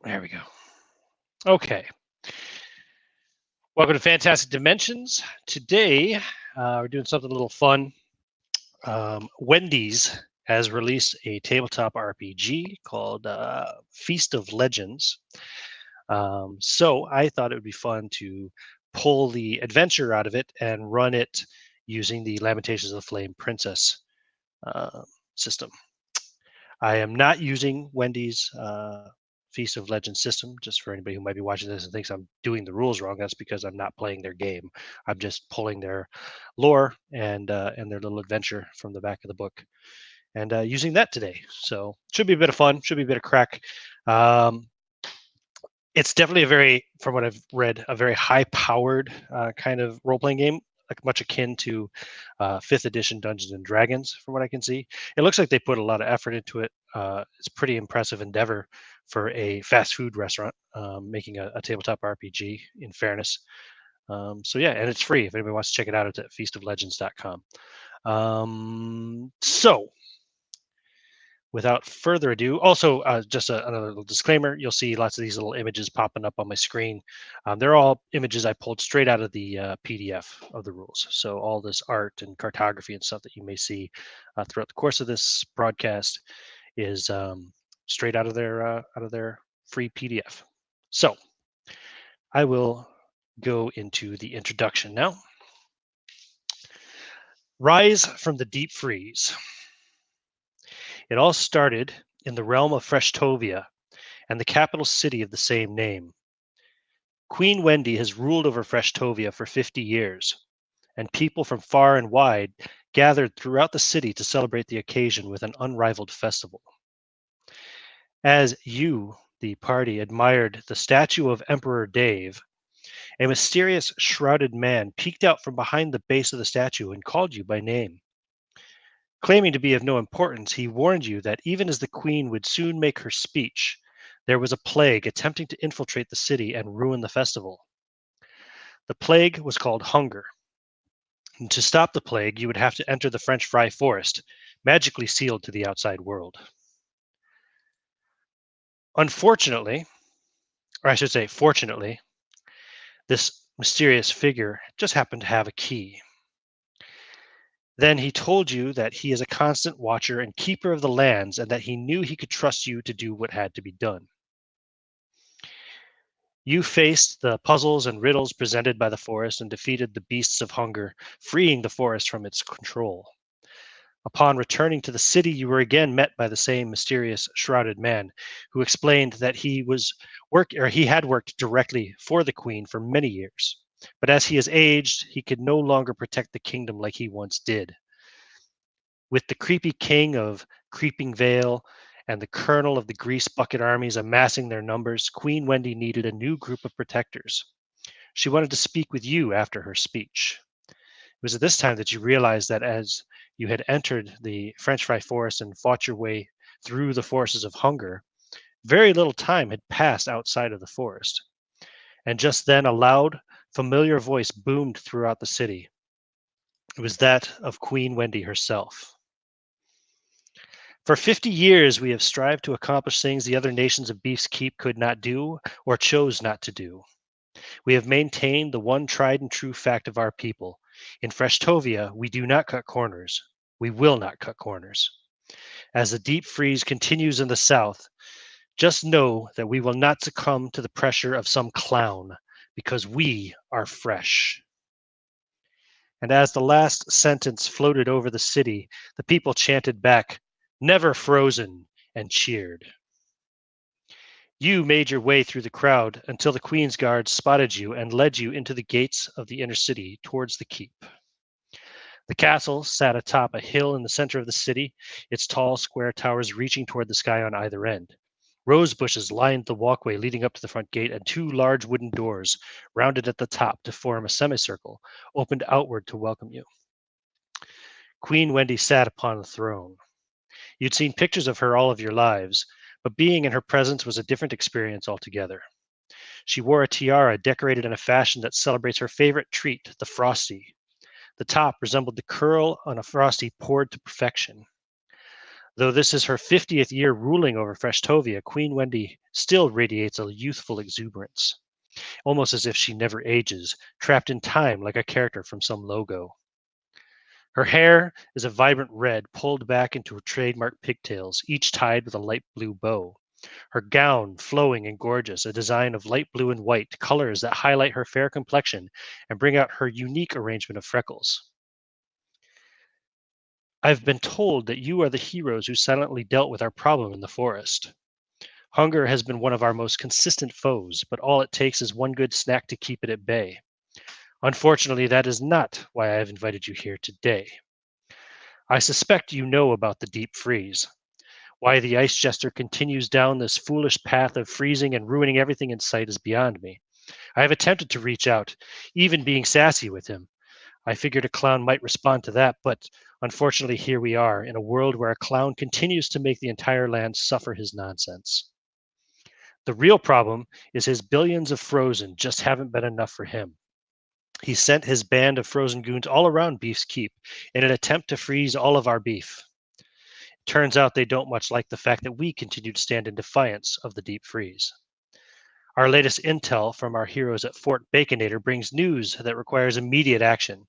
There we go. Okay. Welcome to Fantastic Dimensions. Today, we're doing something a little fun. Wendy's has released a tabletop RPG called Feast of Legends. So I thought it would be fun to pull the adventure out of it and run it using the Lamentations of the Flame Princess uh, system. I am not using Wendy's Feast of Legends system. Just for anybody who might be watching this and thinks I'm doing the rules wrong, that's because I'm not playing their game. I'm just pulling their lore and their little adventure from the back of the book and using that today. So should be a bit of fun. Should be a bit of crack. Um, it's definitely from what I've read, a very high-powered kind of role-playing game, like much akin to 5th edition Dungeons and Dragons, from what I can see. It looks like they put a lot of effort into it. It's a pretty impressive endeavor for a fast food restaurant making a tabletop RPG, in fairness. So yeah, and it's free. If anybody wants to check it out, it's at feastoflegends.com. So without further ado, also just another little disclaimer, you'll see lots of these little images popping up on my screen. They're all images I pulled straight out of the PDF of the rules. So all this art and cartography and stuff that you may see throughout the course of this broadcast is straight out of their free PDF. So I will go into the introduction now. Rise from the deep freeze. It all started in the realm of Freshtovia and the capital city of the same name. Queen Wendy has ruled over Freshtovia for 50 years, and people from far and wide gathered throughout the city to celebrate the occasion with an unrivaled festival. As you, the party, admired the statue of Emperor Dave, a mysterious shrouded man peeked out from behind the base of the statue and called you by name. Claiming to be of no importance, he warned you that even as the queen would soon make her speech, there was a plague attempting to infiltrate the city and ruin the festival. The plague was called hunger. And to stop the plague, you would have to enter the French Fry Forest, magically sealed to the outside world. Unfortunately, or I should say fortunately, this mysterious figure just happened to have a key. Then he told you that he is a constant watcher and keeper of the lands, and that he knew he could trust you to do what had to be done. You faced the puzzles and riddles presented by the forest and defeated the beasts of hunger, freeing the forest from its control. Upon returning to the city, you were again met by the same mysterious shrouded man, who explained that he had worked directly for the queen for many years. But as he has aged, he could no longer protect the kingdom like he once did. With the creepy king of Creepingvale and the colonel of the grease bucket armies amassing their numbers, Queen Wendy needed a new group of protectors. She wanted to speak with you after her speech. It was at this time that you realized that as you had entered the French Fry Forest and fought your way through the forces of hunger, very little time had passed outside of the forest. And just then a loud, familiar voice boomed throughout the city. It was that of Queen Wendy herself. For 50 years, we have strived to accomplish things the other nations of Beef's Keep could not do or chose not to do. We have maintained the one tried and true fact of our people. In Freshtovia, we do not cut corners. We will not cut corners. As the deep freeze continues in the south, just know that we will not succumb to the pressure of some clown, because we are fresh. And as the last sentence floated over the city, the people chanted back, "Never frozen," and cheered. You made your way through the crowd until the Queen's Guards spotted you and led you into the gates of the inner city towards the keep. The castle sat atop a hill in the center of the city, its tall square towers reaching toward the sky on either end. Rose bushes lined the walkway leading up to the front gate, and two large wooden doors, rounded at the top to form a semicircle, opened outward to welcome you. Queen Wendy sat upon the throne. You'd seen pictures of her all of your lives, but being in her presence was a different experience altogether. She wore a tiara decorated in a fashion that celebrates her favorite treat, the Frosty. The top resembled the curl on a Frosty poured to perfection. Though this is her 50th year ruling over Freshtovia, Queen Wendy still radiates a youthful exuberance, almost as if she never ages, trapped in time like a character from some logo. Her hair is a vibrant red pulled back into her trademark pigtails, each tied with a light blue bow. Her gown, flowing and gorgeous, a design of light blue and white, colors that highlight her fair complexion and bring out her unique arrangement of freckles. I've been told that you are the heroes who silently dealt with our problem in the forest. Hunger has been one of our most consistent foes, but all it takes is one good snack to keep it at bay. Unfortunately, that is not why I have invited you here today. I suspect you know about the deep freeze, why the Ice Jester continues down this foolish path of freezing and ruining everything in sight is beyond me. I have attempted to reach out, even being sassy with him. I figured a clown might respond to that, but unfortunately, here we are in a world where a clown continues to make the entire land suffer his nonsense. The real problem is his billions of frozen just haven't been enough for him. He sent his band of frozen goons all around Beef's Keep in an attempt to freeze all of our beef. Turns out they don't much like the fact that we continue to stand in defiance of the deep freeze. Our latest intel from our heroes at Fort Baconator brings news that requires immediate action.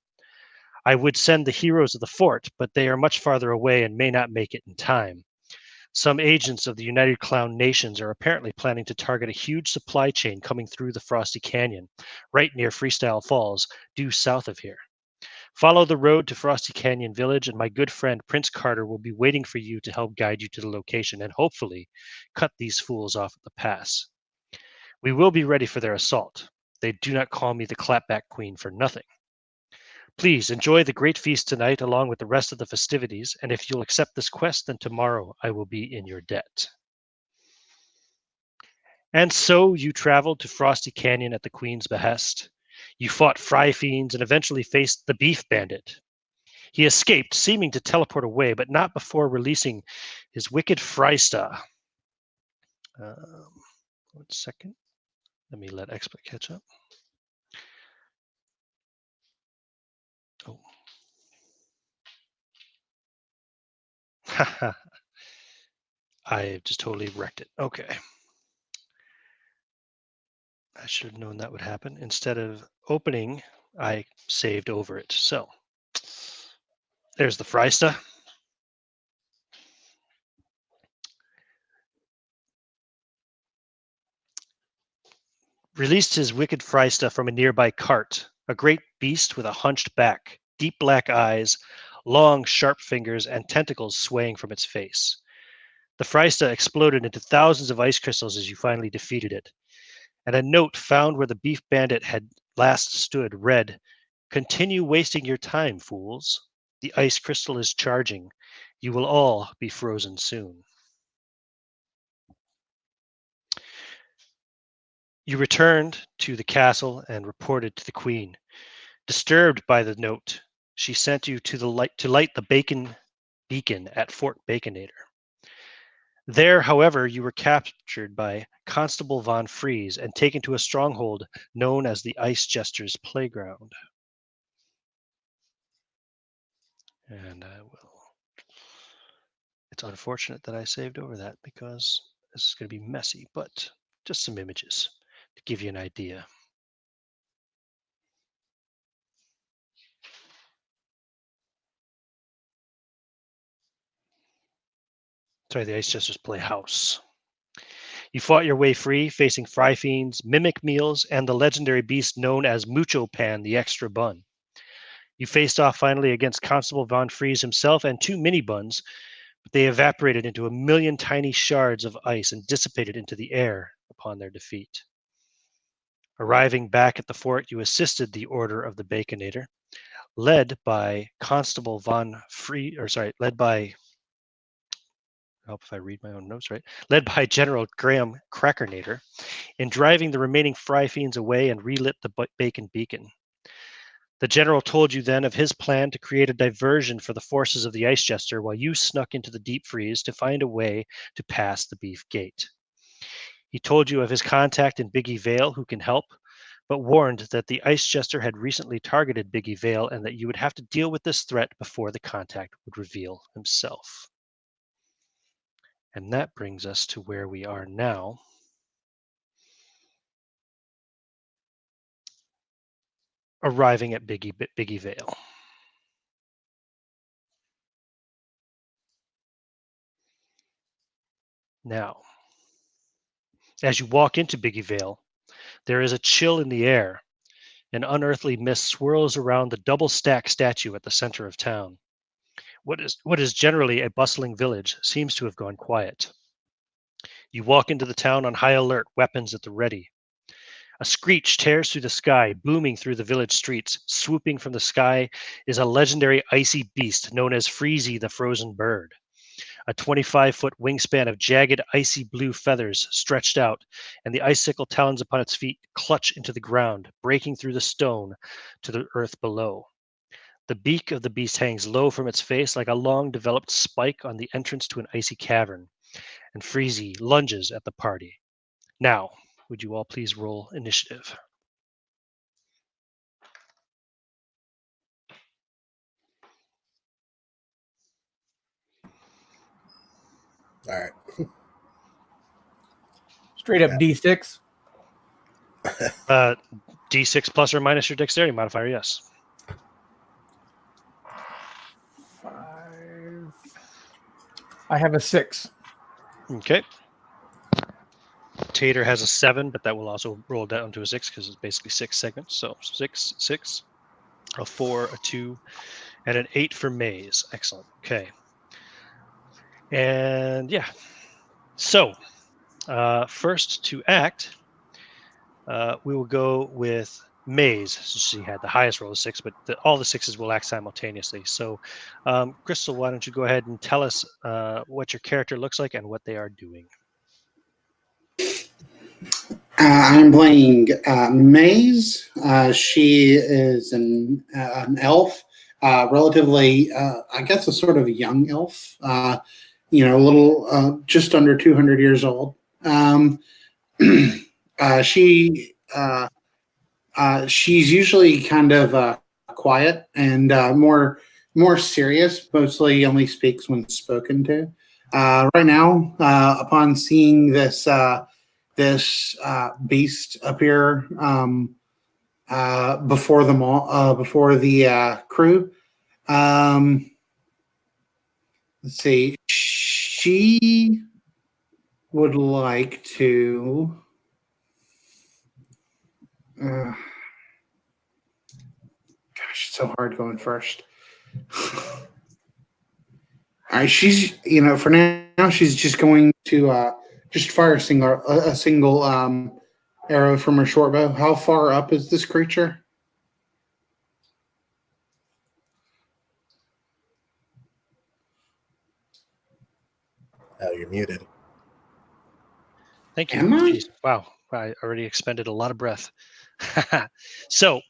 I would send the heroes of the fort, but they are much farther away and may not make it in time. Some agents of the United Clown Nations are apparently planning to target a huge supply chain coming through the Frosty Canyon, right near Freestyle Falls, due south of here. Follow the road to Frosty Canyon Village, and my good friend Prince Carter will be waiting for you to help guide you to the location and hopefully cut these fools off at the pass. We will be ready for their assault. They do not call me the Clapback Queen for nothing. Please enjoy the great feast tonight along with the rest of the festivities, and if you'll accept this quest, then tomorrow I will be in your debt. And so you traveled to Frosty Canyon at the Queen's behest. You fought Fry Fiends and eventually faced the Beef Bandit. He escaped, seeming to teleport away, but not before releasing his wicked Frysta. Um, 1 second. Let me let Expert catch up. Oh. I just totally wrecked it. Okay. I should have known that would happen. Instead of opening, I saved over it. So there's the Frysta. Released his wicked Frysta from a nearby cart, a great beast with a hunched back, deep black eyes, long, sharp fingers, and tentacles swaying from its face. The Frysta exploded into thousands of ice crystals as you finally defeated it. And a note found where the Beef Bandit had last stood read, "Continue wasting your time, fools. The ice crystal is charging. You will all be frozen soon." You returned to the castle and reported to the queen. Disturbed by the note, she sent you to light the bacon beacon at Fort Baconator. There, however, you were captured by Constable von Fries and taken to a stronghold known as the Ice Jester's Playground. And I will. It's unfortunate that I saved over that because this is going to be messy, but just some images to give you an idea. Sorry, the Ice Jester's Playhouse. You fought your way free, facing Fry Fiends, Mimic Meals, and the legendary beast known as Mucho Pan, the Extra Bun. You faced off finally against Constable von Fries himself and two mini buns, but they evaporated into a million tiny shards of ice and dissipated into the air upon their defeat. Arriving back at the fort, you assisted the Order of the Baconator, led by Constable von Fries, led by, I hope if I read my own notes right, led by General Graham Crackernator, in driving the remaining Fry Fiends away and relit the Bacon Beacon. The general told you then of his plan to create a diversion for the forces of the Ice Jester while you snuck into the deep freeze to find a way to pass the Beef Gate. He told you of his contact in Biggie Vale who can help, but warned that the Ice Jester had recently targeted Biggie Vale and that you would have to deal with this threat before the contact would reveal himself. And that brings us to where we are now. Arriving at Biggie Vale. Now, as you walk into Biggie Vale, there is a chill in the air. An unearthly mist swirls around the double-stacked statue at the center of town. What is generally a bustling village seems to have gone quiet. You walk into the town on high alert, weapons at the ready. A screech tears through the sky, booming through the village streets. Swooping from the sky is a legendary icy beast known as Freezy the Frozen Bird. A 25-foot wingspan of jagged, icy blue feathers stretched out, and the icicle talons upon its feet clutch into the ground, breaking through the stone to the earth below. The beak of the beast hangs low from its face like a long developed spike on the entrance to an icy cavern, and Freezy lunges at the party. Now, would you all please roll initiative? All right. Straight up D6. D6 plus or minus your dexterity modifier, yes. 5. I have a 6. Okay. Tater has a 7, but that will also roll down to a 6 because it's basically 6 segments. So 6, 6, a 4, a 2, and an 8 for Maze. Excellent. Okay. And yeah. So first to act, we will go with Maze. She had the highest roll of 6, but all the 6s will act simultaneously. So Crystal, why don't you go ahead and tell us what your character looks like and what they are doing? I'm playing Maze. She is an elf, relatively, I guess, a sort of young elf. A little, just under 200 years old. She's usually kind of quiet and more serious. Mostly only speaks when spoken to. Right now, upon seeing this beast appear before the crew. Let's see. She would like to. Gosh, it's so hard going first. All right, she's for now she's just going to just fire a single arrow from her short bow. How far up is this creature? Oh, you're muted. Thank you. Am I? Jeez, wow, I already expended a lot of breath. So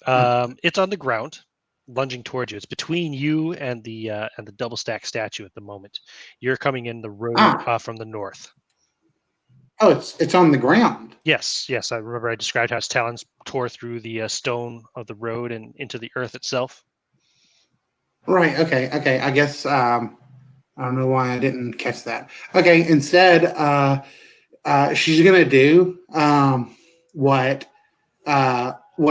it's on the ground, lunging towards you. It's between you and the double stack statue at the moment. You're coming in the road from the north. Oh, it's on the ground. Yes. I remember I described how its talons tore through the stone of the road and into the earth itself. Right. Okay. I guess I don't know why I didn't catch that. Okay. Instead, she's gonna do what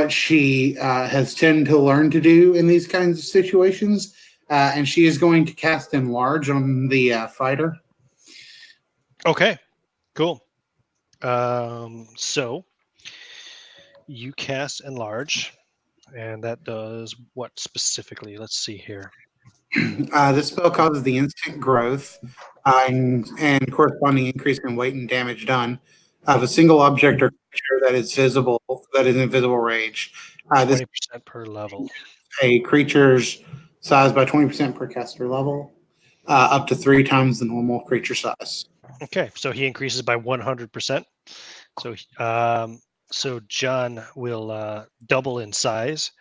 she has tended to learn to do in these kinds of situations, and she is going to cast Enlarge on the fighter. Okay. Cool. So you cast Enlarge, and that does what specifically? Let's see here. This spell causes the instant growth and corresponding increase in weight and damage done of a single object or creature that is in visible range. 20% per level. A creature's size by 20% per caster level, up to 3 times the normal creature size. Okay, so he increases by 100%. So John will double in size.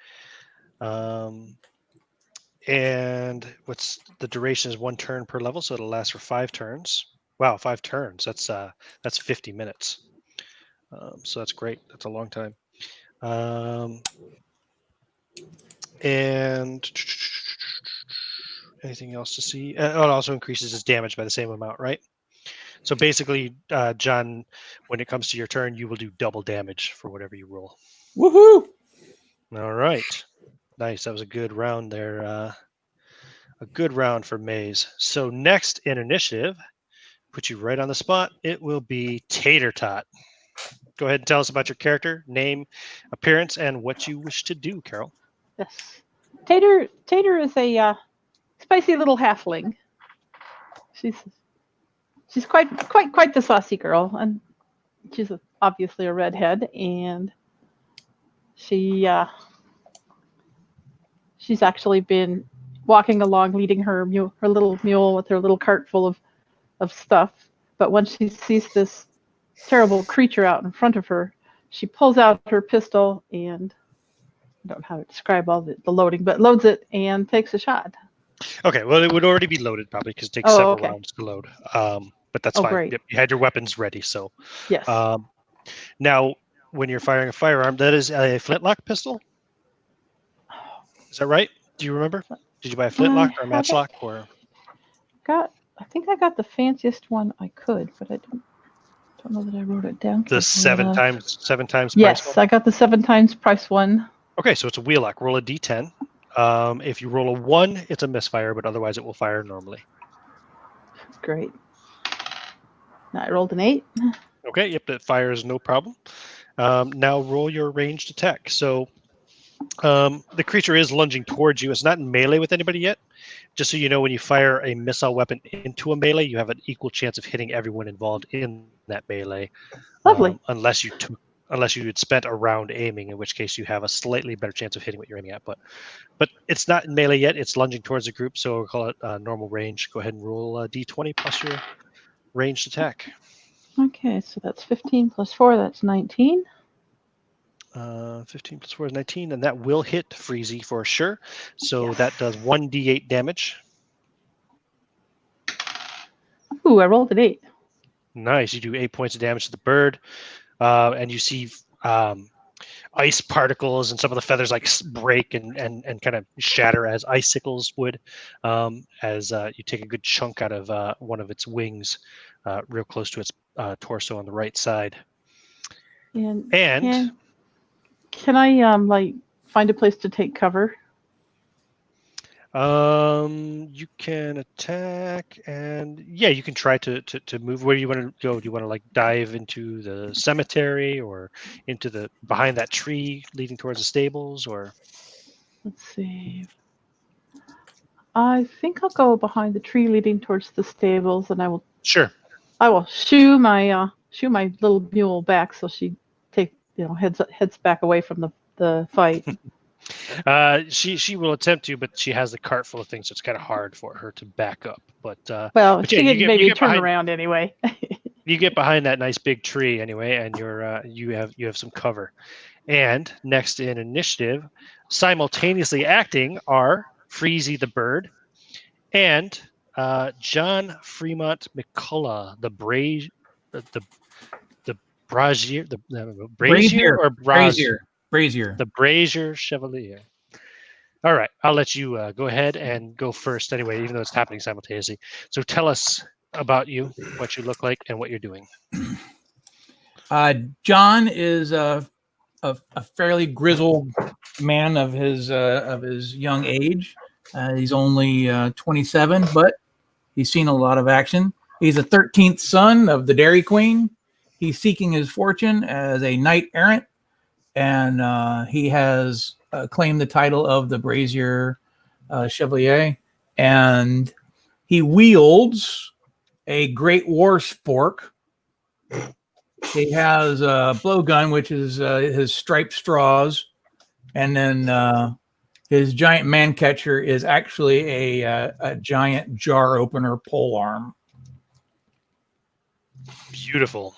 And what's the duration is 1 turn per level, so it'll last for 5 turns. Wow, 5 turns. That's 50 minutes. So that's great. That's a long time. And anything else to see? It also increases his damage by the same amount, right? So basically, John, when it comes to your turn, you will do double damage for whatever you roll. Woohoo! All right. Nice. That was a good round there. A good round for Maze. So next in initiative, put you right on the spot. It will be Tater Tot. Go ahead and tell us about your character, name, appearance, and what you wish to do, Carol. Yes. Tater is a spicy little halfling. She's quite the saucy girl, and she's obviously a redhead, and she's actually been walking along, leading her little mule with her little cart full of stuff. But when she sees this terrible creature out in front of her, she pulls out her pistol and I don't know how to describe all the loading, but loads it and takes a shot. Okay, well, it would already be loaded probably because it takes several rounds to load. But that's fine. Great. Yep, you had your weapons ready. So Yes. now, when you're firing a firearm, that is a flintlock pistol? Is that right? Do you remember? Did you buy a flintlock or a matchlock? I think I got the fanciest one I could, but I don't know that I wrote it down. The seven times Yes, price one? I got the 7 times price one. Okay, so it's a wheelock. Roll a d10. If you roll a 1, it's a misfire, but otherwise it will fire normally. Great. Now I rolled an 8. Okay, yep, that fires no problem. Now roll your ranged attack. So the creature is lunging towards you. It's not in melee with anybody yet. Just so you know, when you fire a missile weapon into a melee, you have an equal chance of hitting everyone involved in that melee. Lovely. Unless you had spent a round aiming, in which case you have a slightly better chance of hitting what you're aiming at. But it's not in melee yet. It's lunging towards the group, so we'll call it normal range. Go ahead and roll a d20 plus your ranged attack. Okay, so that's 15 plus 4, that's 19. 15 plus 4 is 19, and that will hit Freezy for sure. So that does 1d8 damage. Ooh, I rolled an 8. Nice. You do 8 points of damage to the bird, and you see ice particles and some of the feathers like break and kind of shatter as icicles would, as you take a good chunk out of one of its wings, real close to its torso on the right side. And can I find a place to take cover? You can attack, and yeah, you can try to move. Where do you want to go? Do you want to dive into the cemetery or into behind that tree leading towards the stables, or? Let's see. I think I'll go behind the tree leading towards the stables, and I will shoo my little mule back so she heads back away from the fight. She will attempt to, but she has the cart full of things, so it's kind of hard for her to back up. But she can maybe turn around anyway. You get behind that nice big tree anyway, and you have some cover. And next in initiative, simultaneously acting are Freezy the bird and John Fremont McCullough, the brazier Brazier. The brazier chevalier. All right, I'll let you go ahead and go first anyway, even though it's happening simultaneously. So tell us about you, what you look like, and what you're doing. John is a fairly grizzled man of his young age. He's only 27, but he's seen a lot of action. He's a 13th son of the Dairy Queen. He's seeking his fortune as a knight errant, and he has claimed the title of the Brazier Chevalier, and he wields a great war spork. He has a blowgun, which is his striped straws, and then his giant man catcher is actually a giant jar opener pole arm. Beautiful.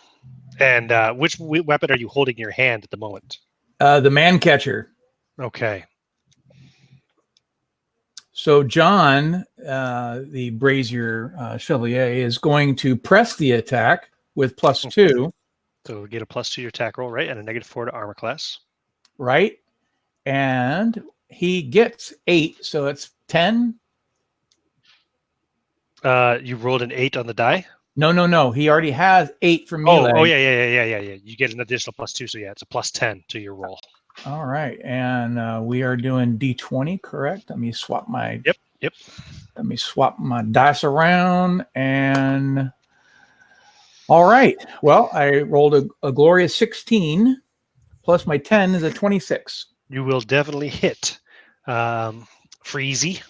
And which weapon are you holding in your hand at the moment? The man catcher. Okay. So John, the Brazier Chevalier, is going to press the attack with +2. So get a +2 to your attack roll, right? And a -4 to armor class. Right. And he gets 8, so it's 10. You rolled an 8 on the die? No. He already has 8 for melee. Oh, yeah. You get an additional +2, so yeah, it's a +10 to your roll. All right, and we are doing D20, correct? Let me swap my. Yep. Let me swap my dice around, and all right. Well, I rolled a glorious 16, plus my 10 is a 26. You will definitely hit Freezy.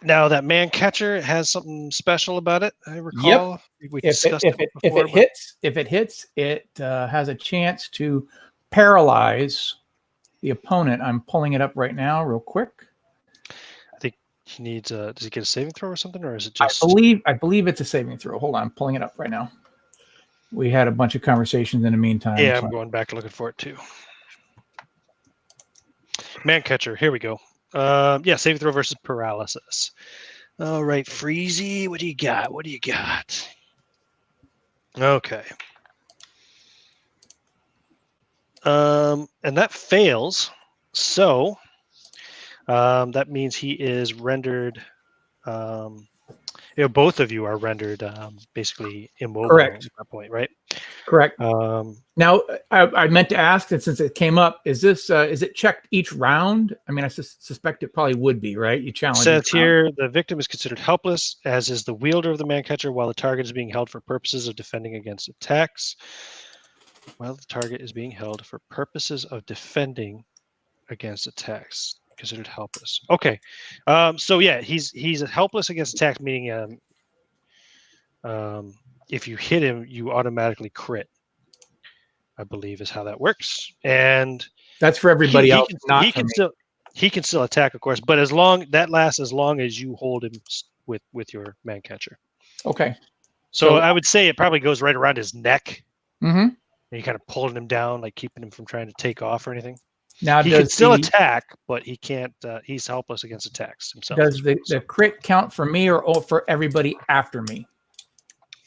Now that man catcher has something special about it. I recall we discussed it before. If it hits, it has a chance to paralyze the opponent. I'm pulling it up right now, real quick. I think he needs. Does he get a saving throw or something, or is it just? I believe it's a saving throw. Hold on, I'm pulling it up right now. We had a bunch of conversations in the meantime. Yeah, I'm going back looking for it too. Man catcher. Here we go. Yeah, saving throw versus paralysis. All right, Freezy, what do you got? Okay. And that fails. So that means he is rendered. Both of you are rendered basically immobile. Correct. At that point, right? Correct. Now, I meant to ask, and since it came up, is it checked each round? I mean, I suspect it probably would be, right? You challenge. Says here, the victim is considered helpless, as is the wielder of the man catcher, while the target is being held for purposes of defending against attacks. While the target is being held for purposes of defending against attacks, considered helpless. Okay, so yeah, he's helpless against attacks, meaning if you hit him, you automatically crit. I believe is how that works, and that's for everybody else. He can still attack, of course, but that lasts as long as you hold him with your man catcher. Okay. So I would say it probably goes right around his neck. Mm-hmm. And you're kind of pulling him down, like keeping him from trying to take off or anything. Now he can still attack, but he can't. He's helpless against attacks himself. Does the crit count for me or for everybody after me?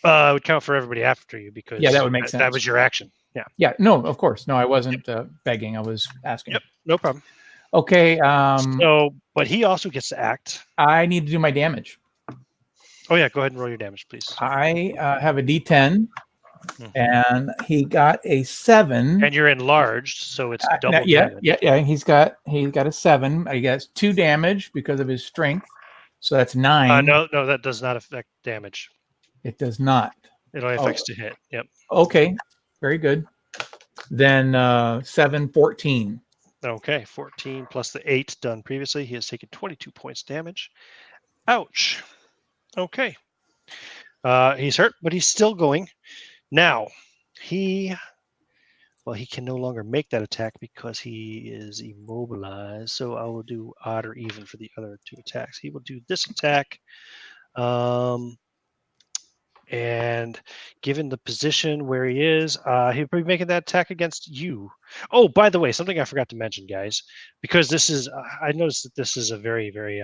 It would count for everybody after you because that would make sense. That was your action. Yeah. Yeah. No, of course. No, I wasn't begging. I was asking. Yep. No problem. Okay. But he also gets to act. I need to do my damage. Oh yeah, go ahead and roll your damage, please. I have a D10, and he got a 7. And you're enlarged, so it's double. Yeah. He's got a 7. I guess 2 damage because of his strength, so that's 9. No, that does not affect damage. It does not. It only affects to hit. Yep. Okay. Very good. Then 7, 14. Okay, 14 plus the 8 done previously. He has taken 22 points damage. Ouch. Okay. He's hurt, but he's still going. Now, he can no longer make that attack because he is immobilized. So I will do odd or even for the other 2 attacks. He will do this attack. And given the position where he is, he'll be making that attack against you. Oh, by the way, something I forgot to mention, guys, because this is, I noticed that this is a very, very,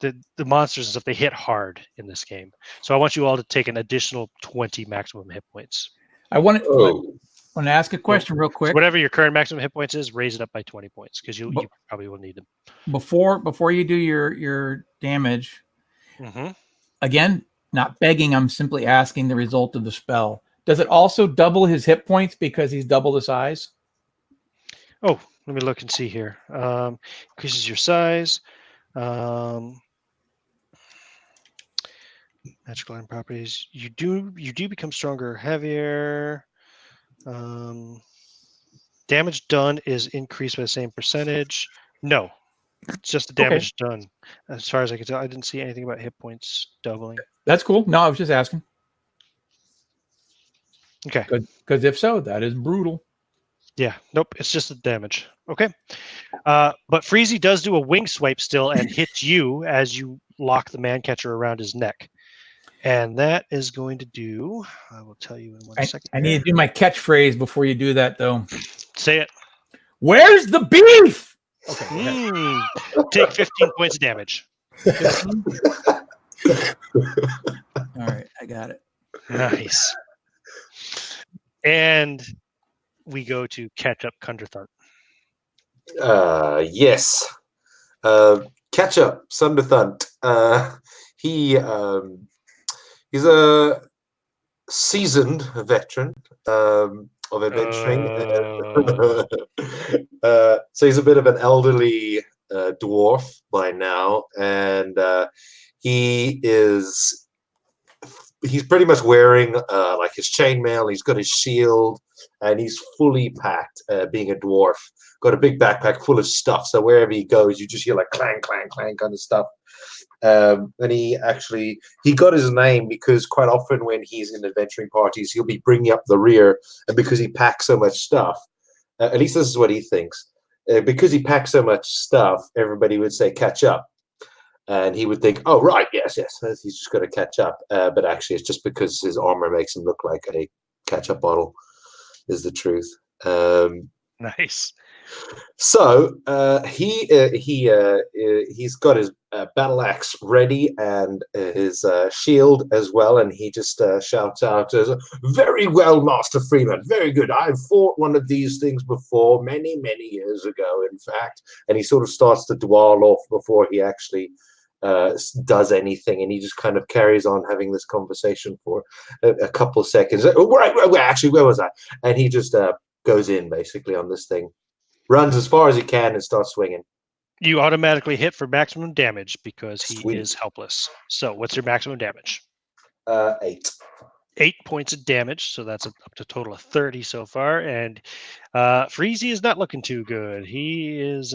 the monsters and stuff, they hit hard in this game. So I want you all to take an additional 20 maximum hit points. I want to ask a question real quick. So whatever your current maximum hit points is, raise it up by 20 points because you probably will need them. Before you do your damage, again, not begging, I'm simply asking the result of the spell. Does it also double his hit points because he's double the size? Oh, let me look and see here. Increases your size. Magical item properties. You do become stronger, heavier. Damage done is increased by the same percentage. No, it's just the damage done. As far as I can tell, I didn't see anything about hit points doubling. That's cool. No, I was just asking. Okay. Good. Because if so, that is brutal. Yeah. Nope. It's just the damage. Okay. But Freezy does do a wing swipe still and hits you as you lock the man catcher around his neck. And that is going to do, I will tell you in one second. I need to do my catchphrase before you do that, though. Say it. Where's the beef? Okay. Take 15 points of damage. 15? All right. I got it. Nice. And we go to catch up Kundrathart. Yes. Can Catch up, Sunderthunt. He's a seasoned veteran of adventuring. So he's a bit of an elderly dwarf by now, and he's pretty much wearing like his chainmail. He's got his shield, and he's fully packed. Being a dwarf, got a big backpack full of stuff. So wherever he goes, you just hear like clang, clang, clang kind of stuff. And he got his name because quite often when he's in adventuring parties, he'll be bringing up the rear, and because he packs so much stuff, at least this is what he thinks. Because he packs so much stuff, everybody would say catch up, and he would think, oh right, yes, he's just got to catch up. But actually, it's just because his armor makes him look like a catch-up bottle. Is the truth. Nice. So he's got his battle axe ready and his shield as well, and he just shouts out, "Very well, Master Freeman. Very good. I've fought one of these things before, many, many years ago, in fact." And he sort of starts to dwell off before he actually does anything, and he just kind of carries on having this conversation for a couple of seconds. Right, actually, where was I? And he just goes in basically on this thing. Runs as far as he can and starts swinging. You automatically hit for maximum damage because he Sweet. is helpless. So what's your maximum damage? 8. 8 points of damage. So that's up to a total of 30 so far. And Freezy is not looking too good. He is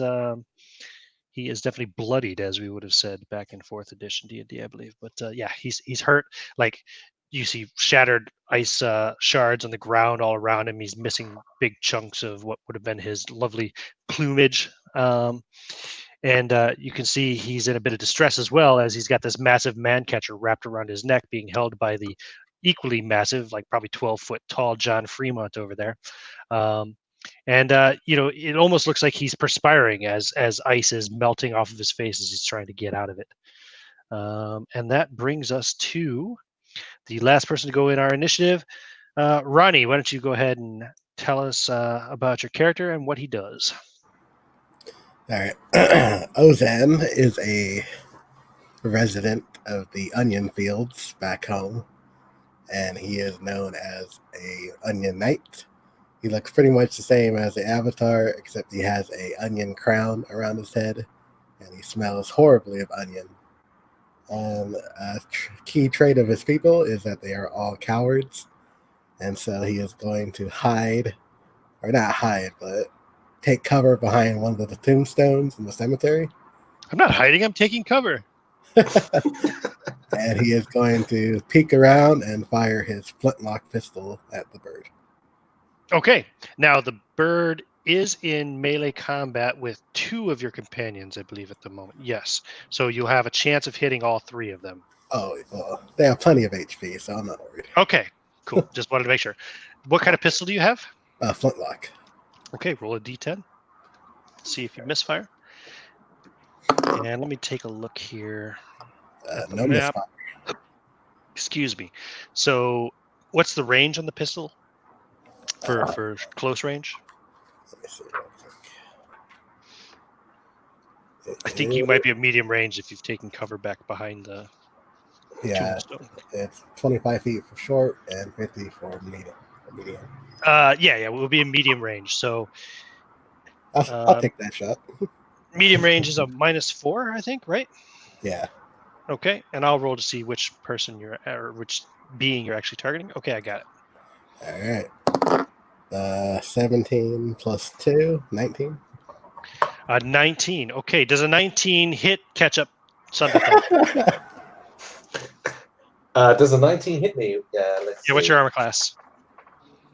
definitely bloodied, as we would have said back in 4th edition D&D, I believe. But yeah, he's hurt. Like, you see shattered ice shards on the ground all around him. He's missing big chunks of what would have been his lovely plumage. And you can see he's in a bit of distress as well, as he's got this massive man catcher wrapped around his neck, being held by the equally massive, like probably 12-foot tall John Fremont over there. And it almost looks like he's perspiring as ice is melting off of his face as he's trying to get out of it. And that brings us to the last person to go in our initiative. Ronnie, why don't you go ahead and tell us about your character and what he does? All right. Ozan is a resident of the onion fields back home, and he is known as a onion knight. He looks pretty much the same as the avatar, except he has a onion crown around his head, and he smells horribly of onion. A key trait of his people is that they are all cowards, and so he is going to but take cover behind one of the tombstones in the cemetery. I'm not hiding, I'm taking cover. And he is going to peek around and fire his flintlock pistol at the bird. Okay, now the bird is in melee combat with 2 of your companions, I believe, at the moment. Yes, so you'll have a chance of hitting all 3 of them. Oh, well, they have plenty of HP, so I'm not worried. Okay, cool. Just wanted to make sure. What kind of pistol do you have? Flintlock. Okay, roll a d10. See if you misfire. And let me take a look here. No misfire. Excuse me. So, what's the range on the pistol for close range? Let me see. I think you might be a medium range if you've taken cover back behind the tombstone. It's 25 feet for short and 50 for medium. Yeah, it will be a medium range. So I'll take that shot. Medium range is a -4, I think, right? Yeah. Okay, and I'll roll to see which person which being you're actually targeting. Okay, I got it. All right. 17 plus 2, 19. 19. Okay, does a 19 hit catch up? Sunderthunt? Does a 19 hit me? Yeah. What's your armor class?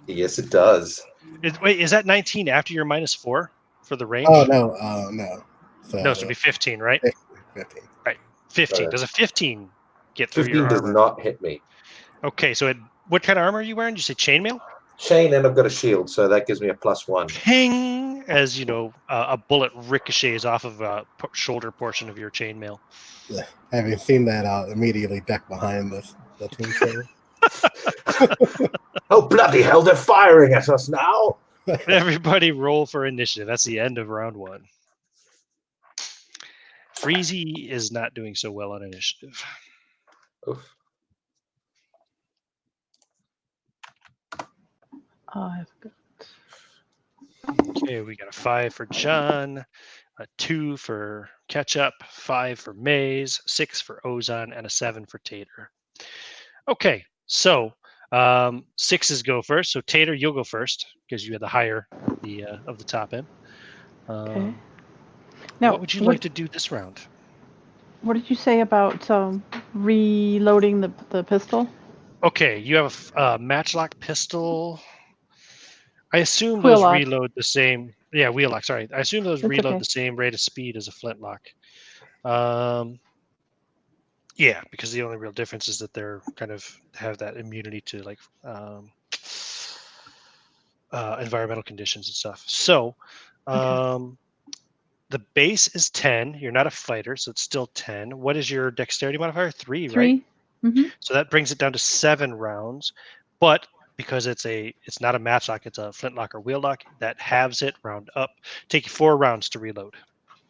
Yes, it does. Wait, is that 19 after your -4 for the range? Oh, no. No. So it'd be 15, right? 15. Right. 15. Right. Does a 15 get through 15 your does armor? not hit me. Okay, so what kind of armor are you wearing? Did you say chainmail? Chain, and I've got a shield, so that gives me a +1. Ping! As you know, a bullet ricochets off of a shoulder portion of your chainmail. Having seen that, I'll immediately duck behind the tombstone. Oh, bloody hell, they're firing at us now! Everybody roll for initiative. That's the end of round 1. Freezy is not doing so well on initiative. Oof. I've got Okay, we got a 5 for John, a 2 for Ketchup, 5 for Maze, 6 for Ozon, and a 7 for Tater. Okay, so 6s go first. So Tater, you'll go first because you had the higher of the top end. okay. Now, What would you like to do this round? What did you say about reloading the pistol? Okay, you have a matchlock pistol. I assume Wheel those lock. reload the same. Yeah, wheel lock. Sorry, I assume those That's reload okay. the same rate of speed as a flintlock. Yeah, because the only real difference is that they're kind of have that immunity to like environmental conditions and stuff. So, the base is 10. You're not a fighter, so it's still 10. What is your dexterity modifier? 3, right? 3. Mm-hmm. So that brings it down to 7 rounds. But because it's not a matchlock, it's a flintlock or wheel lock, that halves it round up. Take you 4 rounds to reload.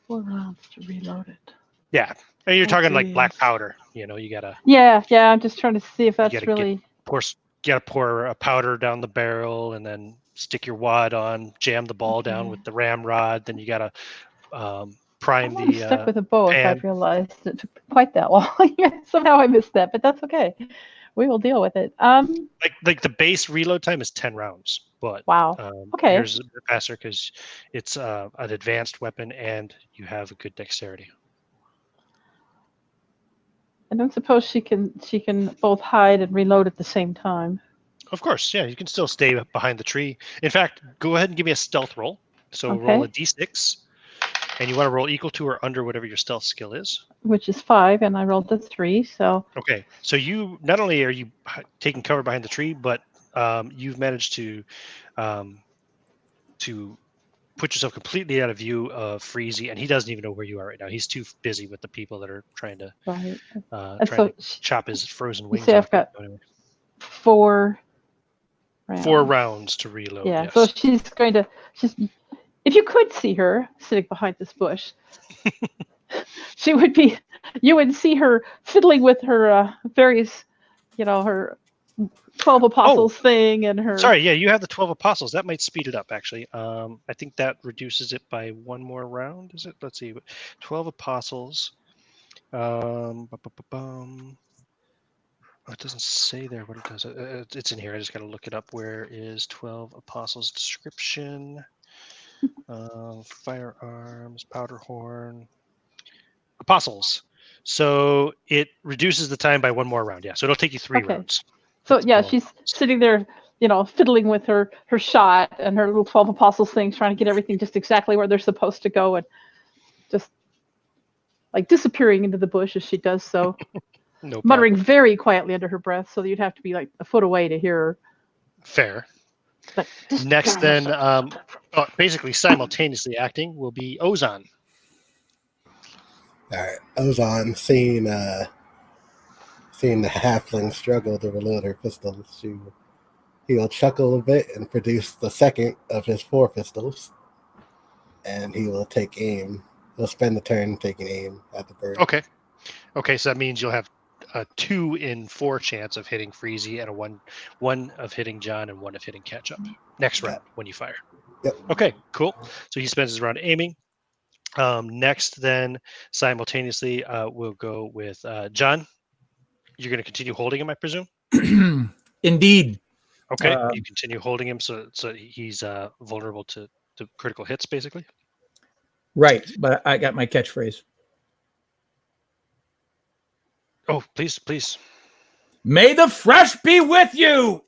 4 rounds to reload it. Yeah. And you're Oh, talking like black geez. powder. You know, you gotta Yeah. I'm just trying to see if that's gotta really. pour a powder down the barrel and then stick your wad on, jam the ball down Okay. with the ramrod. Then you gotta I'm prime already stuck the with a bow. If pan. I've realized it took quite that long. Somehow I missed that, but that's okay. We will deal with it. Like the base reload time is 10 rounds, but Wow. Okay. yours is a bit faster because it's an advanced weapon and you have a good dexterity. I don't suppose she can both hide and reload at the same time. Of course, yeah, you can still stay behind the tree. In fact, go ahead and give me a stealth roll. So Okay. roll a d6, and you want to roll equal to or under whatever your stealth skill is. Which is 5, and I rolled a 3. So Okay, so you not only are you taking cover behind the tree, but you've managed to put yourself completely out of view of Freezy, and he doesn't even know where you are right now. He's too busy with the people that are trying to right. trying to chop his frozen You wings say off. I've got Anyway. 4 rounds. 4 rounds to reload. Yeah. Yes. So she's going to. If you could see her sitting behind this bush, she would be. You would see her fiddling with her various, her 12 apostles thing and her. Sorry, yeah, you have the 12 apostles. That might speed it up, actually. I think that reduces it by 1 more round. Is it? Let's see. 12 apostles. Oh, it doesn't say there what it does. It's in here. I just got to look it up. Where is 12 apostles description? Firearms, powder horn, apostles. So it reduces the time by 1 more round. Yeah, so it'll take you 3 rounds. So yeah, she's sitting there, fiddling with her shot and her little 12 apostles thing, trying to get everything just exactly where they're supposed to go, and just like disappearing into the bush as she does so. No muttering problem. very quietly under her breath, so that you'd have to be like a foot away to hear her. Fair. But Next, then, basically simultaneously acting will be Ozon. All right, Ozon, seeing the halfling struggle to reload her pistols, he'll chuckle a bit and produce the second of his 4 pistols, and he will take aim. He'll spend the turn taking aim at the bird. Okay, so that means you'll have a 2 in 4 chance of hitting Freezy and a 1 of hitting John and 1 of hitting Ketchup next round when you fire. Yep. Okay, cool. So he spends his round aiming. Next, then, simultaneously, we'll go with John. You're going to continue holding him, I presume? Indeed. Okay, you continue holding him so he's vulnerable to critical hits, basically? Right, but I got my catchphrase. Oh, please. May the fresh be with you!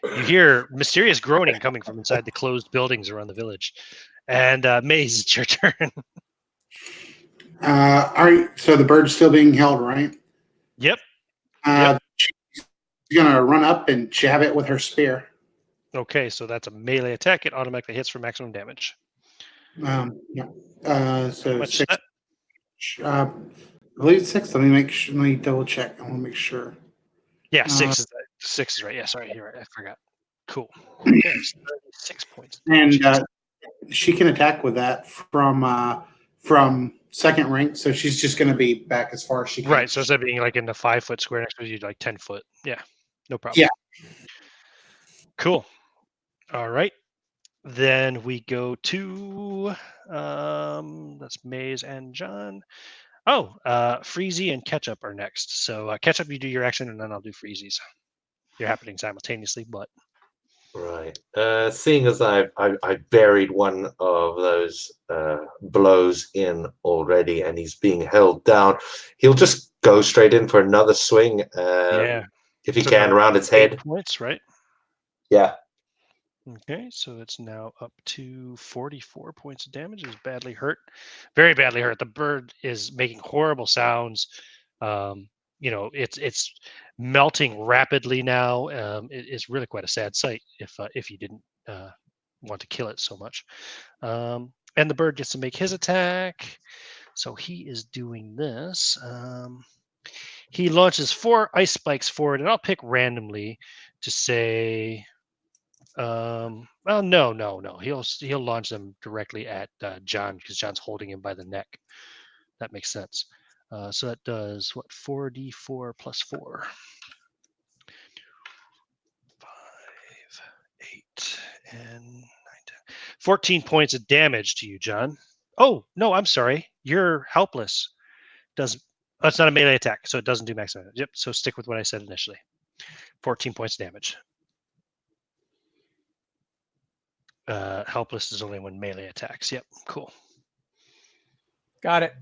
You hear mysterious groaning coming from inside the closed buildings around the village. And Maze, it's your turn. All right, so the bird's still being held, right? Yep. She's gonna run up and jab it with her spear. Okay, so that's a melee attack. It automatically hits for maximum damage. Yeah. So How much 6. is I believe it's 6. Let me double check. I want to make sure. Yeah, 6 is right. Yeah, sorry, you're right. I forgot. Cool. Okay, 6 points. And she can attack with that from second rank, so she's just going to be back as far as she can. Right. So instead of being like in the 5-foot square next to you, like 10 foot. Yeah. No problem. Yeah. Cool. All right. Then we go to that's Maze and John. Oh, Freezy and Ketchup are next. So Ketchup, you do your action, and then I'll do Freezy's. They're happening simultaneously, but Right. Seeing as I buried one of those blows in already, and he's being held down, he'll just go straight in for another swing. yeah, If he so can, another around its 8 head. points, right? Yeah. Okay, so it's now up to 44 points of damage. It's badly hurt, very badly hurt. The bird is making horrible sounds. It's melting rapidly now. It's really quite a sad sight if you didn't want to kill it so much. And the bird gets to make his attack. So he is doing this. He launches 4 ice spikes forward, and I'll pick randomly to say. Well, no. He'll launch them directly at John because John's holding him by the neck. That makes sense. So that does what? 4d4 plus 4. 5, 8, and 9, 10. 14 points of damage to you, John. Oh no, I'm sorry. You're helpless. It's not a melee attack, so it doesn't do max damage. Yep. So stick with what I said initially. 14 points of damage. Helpless is only when melee attacks. Yep, cool. Got it.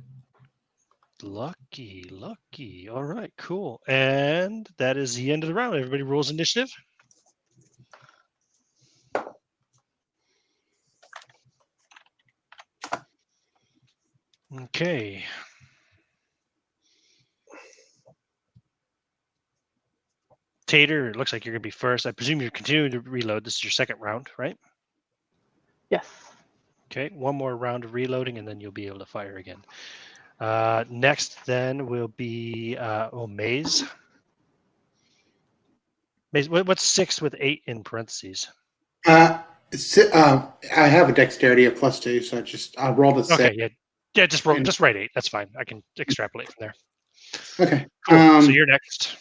Lucky. All right, cool. And that is the end of the round. Everybody rolls initiative. Okay. Tater, it looks like you're going to be first. I presume you're continuing to reload. This is your second round, right? Yes. Okay, one more round of reloading, and then you'll be able to fire again. Next, then, will be Maze. Maze, what's 6 with 8 in parentheses? I have a dexterity of +2, so I rolled a 6. Okay, yeah. Just write 8. That's fine. I can extrapolate from there. Okay. Cool. So you're next.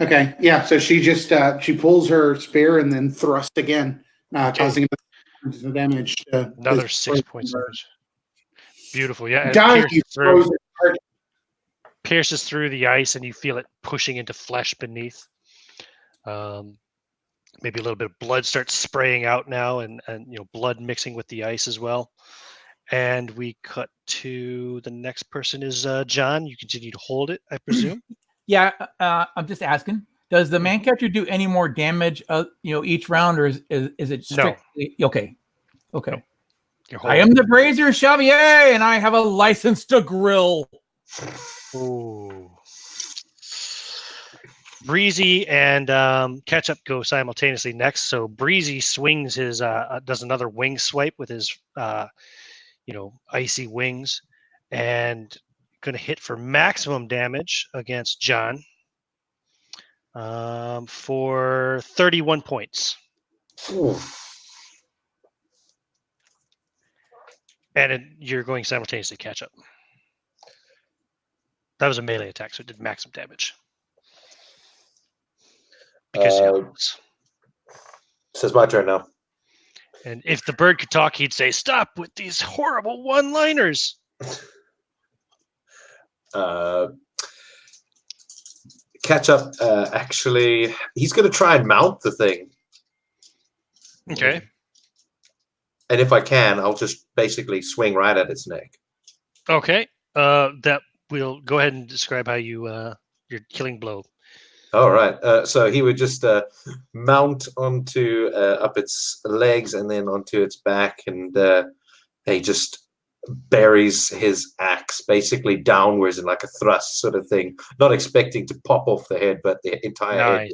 Okay. Yeah. So she just she pulls her spear and then thrusts again, causing the damage. Another 6 points of damage. Beautiful. Yeah. Pierces through the ice, and you feel it pushing into flesh beneath. Maybe a little bit of blood starts spraying out now, and blood mixing with the ice as well. And we cut to the next person is John. You continue to hold it, I presume. Yeah, I'm just asking. Does the man catcher do any more damage, each round, or is it strictly okay? Okay. No. I am the Brazier Chevalier, and I have a license to grill. Ooh. Breezy and Ketchup go simultaneously next. So Breezy swings his does another wing swipe with his icy wings, and going to hit for maximum damage against John for 31 points. Ooh. And you're going simultaneously catch up. That was a melee attack, so it did maximum damage. Because so it's my turn now. And if the bird could talk, he'd say, "Stop with these horrible one-liners." Ketchup, actually, he's going to try and mount the thing. Okay. And if I can, I'll just basically swing right at its neck. Okay. That will go ahead and describe how your killing blow. All right. So he would just mount onto up its legs and then onto its back, and he just buries his axe basically downwards in like a thrust sort of thing, not expecting to pop off the head, but the entire head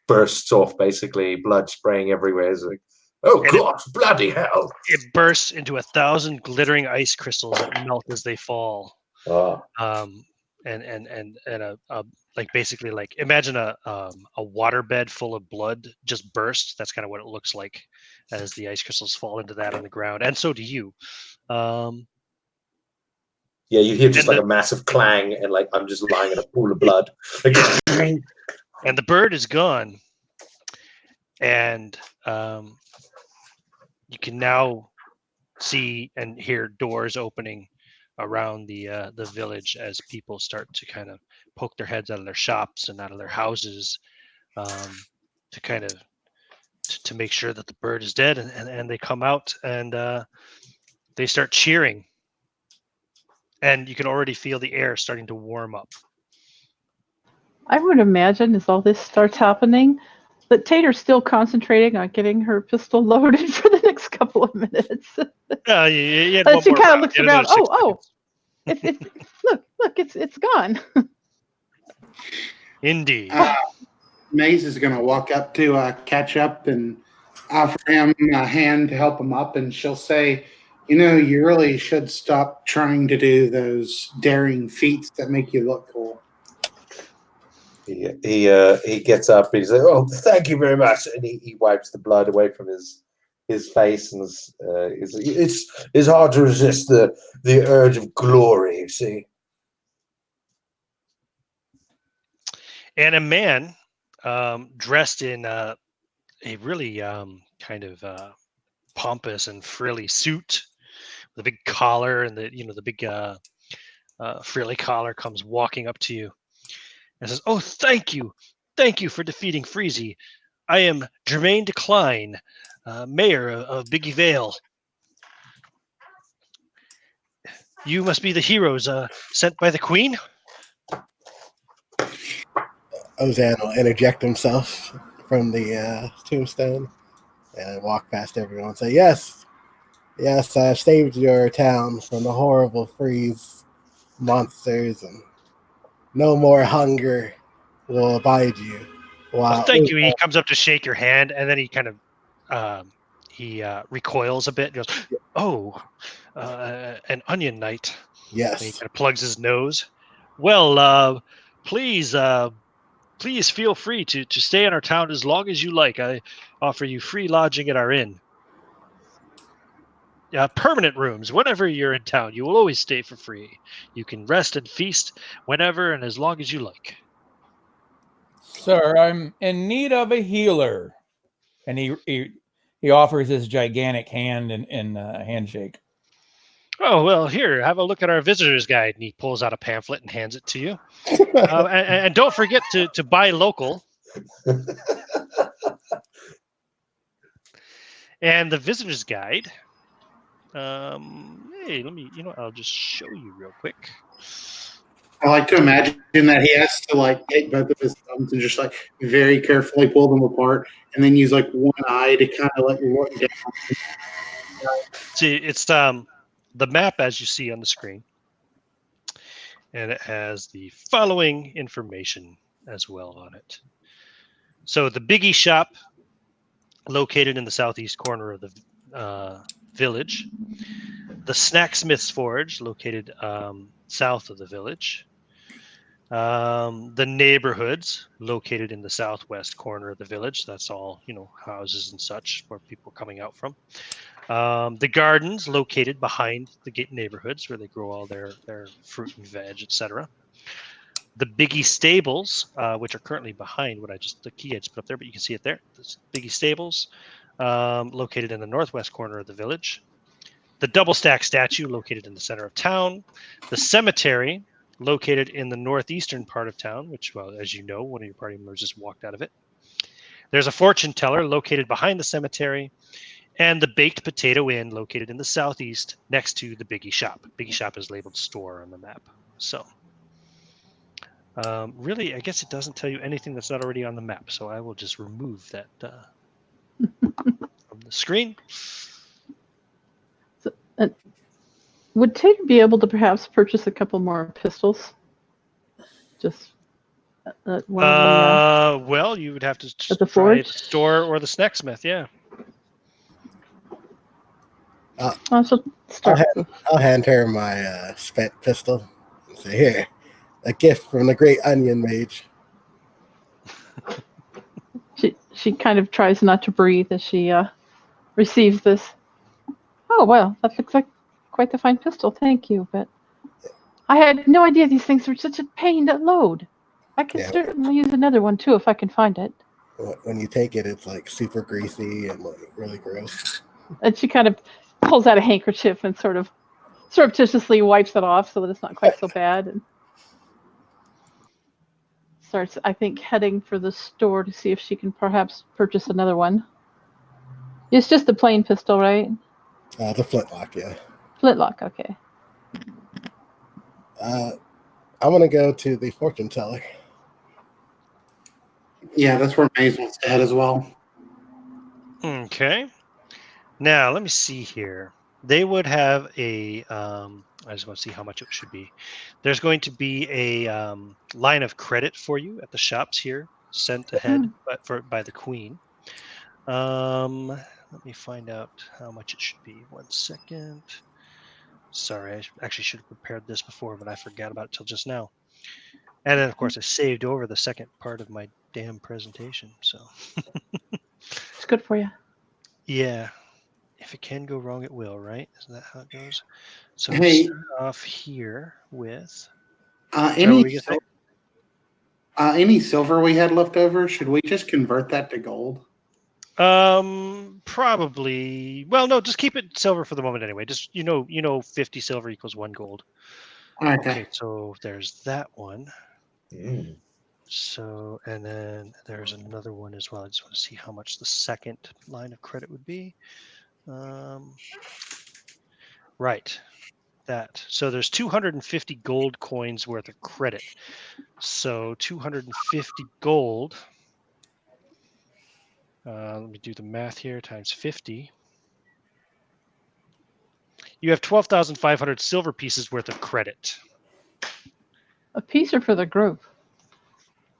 bursts off, basically blood spraying everywhere. It's like, oh God, bloody hell! It bursts into 1,000 glittering ice crystals that melt as they fall. Oh. a like basically like imagine a waterbed full of blood just burst. That's kind of what it looks like as the ice crystals fall into that on the ground, and so do you. Yeah, you hear just And like a massive clang, and like I'm just lying in a pool of blood. Like, and the bird is gone, and you can now see and hear doors opening around the village as people start to kind of poke their heads out of their shops and out of their houses to kind of to make sure that the bird is dead, and they come out and they start cheering, and you can already feel the air starting to warm up. I would imagine as all this starts happening, that Tater's still concentrating on getting her pistol loaded for the next couple of minutes. You had And one she more kind of round. looks You had around. another 6 Oh, seconds. look, it's gone. Indeed. Maze is going to walk up to catch up and offer him a hand to help him up, and she'll say, "You know, you really should stop trying to do those daring feats that make you look cool." he gets up. He's like, "Oh, thank you very much," and he wipes the blood away from his face, and it's hard to resist the urge of glory. You see. And a man dressed in a really kind of pompous and frilly suit with a big collar and the big frilly collar comes walking up to you and says, "Oh, thank you for defeating Freezy. I am Jermaine Decline, mayor of Biggie Vale. You must be the heroes sent by the Queen." Ozan will interject himself from the tombstone and walk past everyone and say, Yes, I've saved your town from the horrible freeze monsters, and no more hunger will abide you. Wow. Thank you. He comes up to shake your hand, and then he kind of recoils a bit and goes, "Oh, an onion knight." And he Yes. kind of plugs his nose. Well, please feel free to stay in our town as long as you like. I offer you free lodging at our inn. Permanent rooms. Whenever you're in town, you will always stay for free. You can rest and feast whenever and as long as you like. Sir, I'm in need of a healer. And he offers his gigantic hand in a handshake. Oh, well, here, have a look at our visitor's guide. And he pulls out a pamphlet and hands it to you. And don't forget to buy local. And the visitor's guide. Hey, I'll just show you real quick. I like to imagine that he has to like take both of his thumbs and just like very carefully pull them apart, and then use like one eye to kind of like look down. See, it's the map as you see on the screen, and it has the following information as well on it. So the Biggie shop, located in the southeast corner of the village. The Snacksmith's Forge, located south of the village. The neighborhoods, located in the southwest corner of the village. That's all, houses and such where people are coming out from. The gardens, located behind the neighborhoods where they grow all their fruit and veg, etc. The Biggie Stables, which are currently behind the key I just put up there, but you can see it there. The Biggie Stables, located in the northwest corner of the village. The Double Stack statue, located in the center of town. The cemetery, located in the northeastern part of town, which, well, as you know, one of your party members just walked out of it. There's a fortune teller located behind the cemetery, and the Baked Potato Inn, located in the southeast, next to the Biggie shop. Biggie shop is labeled store on the map. So, really, I guess it doesn't tell you anything that's not already on the map. So I will just remove that from the screen. Would Tater be able to perhaps purchase a couple more pistols? Just at one of the, well, you would have to at the try forge? the store or the Snacksmith, yeah. So start with I'll hand her my spent pistol and say, Here, A gift from the great onion mage. She kind of tries not to breathe as she receives this. Oh, well, that looks like quite the fine pistol. Thank you, but I had no idea these things were such a pain to load. I could Yeah. certainly use another one, too, if I can find it. When you take it, it's like super greasy and like really gross. And she kind of pulls out a handkerchief and sort of surreptitiously wipes it off so that it's not quite so bad. And starts, I think, heading for the store to see if she can perhaps purchase another one. It's just a plain pistol, right? The flintlock, yeah. Flintlock, okay. I'm gonna go to the fortune teller. Yeah, that's where Maze wants to head as well. Okay. Now, let me see here. They would have a, I just want to see how much it should be. There's going to be a line of credit for you at the shops here, sent ahead by the queen. Let me find out how much it should be. 1 second. Sorry, I actually should have prepared this before, but I forgot about it till just now. And then, of course, I saved over the second part of my damn presentation. So It's good for you. yeah. If it can go wrong, it will, right? Isn't that how it goes? So Hey. start off here with Any silver we had left over, should we just convert that to gold? probably. Well, no, just keep it silver for the moment anyway. Just 50 silver equals 1 gold. Okay, so there's that one. Mm. So, and then there's another one as well. I just want to see how much the second line of credit would be. Right. That. So there's 250 gold coins worth of credit. So 250 gold. Let me do the math here. Times 50. You have 12,500 silver pieces worth of credit. A piece or for the group?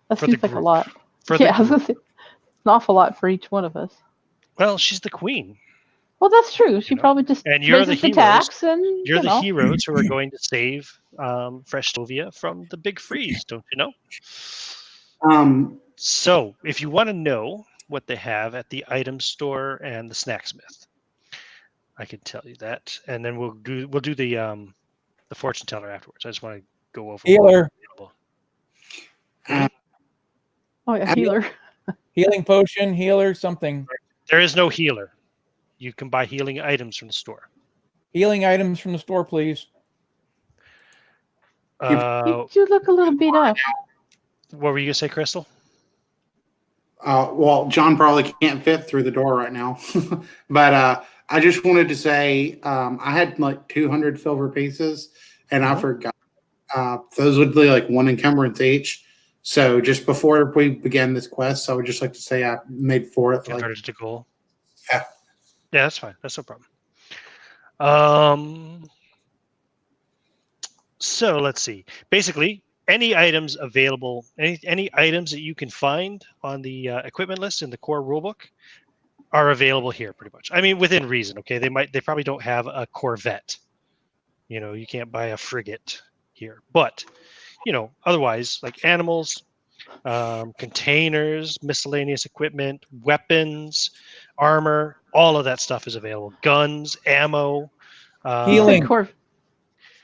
That For the seems like a group. lot. For the Yeah, I was group. gonna say, it's an awful lot for each one of us. Well, she's the queen. Well, that's true. She You know, probably just and you're the raises the heroes. tax, and You're the heroes who are going to save Freshtovia from the big freeze, don't you know? So, if you want to know what they have at the item store and the snacksmith, I can tell you that, and then we'll do the fortune teller afterwards. I just want to go over Healer. Oh, yeah, healer. Healing potion, healer, something. There is no healer. You can buy healing items from the store. Healing items from the store, please. You do look a little beat up. What were you gonna say, Crystal? Well, John probably can't fit through the door right now, but I just wanted to say I had like 200 silver pieces, and I forgot those would be like 1 encumbrance each. So just before we began this quest, I would just like to say I made 4. Converted to gold. Yeah. Yeah, that's fine. That's no problem. So let's see. Basically, any items available, any items that you can find on the equipment list in the core rulebook are available here, pretty much. I mean, within reason. Okay, they probably don't have a Corvette. You can't buy a frigate here, but otherwise, like animals, containers, miscellaneous equipment, weapons, armor, all of that stuff is available. Guns, ammo. Healing.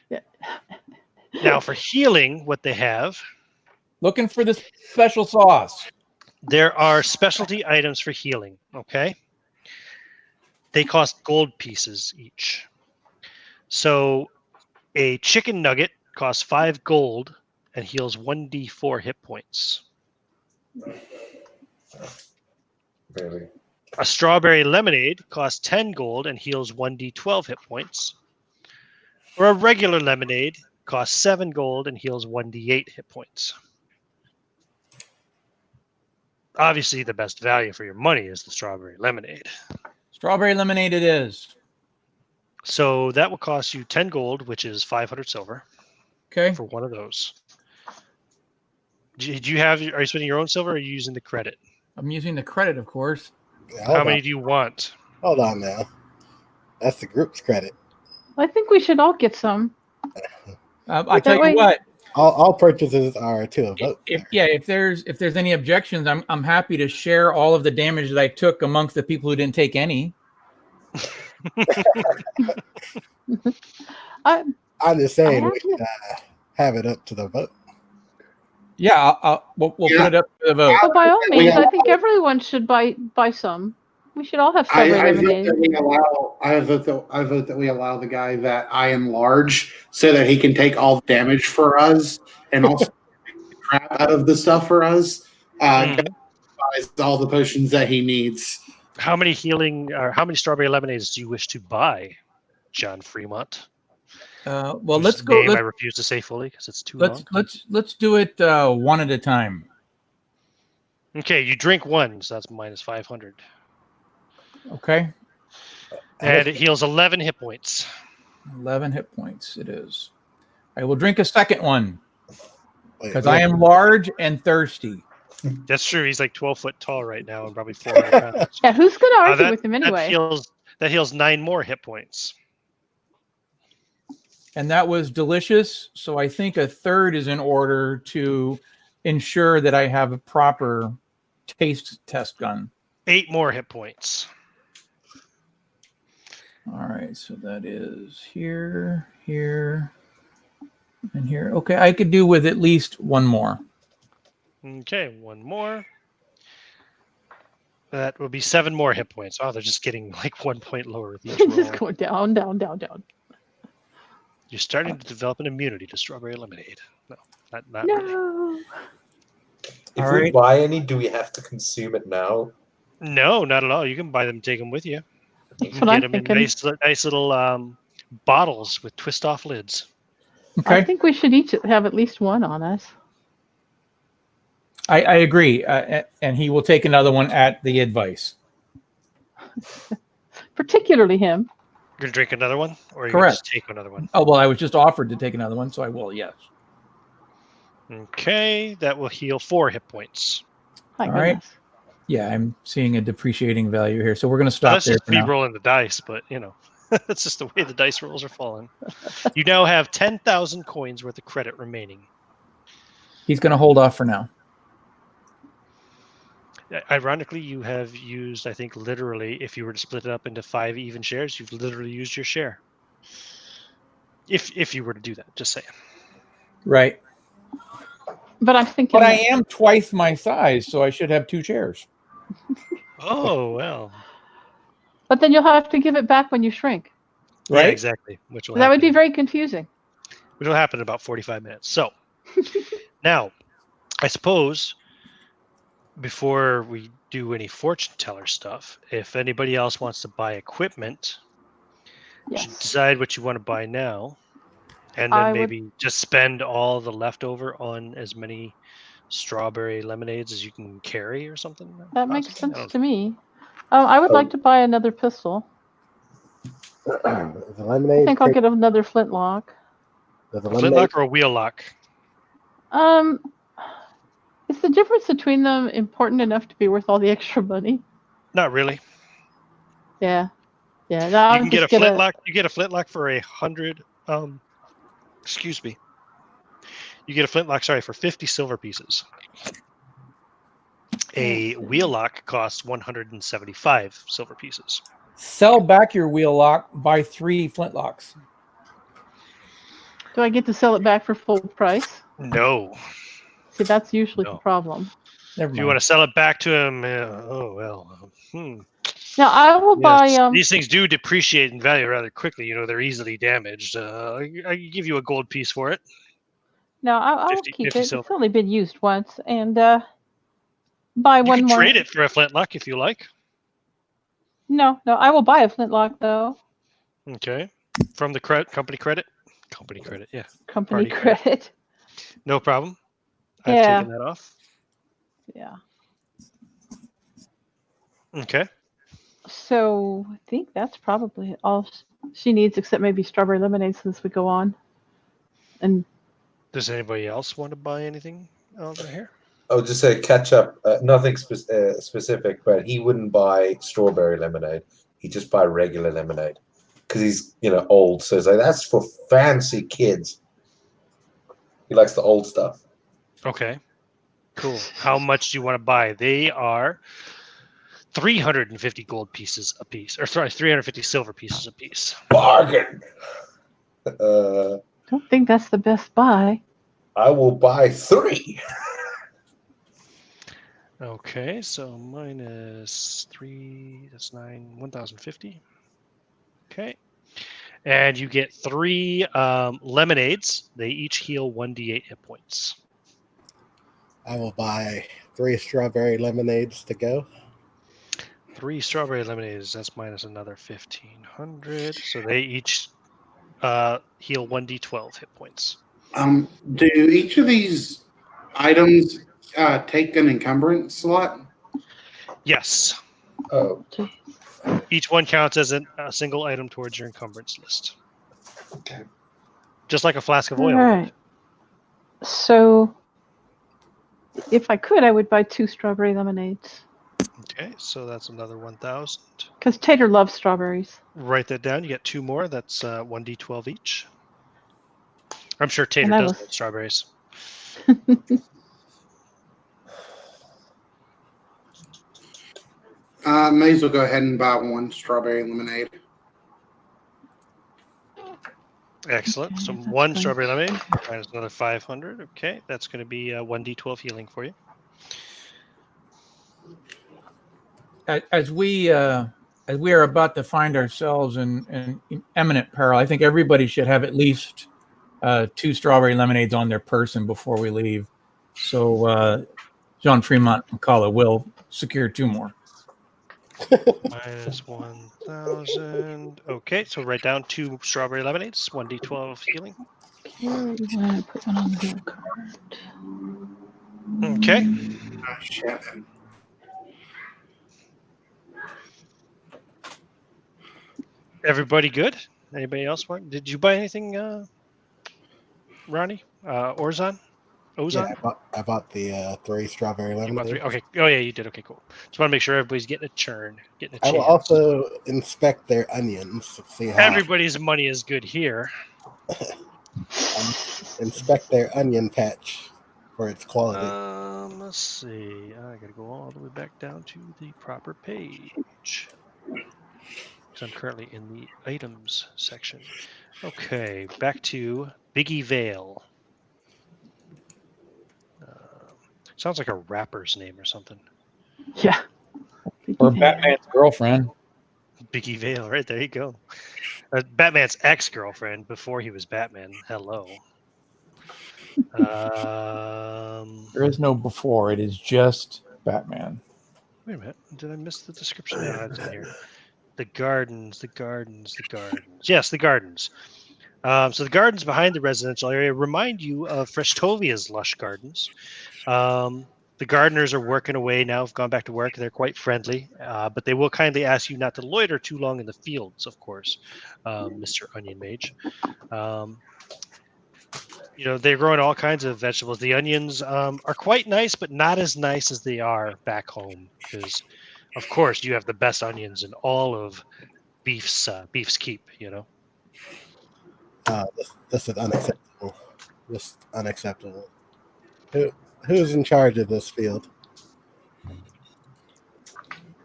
Yeah. Now, for healing, what they have. Looking for the special sauce. There are specialty items for healing, okay? They cost gold pieces each. So a chicken nugget costs 5 gold and heals 1d4 hit points. Really? A strawberry lemonade costs 10 gold and heals 1d12 hit points. Or a regular lemonade costs 7 gold and heals 1d8 hit points. Obviously, the best value for your money is the strawberry lemonade. Strawberry lemonade it is. So that will cost you 10 gold, which is 500 silver. Okay. For one of those. Are you spending your own silver or are you using the credit? I'm using the credit, of course. Yeah, How many do you want? Hold on now. That's the group's credit. I think we should all get some. I tell you what, All purchases are to a vote. If there's any objections, I'm happy to share all of the damage that I took amongst the people who didn't take any. I'm just saying we should have it up to the vote. Yeah, we'll put it up to the vote. Well, by all means, I think everyone should buy some. We should all have strawberry lemonade. I vote that we allow the guy that I enlarge so that he can take all the damage for us and also take the crap out of the stuff for us. Buys all the potions that he needs. How many strawberry lemonades do you wish to buy, John Fremont? Well, let's go. I refuse to say fully because it's too long. Let's do it one at a time. Okay, you drink one, so that's minus 500. Okay. And it heals 11 hit points. 11 hit points it is. I will drink a second one because I am large and thirsty. That's true. He's like 12 foot tall right now and probably 400 pounds. Yeah, who's going to argue with him anyway? That heals 9 more hit points. And that was delicious. So I think a third is in order to ensure that I have a proper taste test gun. 8 more hit points. All right. So that is here, here, and here. Okay. I could do with at least one more. Okay. One more. That will be 7 more hit points. Oh, they're just getting like 1 point lower with each roll. Just going down, down, down, down. You're starting to develop an immunity to strawberry lemonade. No, not No. really. If we buy any, do we have to consume it now? No, not at all. You can buy them and take them with you. You can what I'm get them in thinking. nice little bottles with twist-off lids. Okay. I think we should each have at least one on us. I agree. And he will take another one at the advice. Particularly him. You're going to drink another one? Or you're Correct. Just take another one? Oh, well, I was just offered to take another one, so I will, yes. Okay, that will heal 4 hit points. My All right. goodness. Yeah, I'm seeing a depreciating value here. So we're going to stop That's there just for me now. rolling the dice, but, that's just the way the dice rolls are falling. You now have 10,000 coins worth of credit remaining. He's going to hold off for now. Ironically, you have used, I think, literally, if you were to split it up into 5 even shares, you've literally used your share. If you were to do that, just saying. Right. But I'm thinking. But I am twice my size, so I should have 2 shares. Oh, well. But then you'll have to give it back when you shrink. Right? Yeah, exactly. That would be very confusing. Which will happen in about 45 minutes. So, now, I suppose, before we do any fortune teller stuff, if anybody else wants to buy equipment, you should decide what you want to buy now. And then maybe just spend all the leftover on as many strawberry lemonades as you can carry or something. That makes sense to me. I would like to buy another pistol. I think I'll get another flintlock. A flintlock or a wheel lock? Is the difference between them important enough to be worth all the extra money? Not really. Yeah. No, you can get a flintlock. You get a flintlock for 100. Excuse me. You get a flintlock, for 50 silver pieces. A wheel lock costs 175 silver pieces. Sell back your wheel lock, buy 3 flintlocks. Do I get to sell it back for full price? No. See, that's usually the problem. If you want to sell it back to him, Now, I will buy... these things do depreciate in value rather quickly. They're easily damaged. I can give you a gold piece for it. No, I'll keep it. Silver. It's only been used once. And buy one more. Trade it for a flintlock if you like. No, I will buy a flintlock, though. Okay. From the company credit? Company credit, yeah. Company credit. No problem. I've taken that off. Yeah. Okay. So I think that's probably all she needs, except maybe strawberry lemonade since we go on. And does anybody else want to buy anything over here? I would just say catch up. Nothing specific, but he wouldn't buy strawberry lemonade. He'd just buy regular lemonade because he's old. So it's like that's for fancy kids. He likes the old stuff. Okay. Cool. How much do you want to buy? They are 350 gold pieces a piece, or sorry, 350 silver pieces a piece. Bargain. Don't think that's the best buy. I will buy 3. Okay, so minus 3, that's 9, 1,050. Okay. And you get 3 lemonades. They each heal 1d8 hit points. I will buy 3 strawberry lemonades to go. 3 strawberry lemonades, that's minus another 1,500. So they each heal 1d12 hit points. Do each of these items take an encumbrance slot? Yes. Oh, Each one counts as a single item towards your encumbrance list. okay. Just like a flask of All oil. right. So, if I could, I would buy 2 strawberry lemonades. Okay, so that's another 1,000. Because Tater loves strawberries. Write that down. You get 2 more. That's 1d12 each. I'm sure Tater And I does was- love strawberries. May as well go ahead and buy 1 strawberry lemonade. Excellent. Okay, So that's 1 fine. strawberry lemonade minus another 500. Okay, that's going to be 1d12 healing for you. As we are about to find ourselves in imminent peril, I think everybody should have at least 2 strawberry lemonades on their person before we leave. So John Fremont McCullough will secure 2 more. Minus 1,000. Okay, so write down 2 strawberry lemonades, 1d12 healing. Where do you want to put one on the heal card? Okay. Ah, shit. Everybody good? Anybody else want? Did you buy anything, Ronnie? Ozan? Yeah, I bought the 3 strawberry You bought 3? lemonades. Okay. Oh, yeah, you did. Okay, cool. Just want to make sure everybody's getting a churn, getting a I will chance. also inspect their onions. See how Everybody's money is good here. inspect their onion patch for its quality. Let's see. I gotta go all the way back down to the proper page. Because I'm currently in the items section. Okay, back to Biggie Vale. Sounds like a rapper's name or something. Yeah. Or Batman's girlfriend. Biggie Vale, right there you go. Batman's ex-girlfriend before he was Batman. Hello. There is no before. It is just Batman. Wait a minute. Did I miss the description? No, that's in here. The gardens. Yes, the gardens. So the gardens behind the residential area remind you of Freshtovia's lush gardens. The gardeners are working away now, have gone back to work. They're quite friendly, but they will kindly ask you not to loiter too long in the fields, of course, Mr. Onion Mage. They're growing all kinds of vegetables. The onions are quite nice, but not as nice as they are back home because, of course, you have the best onions in all of Beef's Keep, This is unacceptable. This unacceptable. Who's in charge of this field?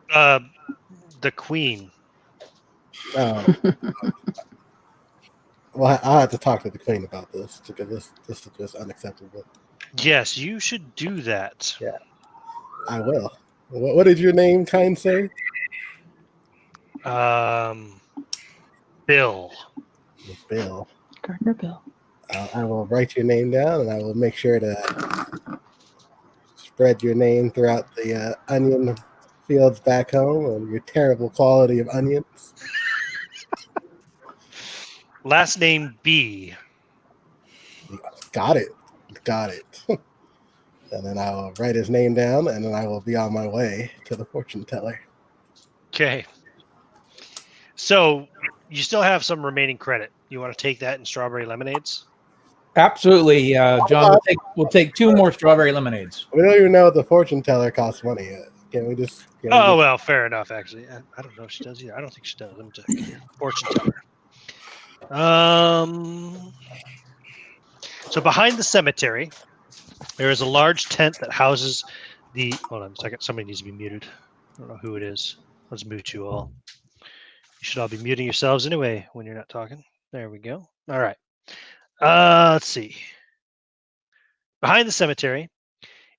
The queen. Oh. Well, I'll have to talk to the queen about this because this is just unacceptable. Yes, you should do that. Yeah, I will. What is your name, kind sir? Bill. Bill. Gardner Bill. I will write your name down, and I will make sure to spread your name throughout the onion fields back home and your terrible quality of onions. Last name B. Got it. And then I will write his name down, and then I will be on my way to the fortune teller. Okay. So you still have some remaining credit. You want to take that in strawberry lemonades? Absolutely, John. We'll take 2 more strawberry lemonades. We don't even know if the fortune teller costs money yet. Can we just? Well, fair enough. Actually, I don't know if she does either. I don't think she does. Let me check. Fortune teller. So behind the cemetery, there is a large tent that houses the. Hold on a second. Somebody needs to be muted. I don't know who it is. Let's mute you all. You should all be muting yourselves anyway when you're not talking. There we go. All right. Let's see. Behind the cemetery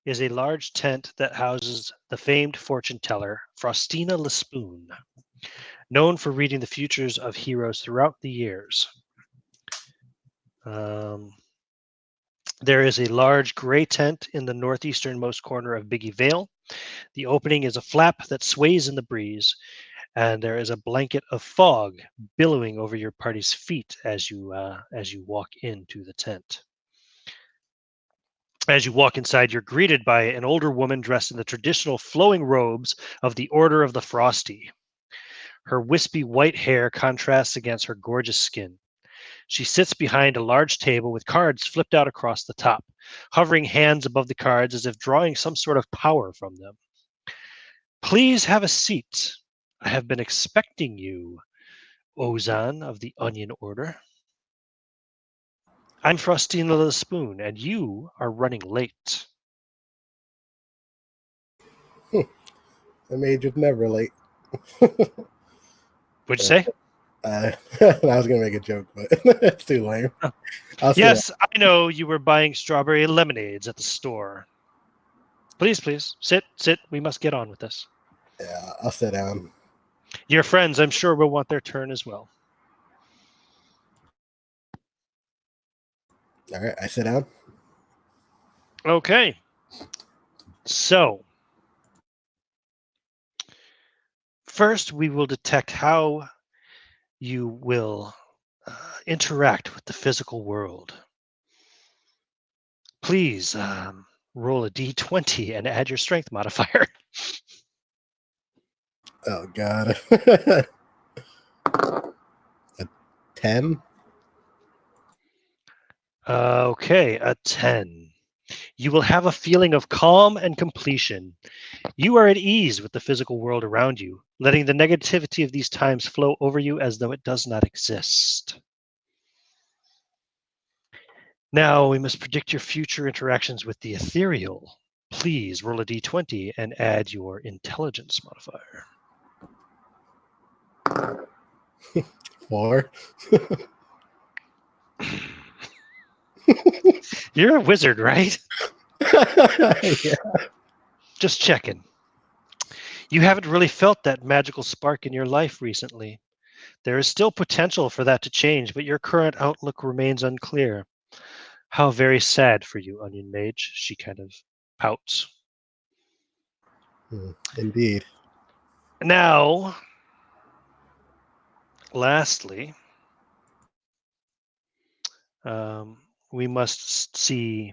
is a large tent that houses the famed fortune teller, Frostina Lespoon, known for reading the futures of heroes throughout the years. There is a large gray tent in the northeasternmost corner of Biggie Vale. The opening is a flap that sways in the breeze, and there is a blanket of fog billowing over your party's feet as you walk into the tent. As you walk inside, you're greeted by an older woman dressed in the traditional flowing robes of the Order of the Frosty. Her wispy white hair contrasts against her gorgeous skin. She sits behind a large table with cards flipped out across the top, hovering hands above the cards as if drawing some sort of power from them. Please have a seat. I have been expecting you, Ozan of the Onion Order. I'm Frostina the Spoon, and you are running late. The Major's never late. What'd you say? I was gonna make a joke, but it's too lame. Yes, I know you were buying strawberry lemonades at the store. Please, sit. We must get on with this. Yeah, I'll sit down. Your friends, I'm sure, will want their turn as well. All right, I sit down. Okay. So, first we will detect how you will interact with the physical world. Please roll a d20 and add your strength modifier. Oh, God. A 10? Okay, a 10. You will have a feeling of calm and completion. You are at ease with the physical world around you, letting the negativity of these times flow over you as though it does not exist. Now we must predict your future interactions with the ethereal. Please roll a d20 and add your intelligence modifier. 4? You're a wizard, right? Yeah. Just checking. You haven't really felt that magical spark in your life recently. There is still potential for that to change, but your current outlook remains unclear. How very sad for you, Onion Mage. She kind of pouts. Indeed. Now, lastly, we must see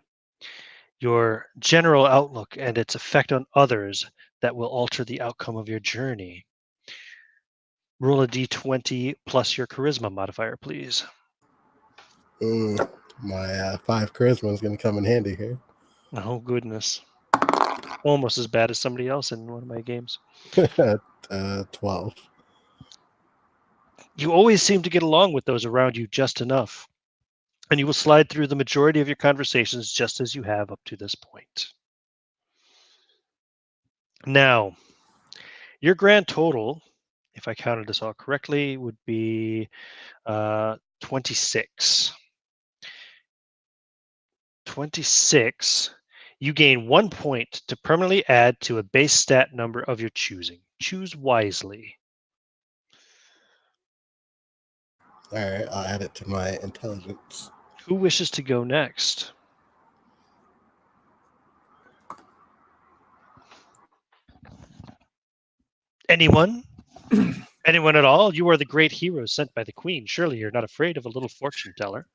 your general outlook and its effect on others that will alter the outcome of your journey. Roll a d20 plus your charisma modifier, please. My 5 charisma is going to come in handy here. Oh, goodness. Almost as bad as somebody else in one of my games. 12. You always seem to get along with those around you just enough, and you will slide through the majority of your conversations just as you have up to this point. Now, your grand total, if I counted this all correctly, would be 26. 26. You gain 1 point to permanently add to a base stat number of your choosing. Choose wisely. All right, I'll add it to my intelligence. Who wishes to go next? Anyone? Anyone at all? You are the great hero sent by the Queen. Surely you're not afraid of a little fortune teller.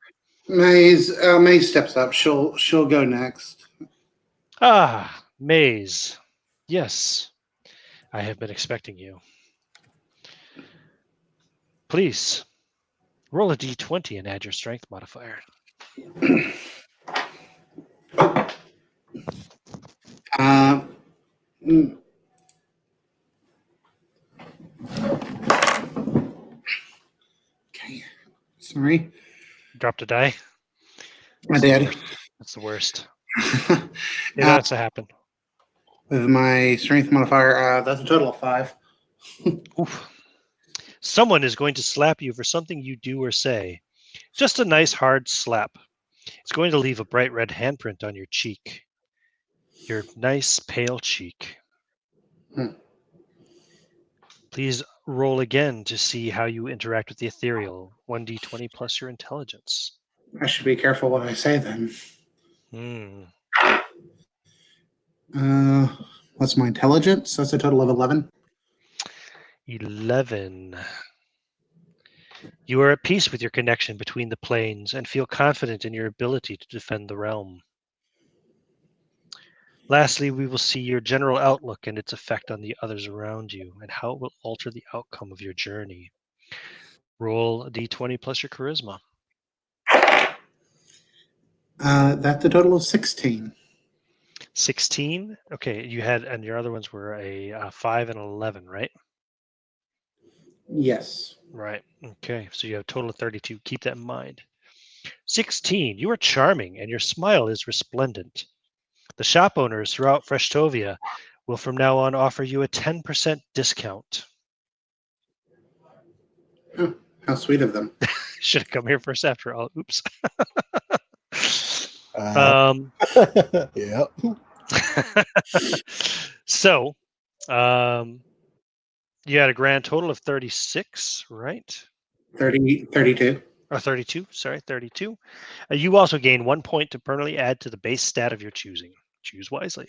May steps up. She'll go next. Ah, Maze. Yes, I have been expecting you. Please, roll a d20 and add your strength modifier. Okay. Sorry. Dropped a die. I did. That's the worst. It has to happen. With my strength modifier, that's a total of 5. Oof. Someone is going to slap you for something you do or say. Just a nice hard slap. It's going to leave a bright red handprint on your cheek. Your nice pale cheek. Hmm. Please roll again to see how you interact with the ethereal. 1d20 plus your intelligence. I should be careful what I say then. Hmm. What's my intelligence? That's a total of 11. 11. You are at peace with your connection between the planes and feel confident in your ability to defend the realm. Lastly, we will see your general outlook and its effect on the others around you and how it will alter the outcome of your journey. Roll a d20 plus your charisma. That's a total of 16. 16. Okay, you had, and your other ones were a 5 and 11, right? Yes. Right. Okay, so you have a total of 32. Keep that in mind. 16. You are charming, and your smile is resplendent. The shop owners throughout Freshtovia will from now on offer you a 10% discount. Oh, how sweet of them. Should have come here first after all. Oops. Yep. So, you had a grand total of 36, right? 32. Or 32, sorry, 32. You also gain 1 point to permanently add to the base stat of your choosing. Choose wisely.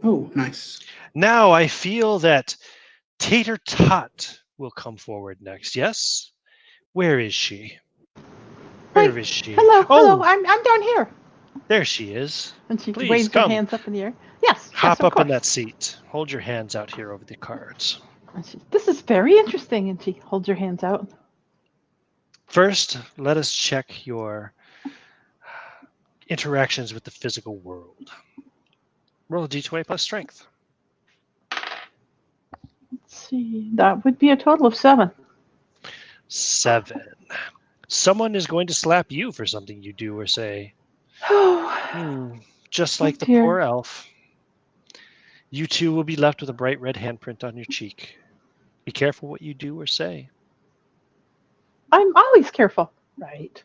Oh, nice. Now I feel that Tater Tot will come forward next. Yes? Where is she? Where Right. is she? Hello, Oh, I'm down here. there she is. And she Please waves her come. hands up in the air. Yes, Hop yes, of up in course. that seat. Hold your hands out here over the cards. And this is very interesting. And she holds her hands out. First, let us check your interactions with the physical world. Roll a d20 plus strength. Let's see. That would be a total of 7. 7. Someone is going to slap you for something you do or say. Oh, Just oh like the dear. poor elf. You too will be left with a bright red handprint on your cheek. Be careful what you do or say. I'm always careful. Right.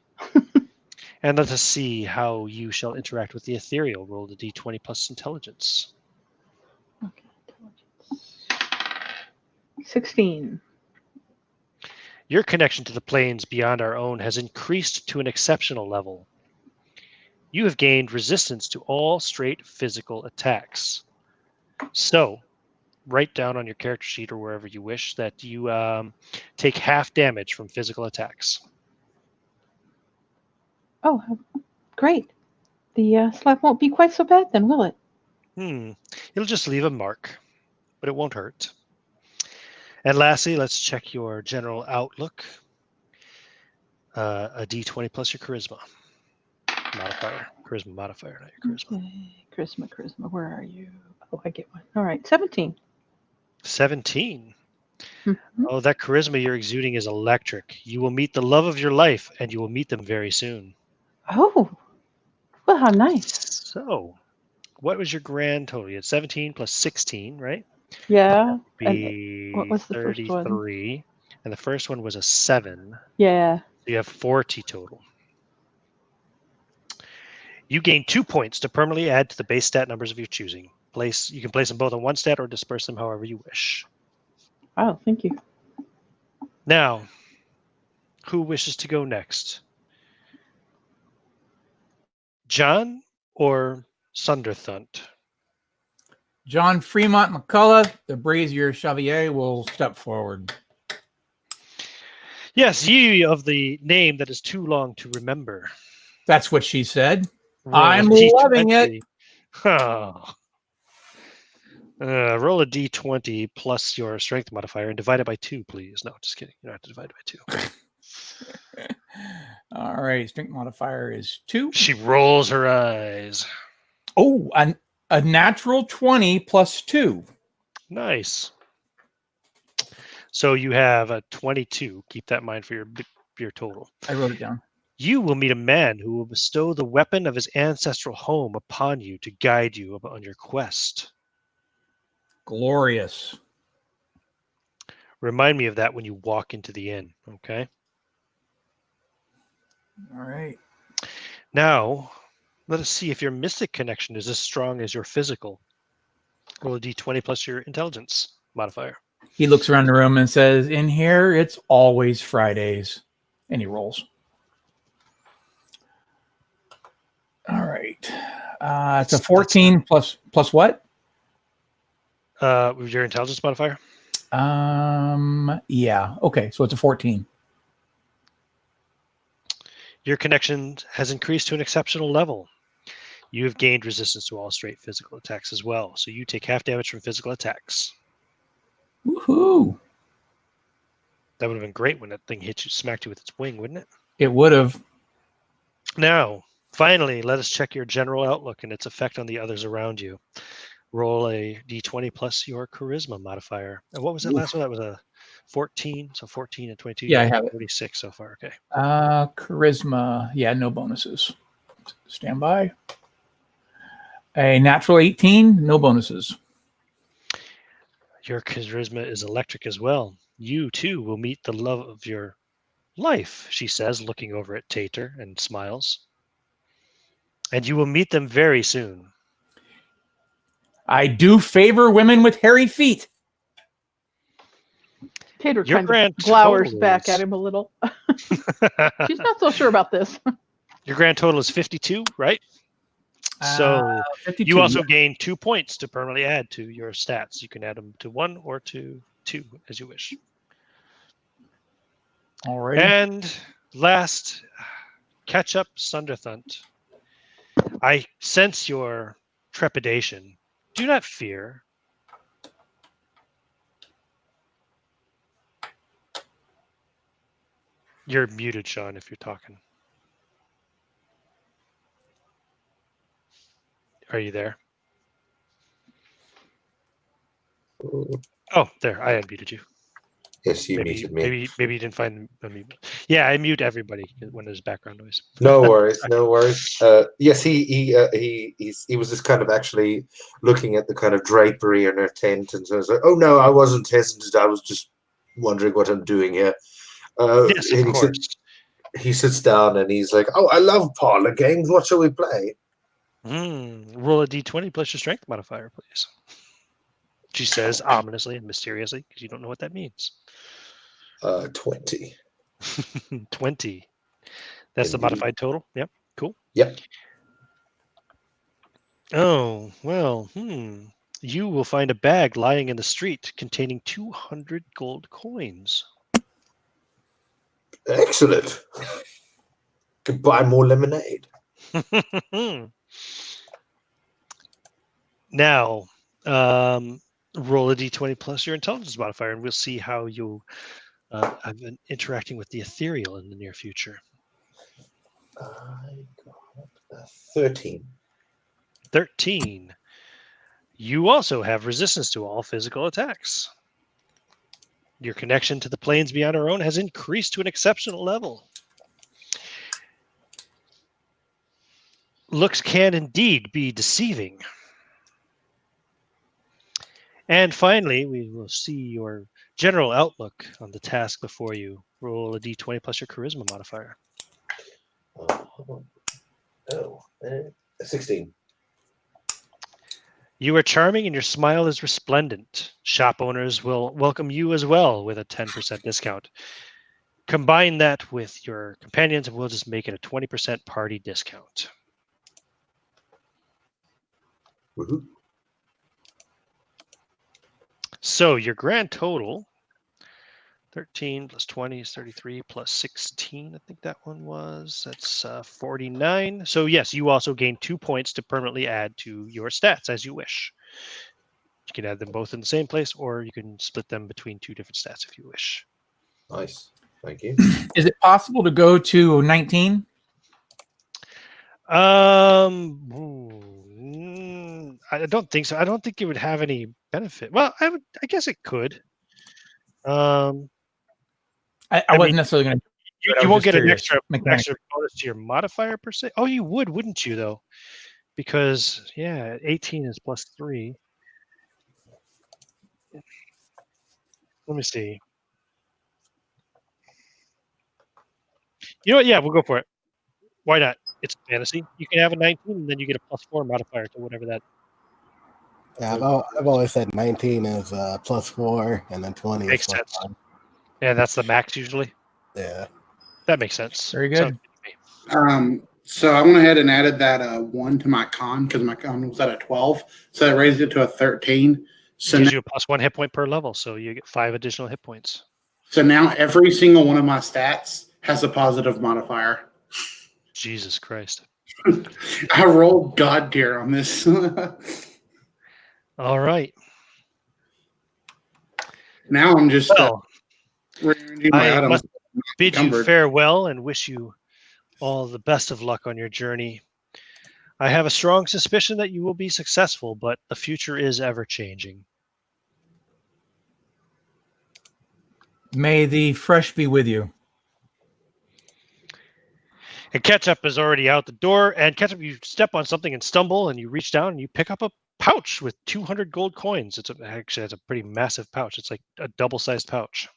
And let us see how you shall interact with the ethereal. Roll the d20 plus intelligence. Okay. 16. Your connection to the planes beyond our own has increased to an exceptional level. You have gained resistance to all straight physical attacks. So, write down on your character sheet or wherever you wish that you take half damage from physical attacks. Oh, great. The slap won't be quite so bad then, will it? It'll just leave a mark, but it won't hurt. And lastly, let's check your general outlook. A d20 plus your charisma modifier. Charisma modifier, not your charisma. Okay. Charisma. Where are you? Oh, I get one. All right. 17. 17. Mm-hmm. Oh, that charisma you're exuding is electric. You will meet the love of your life, and you will meet them very soon. Oh, well, how nice. So, what was your grand total? You had 17 plus 16, right? Yeah. Be What was the first one? 33. And the first one was a 7. Yeah. So you have 40 total. You gain 2 points to permanently add to the base stat numbers of your choosing. You can place them both on one stat or disperse them however you wish. Oh, thank you. Now, who wishes to go next? John or Sunderthunt? John Fremont McCullough, the Brazier Chevalier, will step forward. Yes, ye of the name that is too long to remember. That's what she said. Roll I'm a loving D20. it. Oh. Roll a d20 plus your strength modifier and divide it by 2, please. No, just kidding. You don't have to divide it by 2. All right. Strength modifier is 2. She rolls her eyes. Oh, a natural 20 plus 2. Nice. So you have a 22. Keep that in mind for your total. I wrote it down. You will meet a man who will bestow the weapon of his ancestral home upon you to guide you on your quest. Glorious. Remind me of that when you walk into the inn, okay? All right. Now, let us see if your mystic connection is as strong as your physical. Roll a d20 plus your intelligence modifier. He looks around the room and says, in here, it's always Fridays. And he rolls. All right. It's a 14 plus what? Your intelligence modifier? Yeah. Okay. So it's a 14. Your connection has increased to an exceptional level. You have gained resistance to all straight physical attacks as well. So you take half damage from physical attacks. Woohoo. That would have been great when that thing hit you, smacked you with its wing, wouldn't it? It would have. Now, finally, let us check your general outlook and its effect on the others around you. Roll a d20 plus your charisma modifier. And what was that last one? That was a 14. So 14 and 22. Yeah, I have it. 46 so far. Okay. Charisma. Yeah, no bonuses. Stand by. A natural 18, no bonuses. Your charisma is electric as well. You, too, will meet the love of your life, she says, looking over at Tater and smiles. And you will meet them very soon. I do favor women with hairy feet. Tater Your kind grand of glowers total back is- at him a little. She's not so sure about this. Your grand total is 52, right? So 52, you also yeah. gain 2 points to permanently add to your stats. You can add them to 1 or to 2 as you wish. All right. And last, catch up, Sunderthunt. I sense your trepidation. Do not fear. You're muted, Sean, if you're talking. Are you there? Oh, there. I unmuted you. Yes, you Maybe muted me. you didn't find a mute. Yeah, I mute everybody when there's background noise. No worries, no worries. Yes, he was just kind of actually looking at the kind of drapery in her tent, and so I was like, "Oh no, I wasn't hesitant. I was just wondering what I'm doing here." Yes, of and course. He sits down and he's like, "Oh, I love parlor games. What shall we play?" Roll a d20 plus your strength modifier, please. She says ominously and mysteriously, because you don't know what that means. 20. 20. That's the Indeed. modified total. Yep. Cool. Yep. Oh, well, You will find a bag lying in the street containing 200 gold coins. Excellent. Could buy more lemonade. Now, roll a d20 plus your intelligence modifier, and we'll see how you have been interacting with the ethereal in the near future. I got 13. 13. You also have resistance to all physical attacks. Your connection to the planes beyond our own has increased to an exceptional level. Looks can indeed be deceiving. And finally, we will see your general outlook on the task before you. Roll a d20 plus your charisma modifier. 16. You are charming and your smile is resplendent. Shop owners will welcome you as well with a 10% discount. Combine that with your companions and we'll just make it a 20% party discount. Woohoo. So your grand total, 13 plus 20 is 33 plus 16. I think that one was. That's 49. So yes, you also gain 2 points to permanently add to your stats as you wish. You can add them both in the same place, or you can split them between 2 different stats if you wish. Nice. Thank you. Is it possible to go to 19? I don't think so. I don't think it would have any benefit. Well, I guess it could. I wasn't necessarily going to. You won't get an curious. extra Mechanically. bonus to your modifier per se. Oh, you would, wouldn't you, though? Because, yeah, 18 is +3. Let me see. You know what? Yeah, we'll go for it. Why not? It's fantasy. You can have a 19, and then you get a +4 modifier to whatever that. Yeah, I've always said 19 is +4, and then 20 Makes is sense. +1. Yeah, that's the max usually. Yeah. That makes sense. Very good. Sounds good to me. So I went ahead and added that 1 to my con because my con was at a 12, so I raised it to a 13. So Gives now, you a +1 hit point per level, so you get 5 additional hit points. so now every single one of my stats has a positive modifier. Jesus Christ. I rolled God tier on this. All right. Now I'm just Well, rearranging my I items. must bid you encumbered. farewell and wish you all the best of luck on your journey. I have a strong suspicion that you will be successful, but the future is ever changing. May the fresh be with you. And Ketchup is already out the door. And Ketchup, you step on something and stumble, and you reach down and you pick up a pouch with 200 gold coins. Actually, it's a pretty massive pouch. It's like a double-sized pouch.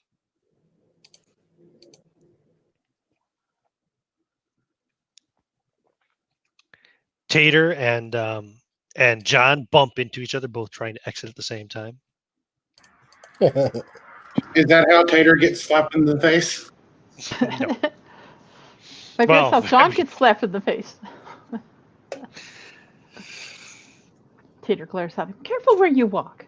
Tater and John bump into each other, both trying to exit at the same time. Is that how Tater gets slapped in the face? No. Like Well, that's how John I mean- gets slapped in the face. Tater glares at him. Careful where you walk.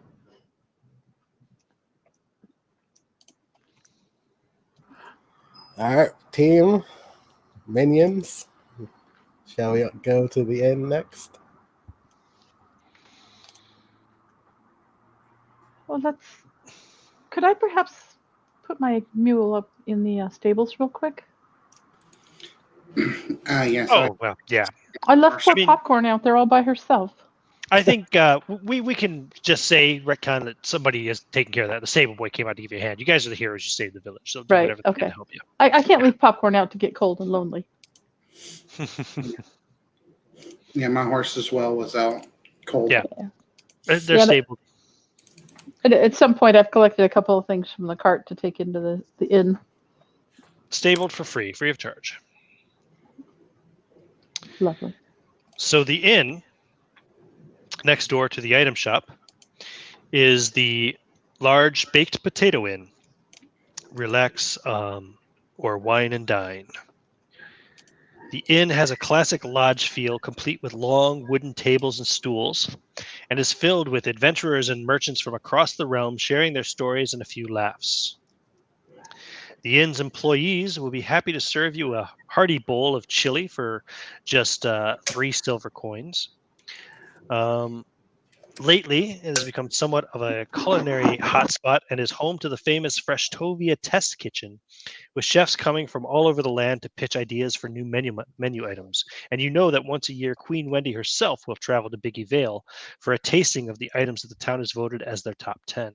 All right, team, minions. Shall we go to the end next? Well, could I perhaps put my mule up in the stables real quick? Yes. Oh, well, yeah. I left poor I mean- Popcorn out there all by herself. I think we can just say, retcon, that somebody is taking care of that. The Sable Boy came out to give you a hand. You guys are the heroes. You saved the village. So do Right, whatever they can okay. to help you. I can't leave Popcorn out to get cold and lonely. Yeah, my horse as well was out cold. Yeah. They're Yeah, stable. At some point, I've collected a couple of things from the cart to take into the inn. Stabled for free of charge. Lovely. So the inn next door to the item shop is the large baked potato inn. Relax or wine and dine. The inn has a classic lodge feel, complete with long wooden tables and stools, and is filled with adventurers and merchants from across the realm sharing their stories and a few laughs. The inn's employees will be happy to serve you a hearty bowl of chili for just 3 silver coins. Lately, it has become somewhat of a culinary hotspot and is home to the famous Freshtovia test kitchen, with chefs coming from all over the land to pitch ideas for new menu items. And you know that once a year, Queen Wendy herself will travel to Creepingvale for a tasting of the items that the town has voted as their top 10.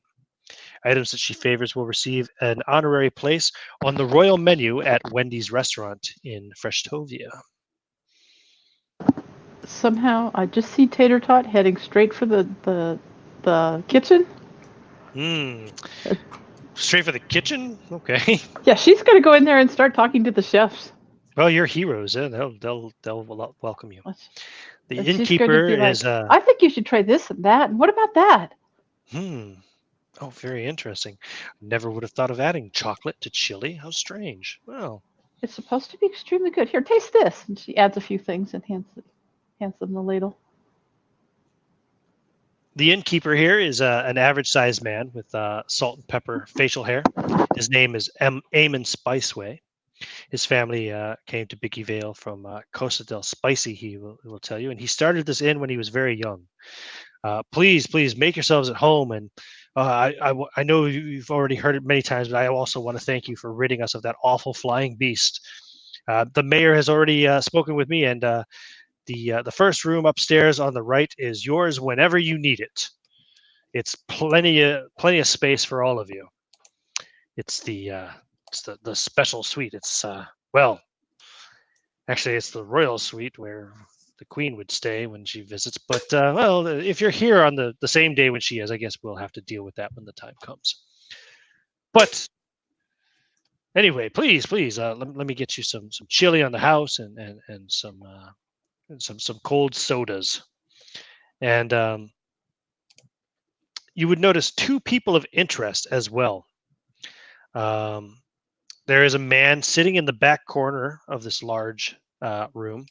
Items that she favors will receive an honorary place on the royal menu at Wendy's restaurant in Freshtovia. Somehow, I just see Tater Tot heading straight for the kitchen. Straight for the kitchen? Okay. Yeah, she's gonna go in there and start talking to the chefs. Well, you're heroes. They'll welcome you. The And she's innkeeper going to be like, is I think you should try this and that. And what about that? Oh, very interesting. Never would have thought of adding chocolate to chili. How strange. Well, It's supposed to be extremely good. Here, taste this. And she adds a few things and hands them the ladle. the innkeeper here is an average-sized man with salt and pepper facial hair. His name is Eamon Spiceway. His family came to Creepingvale from Costa del Spicy, he will tell you, and he started this inn when he was very young. Please make yourselves at home, and I know you've already heard it many times, but I also want to thank you for ridding us of that awful flying beast. The mayor has already spoken with me, and the first room upstairs on the right is yours whenever you need it. It's plenty of space for all of you. It's the It's the special suite. It's well, actually, it's the royal suite where the queen would stay when she visits. But well, if you're here on the same day when she is, I guess we'll have to deal with that when the time comes. But anyway, please, let me get you some chili on the house and some cold sodas. And you would notice two people of interest as well. There is a man sitting in the back corner of this large room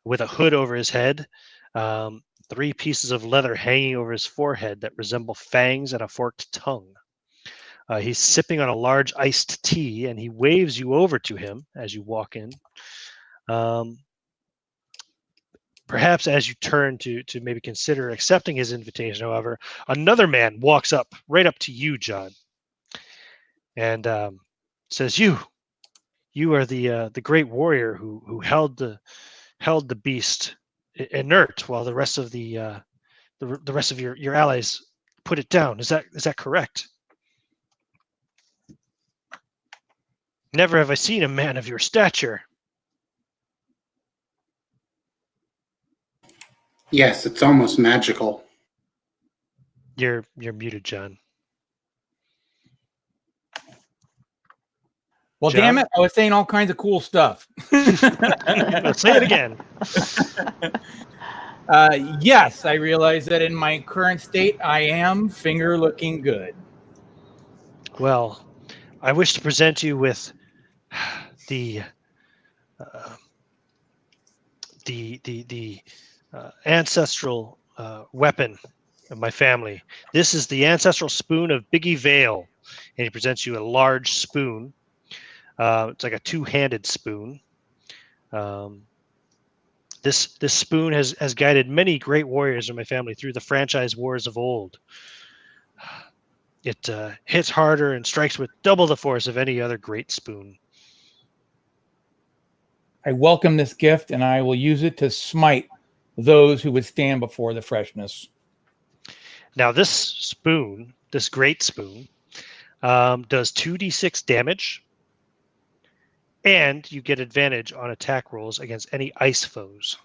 with a hood over his head, 3 pieces of leather hanging over his forehead that resemble fangs and a forked tongue. He's sipping on a large iced tea, and he waves you over to him as you walk in. Perhaps as you turn to maybe consider accepting his invitation, however, another man walks up right up to you, John, and says, "You are the great warrior who held the beast inert while the rest of the rest of your allies put it down. Is that correct?" "Never have I seen a man of your stature." Yes, it's almost magical. You're muted, John. Well, John? damn it! I was saying all kinds of cool stuff. Let's say it again. Yes, I realize that in my current state, I am finger looking good. Well, I wish to present you with the ancestral weapon of my family. This is the ancestral spoon of Biggie Vale, and he presents you a large spoon. It's like a 2-handed spoon. This spoon has guided many great warriors in my family through the franchise wars of old. It hits harder and strikes with double the force of any other great spoon. I welcome this gift, and I will use it to smite those who would stand before the freshness. Now, this spoon, this great spoon, does 2d6 damage, and you get advantage on attack rolls against any ice foes.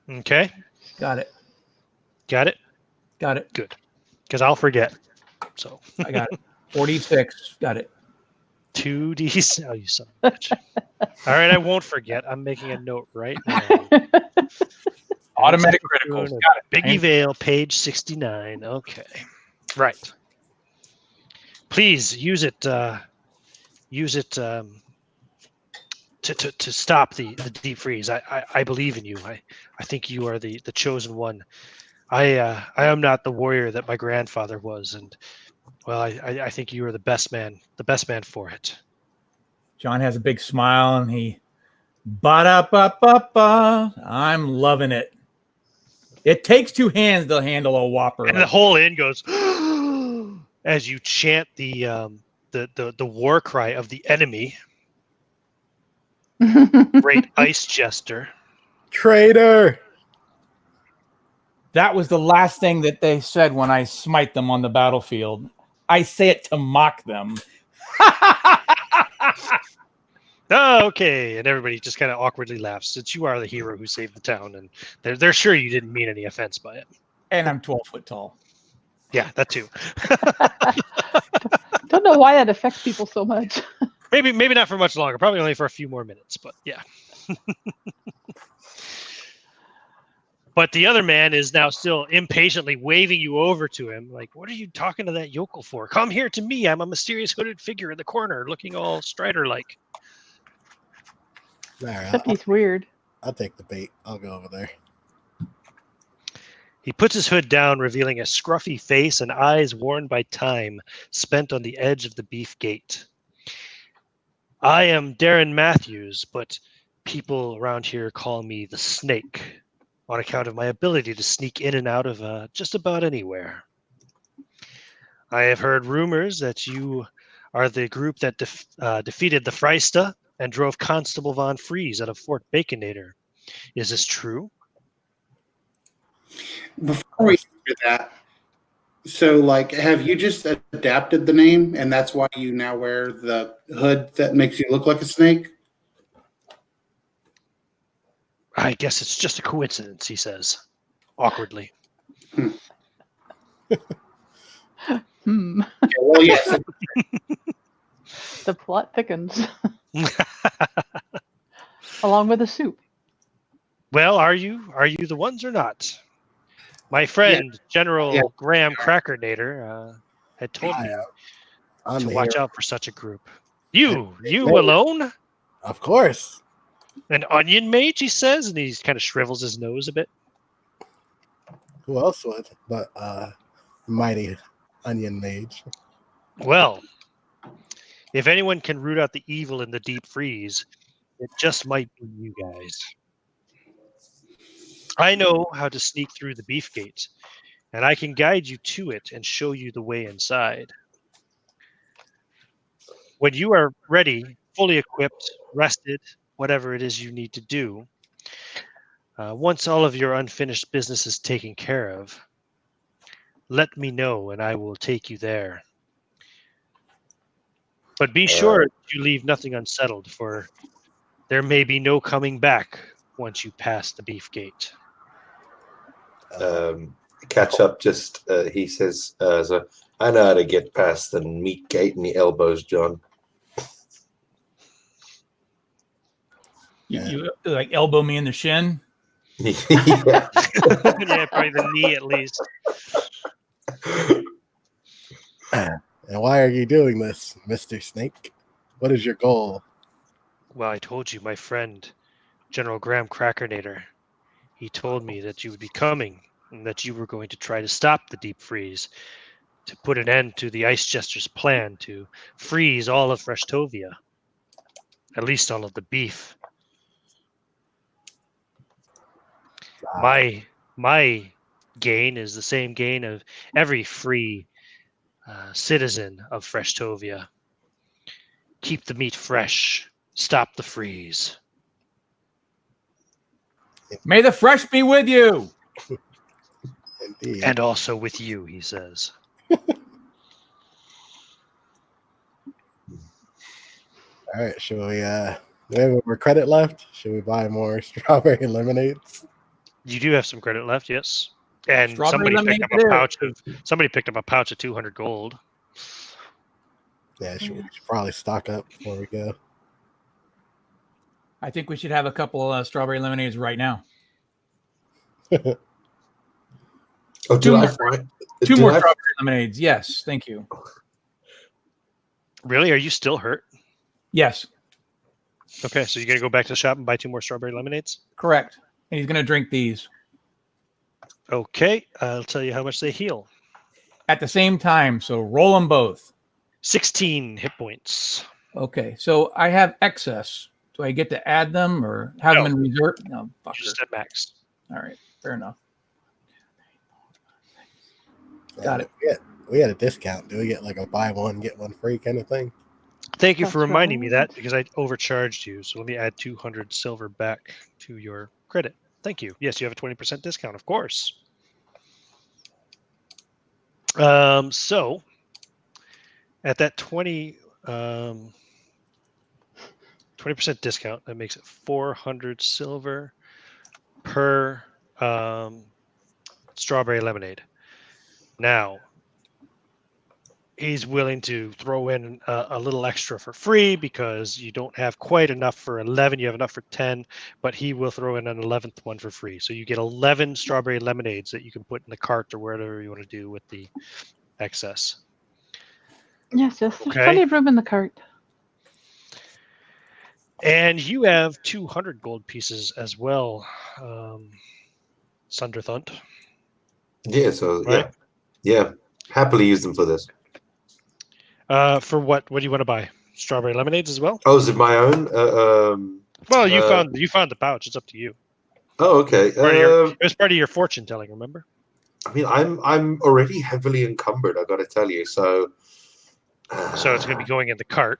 Okay? Got it. Got it? Got it. Good. Because I'll forget. So I got it. 46. Got it. 2d6. Oh, you son of a bitch. All right, I won't forget. I'm making a note right now. Automatic criticals. Got it. Biggie Vale, page 69. Okay. Right. Please use it. Use it to stop the deep freeze. I believe in you. I think you are the chosen one. I am not the warrior that my grandfather was, and well, I think you are the best man for it. John has a big smile, and he, ba-da-ba-ba-ba. I'm loving it. It takes 2 hands to handle a whopper. And the whole inn goes as you chant the war cry of the enemy. Great Ice Jester. Traitor! That was the last thing that they said when I smite them on the battlefield. I say it to mock them. Oh, okay. And everybody just kind of awkwardly laughs since you are the hero who saved the town, and they're sure you didn't mean any offense by it. And I'm 12 foot tall. Yeah, that too. Don't know why that affects people so much. Maybe not for much longer. Probably only for a few more minutes, but yeah. But the other man is now still impatiently waving you over to him. Like, what are you talking to that yokel for? Come here to me. I'm a mysterious hooded figure in the corner looking all Strider-like. All right, Except he's weird. I'll take the bait. I'll go over there. He puts his hood down, revealing a scruffy face and eyes worn by time, spent on the edge of the beef gate. I am Darren Matthews, but people around here call me the Snake, on account of my ability to sneak in and out of just about anywhere. I have heard rumors that you are the group that defeated the Freista and drove Constable Von Fries out of Fort Baconator. Is this true? Before we do that, So, like, have you just adapted the name, and that's why you now wear the hood that makes you look like a snake? I guess it's just a coincidence, he says, awkwardly. Okay, well, yes. The plot thickens, along with the soup. Well, are you the ones or not? My friend, General Yeah. Graham Crackernator, had told me I'm to the watch hero. out for such a group. You Maybe. alone? Of course. An onion mage, he says, and he kind of shrivels his nose a bit. Who else would? But mighty onion mage. Well, if anyone can root out the evil in the deep freeze, it just might be you guys. I know how to sneak through the beef gate, and I can guide you to it and show you the way inside. When you are ready, fully equipped, rested, whatever it is you need to do, once all of your unfinished business is taken care of, let me know and I will take you there. But be sure you leave nothing unsettled, for there may be no coming back once you pass the beef gate. Catch up just, he says, so I know how to get past the meat gate and the elbows, John. You like elbow me in the shin? Yeah. Yeah, probably the knee at least. And why are you doing this, Mr. Snake? What is your goal? Well, I told you, my friend, General Graham Crackernator, he told me that you would be coming and that you were going to try to stop the deep freeze, to put an end to the Ice Jester's plan to freeze all of Freshtovia, at least all of the beef. My gain is the same gain of every free citizen of Freshtovia. Keep the meat fresh. Stop the freeze. May the fresh be with you. Indeed. And also with you, he says. All right, should we do we have more credit left? Should we buy more strawberry lemonades? You do have some credit left, yes. And Strawberry somebody picked up lemonade a pouch of 200 gold. Yeah, we should probably stock up before we go. I think we should have a couple strawberry lemonades right now. Oh, Two more find strawberry lemonades. Yes, thank you. Really? Are you still hurt? Yes, Okay, so you're going to go back to the shop and buy 2 more strawberry lemonades? correct. And he's going to drink these Okay, I'll tell you how much they heal. at the same time. So roll them both. 16 hit points. Okay, so I have excess. Do I get to add them or have them in reserve? No, fucker. Just at max. All right, fair enough. Got it. We had a discount. Do we get like a buy one, get one free kind of thing? Thank you for That's reminding me right. that, because I overcharged you. So let me add 200 silver back to your credit. Thank you. Yes, you have a 20% discount, of course. So at that 20% discount, that makes it 400 silver per strawberry lemonade. Now, he's willing to throw in a little extra for free because you don't have quite enough for 11. You have enough for 10, but he will throw in an 11th one for free. So you get 11 strawberry lemonades that you can put in the cart or wherever you want to do with the excess. Yes, there's Okay. plenty of room in the cart. And you have 200 gold pieces as well, Sunderthunt. Yeah, so Right? yeah. Happily use them for this. For what? What do you want to buy? Strawberry lemonades as well? Oh, is it my own? Well, you found the pouch. It's up to you. Oh, okay. It was part of your fortune telling. Remember? I mean, I'm already heavily encumbered. I got to tell you. So So it's going to be going in the cart.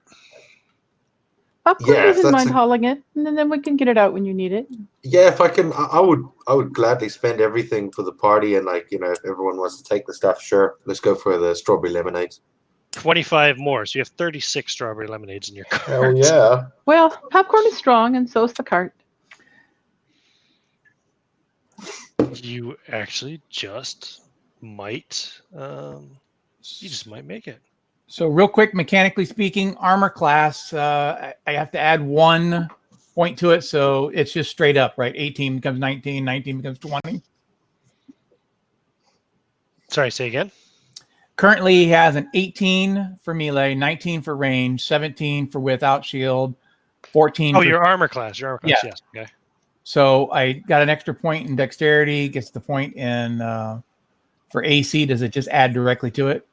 Popcorn Yeah, if doesn't that's mind hauling it, and then we can get it out when you need it. yeah, if I can, I would gladly spend everything for the party, and like if everyone wants to take the stuff, sure, let's go for the strawberry lemonade. 25 more, so you have 36 strawberry lemonades in your cart. Hell yeah! Well, popcorn is strong, and so is the cart. You actually just might. You just might make it. So real quick, mechanically speaking, armor class, I have to add 1 point to it. So it's just straight up, right? 18 becomes 19, 19 becomes 20. Sorry, say again. Currently, he has an 18 for melee, 19 for range, 17 for without shield, 14 Oh, for... your armor class. Your armor class, Yeah. yes. Okay. So I got an extra point in dexterity, gets the point in for AC. Does it just add directly to it?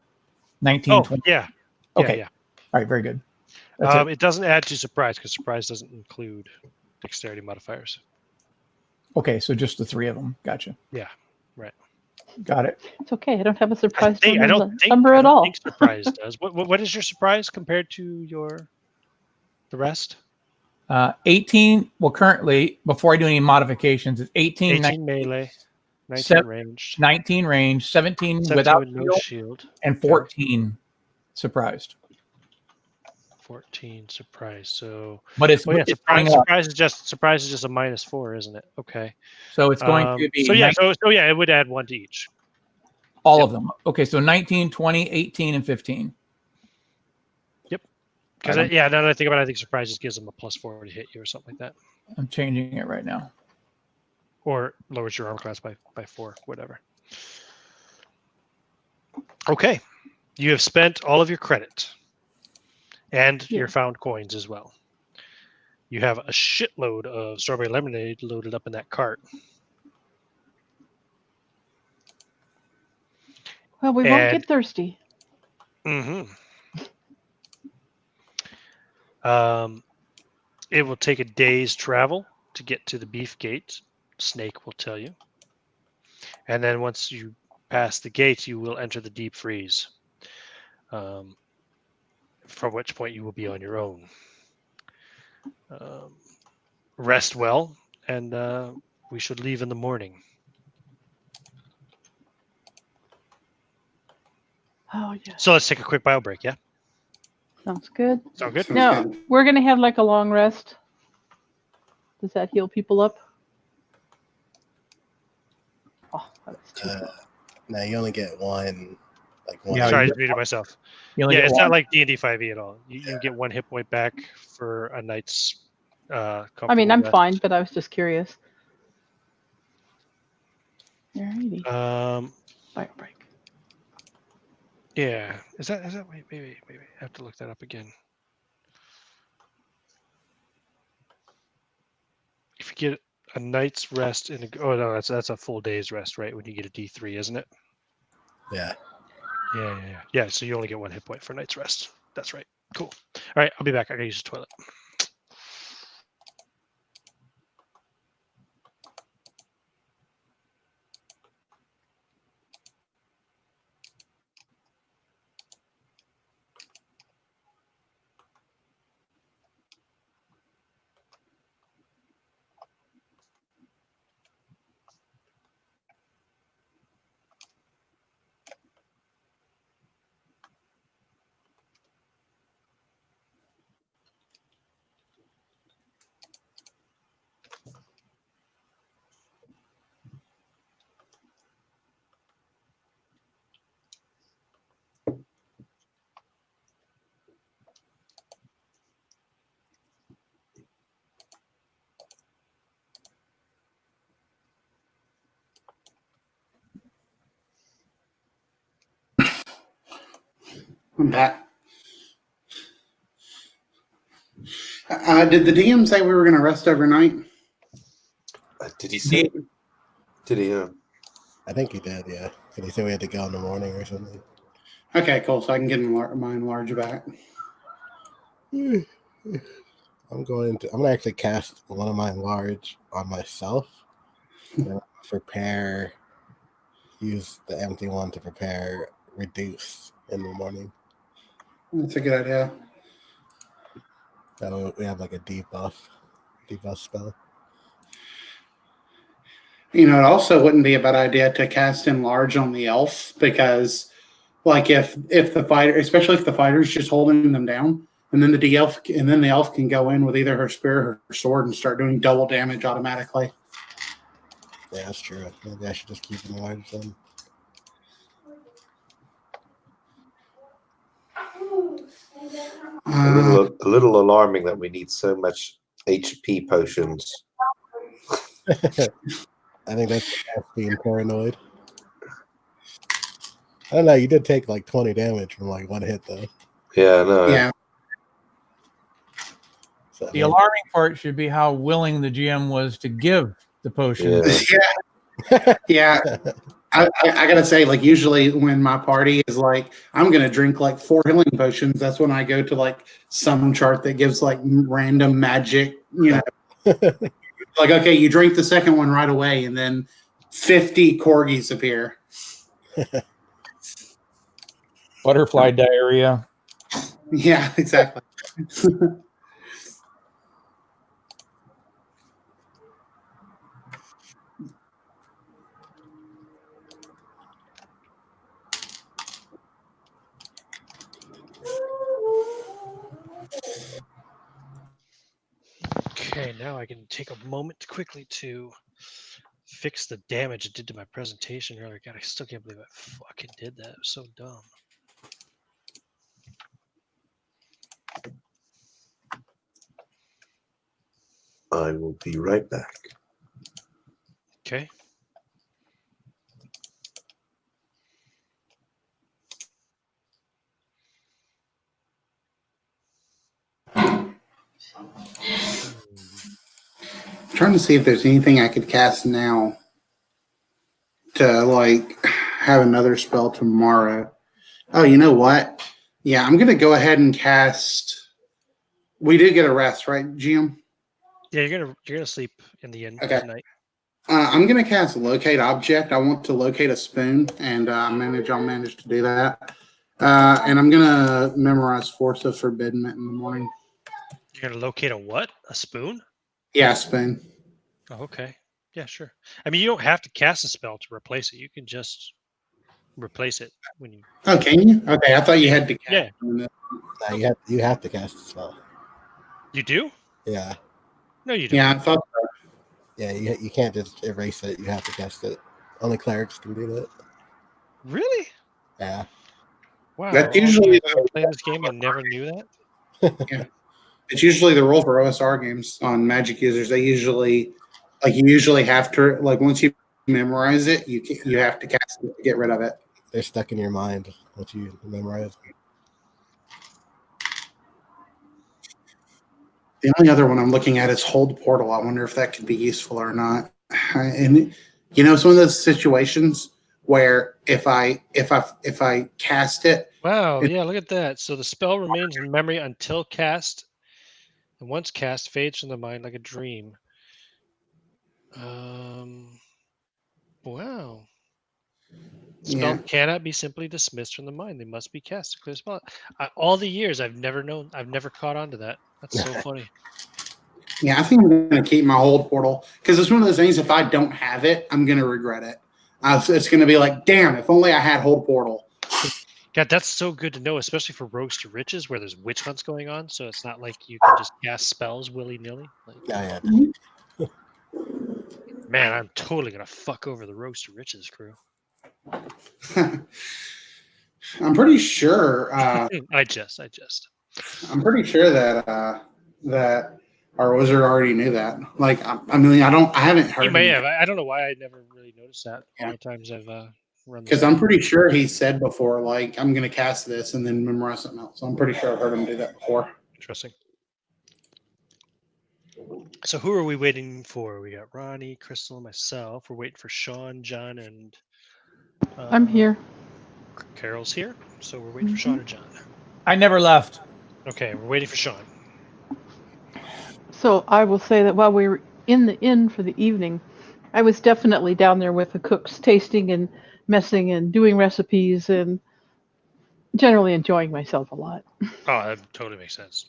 19, Oh, 20. yeah. Okay. Yeah. All right, very good. That's it. It doesn't add to surprise because surprise doesn't include dexterity modifiers. Okay, so just the 3 of them. Gotcha. Yeah, right. Got it. It's okay. I don't have a surprise I don't number at all. think surprise does. What is your surprise compared to the rest? 18. Well, currently, before I do any modifications, it's 18, 18 melee, 19 Seven- ranged, 19 range, 17 17 without with no shield, shield, and 14 surprised. 14 surprise. So, But it's, oh yeah, it's going up. surprise is just a -4, isn't it? Okay. So it's going to be So yeah, so yeah, it would add 1 to each. all of them. Okay, so 19, 20, 18, and 15. Because now that I think about it, I think surprise just gives them a +4 to hit you or something like that, I'm changing it right now. or lowers your armor class by 4, whatever. Okay, you have spent all of your credit and your found coins as well. You have a shitload of strawberry lemonade loaded up in that cart. Well, we won't get thirsty. Mm-hmm. It will take a day's travel to get to the beef gate. Snake will tell you. And then once you pass the gate, you will enter the deep freeze. From which point you will be on your own. Rest well, and we should leave in the morning. Oh, yeah. So let's take a quick bio break, yeah? Sounds good. Sound good? Now, we're going to have like a long rest. Does that heal people up? Oh, that's too good. No, you only get one. Like one. Yeah, Sorry, I just muted myself. You only Yeah, get it's one. not like D&D 5e at all. You get 1 hit point back for a night's I mean, comfortable I'm rest. fine, but I was just curious. Alrighty. Bio break. Yeah. Is that wait, maybe I have to look that up again. If you get a night's rest in oh no, that's a full day's rest, right? When you get a D3, isn't it? Yeah. Yeah, so you only get 1 hit point for a night's rest. That's right. Cool. All right, I'll be back. I gotta use the toilet. I'm back. Did the DM say we were going to rest overnight? Did he say? Did he? I think he did, yeah. Did he say we had to go in the morning or something? Okay, cool. So I can get mine large back. I'm gonna actually cast one of mine large on myself. And use the empty one to prepare reduce in the morning. That's a good idea. So we have like a debuff spell. You know, it also wouldn't be a bad idea to cast Enlarge on the elf because, like, if the fighter, especially if the fighter's just holding them down, and then the elf can go in with either her spear or her sword and start doing double damage automatically. Yeah, that's true. Maybe I should just keep them alive then. A little alarming that we need so much HP potions. I think that's being paranoid. I don't know. You did take like 20 damage from like one hit though. Yeah, no. Yeah. So, The alarming part should be how willing the GM was to give the potion. Yeah. I gotta say, like, usually when my party is like, I'm gonna drink like 4 healing potions, that's when I go to like some chart that gives like random magic, you know, like, okay, you drink the second one right away, and then 50 corgis appear. Butterfly diarrhea. Yeah, exactly. Okay, now I can take a moment quickly to fix the damage it did to my presentation earlier. God, I still can't believe I fucking did that. It was so dumb. I will be right back. Okay. I'm trying to see if there's anything I could cast now to like have another spell tomorrow. Oh, you know what? Yeah, I'm gonna go ahead and cast. We did get a rest, right, GM? Yeah, you're gonna sleep in the inn Okay. tonight. I'm gonna cast Locate Object. I want to locate a spoon, and I'll manage to do that. And I'm gonna memorize Force of Forbidden in the morning. You're gonna locate a what? A spoon? Yeah, spoon. Oh, okay. Yeah, sure. I mean, you don't have to cast a spell to replace it. You can just replace it when you. Oh, can you? Okay, I thought you had to cast. Yeah. no, you have to cast the spell. You do? Yeah. No, you don't. Yeah, I thought. Yeah, you can't just erase it. You have to cast it. Only clerics can do that. Really? Yeah. Wow. That's usually I've been playing this game. I never knew that. Yeah. It's usually the rule for OSR games on Magic users. They usually, like, you usually have to, like, once you memorize it, you have to cast it to get rid of it. They're stuck in your mind once you memorize. The only other one I'm looking at is Hold Portal. I wonder if that could be useful or not. And you know, some of those situations where if I cast it, Wow. Yeah. Look at that. So the spell remains in memory until cast, and once cast, fades from the mind like a dream. Wow. Spell cannot be simply dismissed from the mind. They must be cast to clear spell. All the years I've never caught on to that. That's so funny. Yeah, I think I'm going to keep my Hold Portal because it's one of those things. If I don't have it, I'm going to regret it. It's going to be like, damn, if only I had Hold Portal. God, that's so good to know, especially for Rogues to Riches, where there's witch hunts going on. So it's not like you can just cast spells willy nilly. Like, Yeah. man, I'm totally gonna fuck over the Rogues to Riches crew. I'm pretty sure. I just. I'm pretty sure that that our wizard already knew that. Like, I mean, I haven't heard. He may have. I don't know why I never really noticed that. Yeah. All the times I've run. Because I'm pretty sure he said before, like, I'm going to cast this and then memorize something else. So I'm pretty sure I've heard him do that before. Interesting. So who are we waiting for? We got Ronnie, Crystal, and myself. We're waiting for Sean, John, and I'm here. Carol's here. So we're waiting for Sean and John. I never left. Okay, we're waiting for Sean. So I will say that while we were in the inn for the evening, I was definitely down there with the cooks, tasting and messing and doing recipes and generally enjoying myself a lot. Oh, that totally makes sense.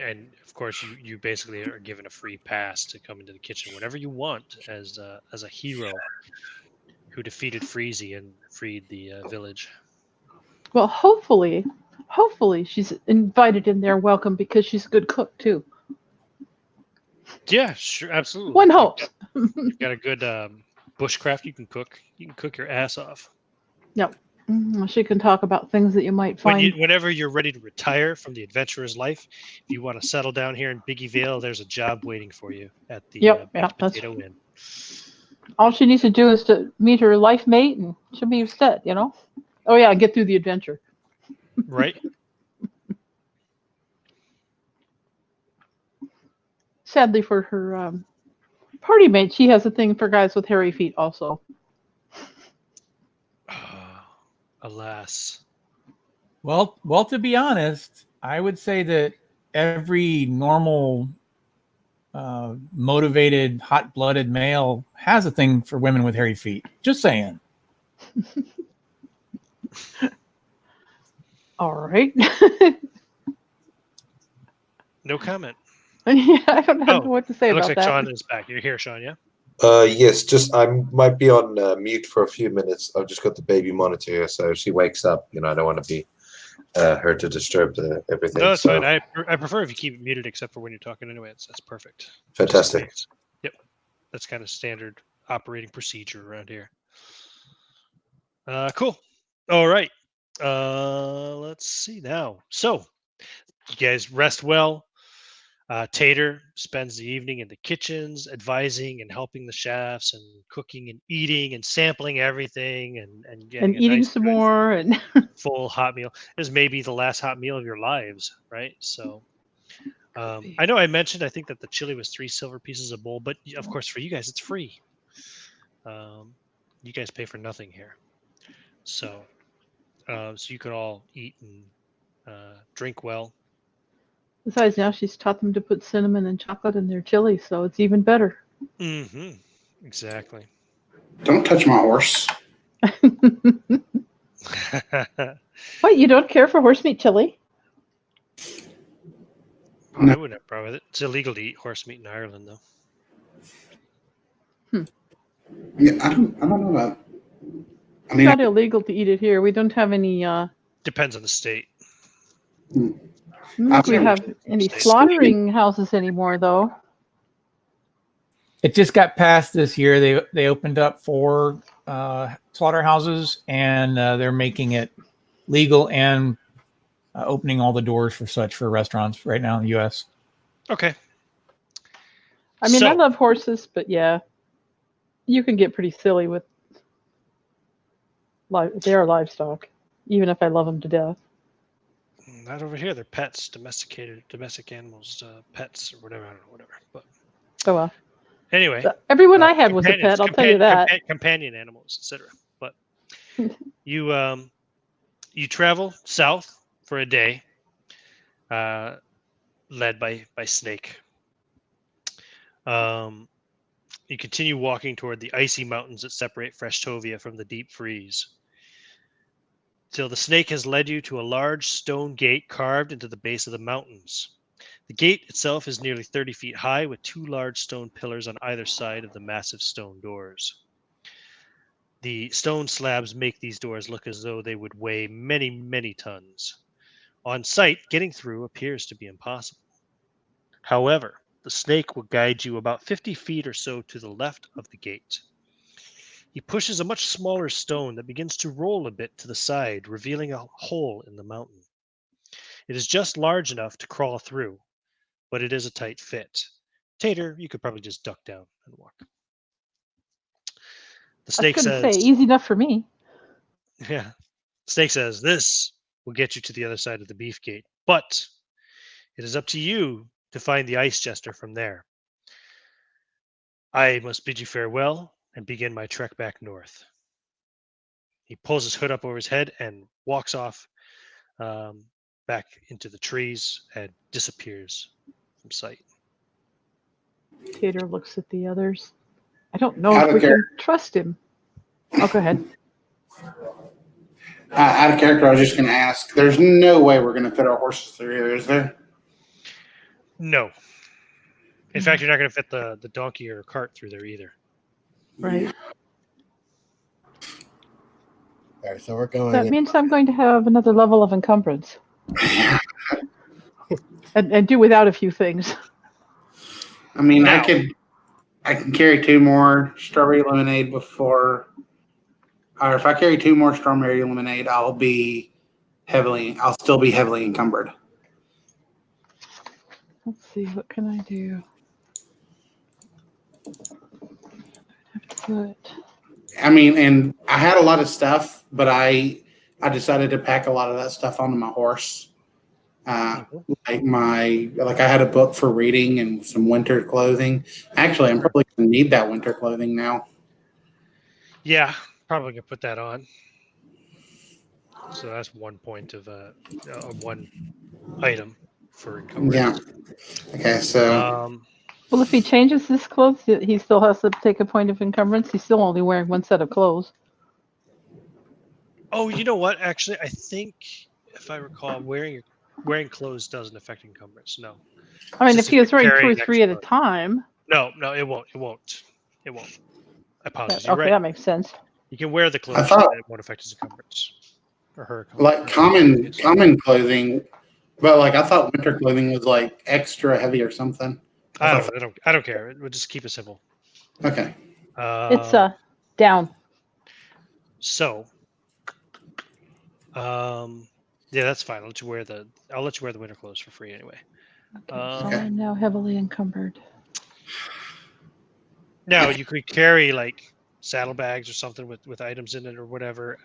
And of course, you basically are given a free pass to come into the kitchen whenever you want as a hero who defeated Freezy and freed the village. Well, hopefully she's invited in there welcome because she's a good cook too. Yeah, sure, absolutely. One hopes. You've got a good bushcraft. You can cook. You can cook your ass off. Yep. She can talk about things that you might find. Whenever you're ready to retire from the adventurer's life, if you want to settle down here in Biggie Vale, there's a job waiting for you at the Baked That's Potato Inn. all she needs to do is to meet her life mate, and she'll be set. Oh yeah, get through the adventure. Right. Sadly for her party mate, she has a thing for guys with hairy feet also. Alas. Well, to be honest, I would say that every normal, motivated, hot-blooded male has a thing for women with hairy feet. Just saying. All right. No comment. Yeah, I don't know what to say It about looks like that. Sean is back. You're here, Sean, yeah? Yes, just I might be on mute for a few minutes. I've just got the baby monitor here, so if she wakes up, I don't want to be her to disturb everything. No, that's so. fine. I prefer if you keep it muted, except for when you're talking anyway. That's perfect. Fantastic. Yep, that's kind of standard operating procedure around here. Cool. All right. Let's see now. So, you guys rest well. Tater spends the evening in the kitchens, advising and helping the chefs, and cooking and eating and sampling everything and getting And a eating nice some good more and full hot meal. This may be the last hot meal of your lives, right? So, I know I mentioned I think that the chili was 3 silver pieces a bowl, but of course for you guys it's free. You guys pay for nothing here, so you can all eat and drink well. besides now she's taught them to put cinnamon and chocolate in their chili, so it's even better. Mm-hmm. Exactly. Don't touch my horse. What, you don't care for horse meat chili? I wouldn't have a problem with it. It's illegal to eat horse meat in Ireland, though. Yeah, I don't know that. I It's mean, not illegal to eat it here. We don't have any Depends on the state. I don't think we have any slaughtering houses anymore, though. It just got passed this year. They opened up 4 slaughterhouses, and they're making it legal and opening all the doors for restaurants right now in the U.S. Okay. I mean, I love horses, but yeah, you can get pretty silly with their livestock, even if I love them to death. Not over here. They're pets, domestic animals, pets or whatever. I don't know, whatever. But oh well. Anyway, everyone I had was a pet. I'll tell you that. Companion animals, etc. But you travel south for a day, led by Snake. You continue walking toward the icy mountains that separate Freshtovia from the deep freeze, till the Snake has led you to a large stone gate carved into the base of the mountains. The gate itself is nearly 30 feet high, with 2 large stone pillars on either side of the massive stone doors. The stone slabs make these doors look as though they would weigh many, many tons. On sight, getting through appears to be impossible. However, the Snake will guide you about 50 feet or so to the left of the gate. He pushes a much smaller stone that begins to roll a bit to the side, revealing a hole in the mountain. It is just large enough to crawl through, but it is a tight fit. Tater, you could probably just duck down and walk. The Snake says, easy enough for me. Yeah. Snake says, this will get you to the other side of the beef gate, but it is up to you to find the Ice Jester from there. I must bid you farewell and begin my trek back north. He pulls his hood up over his head and walks off back into the trees and disappears from sight. Tater looks at the others. I don't know if we can trust him. Oh, go ahead. Out of character, I was just going to ask. There's no way we're going to fit our horses through here, is there? No. In fact, you're not going to fit the donkey or cart through there either. Right. All right, so we're going. That means I'm going to have another level of encumbrance. and do without a few things. I mean, Now. I can carry 2 more strawberry lemonade before, or if I carry 2 more strawberry lemonade, I'll still be heavily encumbered. Let's see, what can I do? Good. I mean, and I had a lot of stuff, but I decided to pack a lot of that stuff onto my horse. Like I had a book for reading and some winter clothing. Actually, I'm probably gonna need that winter clothing now. Yeah, probably gonna put that on. So that's 1 point of one item for encumbrance. Yeah. Okay, so Well, if he changes his clothes, he still has to take a point of encumbrance. He's still only wearing one set of clothes. Oh, you know what? Actually, I think if I recall, wearing clothes doesn't affect encumbrance. No. I mean, Just if he was wearing 2 or carrying 3 at a extra- time. No, it won't. I apologize. You're Okay, right. that makes sense. You can wear the clothes, I thought- and it won't affect his encumbrance or her. like common clothing, but like I thought winter clothing was like extra heavy or something. I don't care. We'll just keep it simple. Okay. It's down. So, yeah, that's fine. I'll let you wear the winter clothes for free anyway. Okay, so I'm now heavily encumbered. Now you could carry like saddlebags or something with items in it or whatever,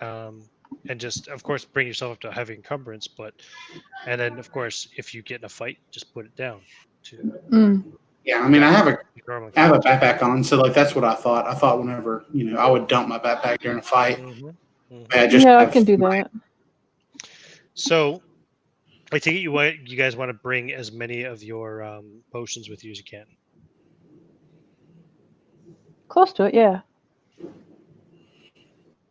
and just of course bring yourself up to heavy encumbrance. And then of course if you get in a fight, just put it down. Yeah, I mean I have a backpack on, so like that's what I thought. I thought whenever I would dump my backpack during a fight. I can do that. So I take it you guys want to bring as many of your potions with you as you can. Close to it, yeah.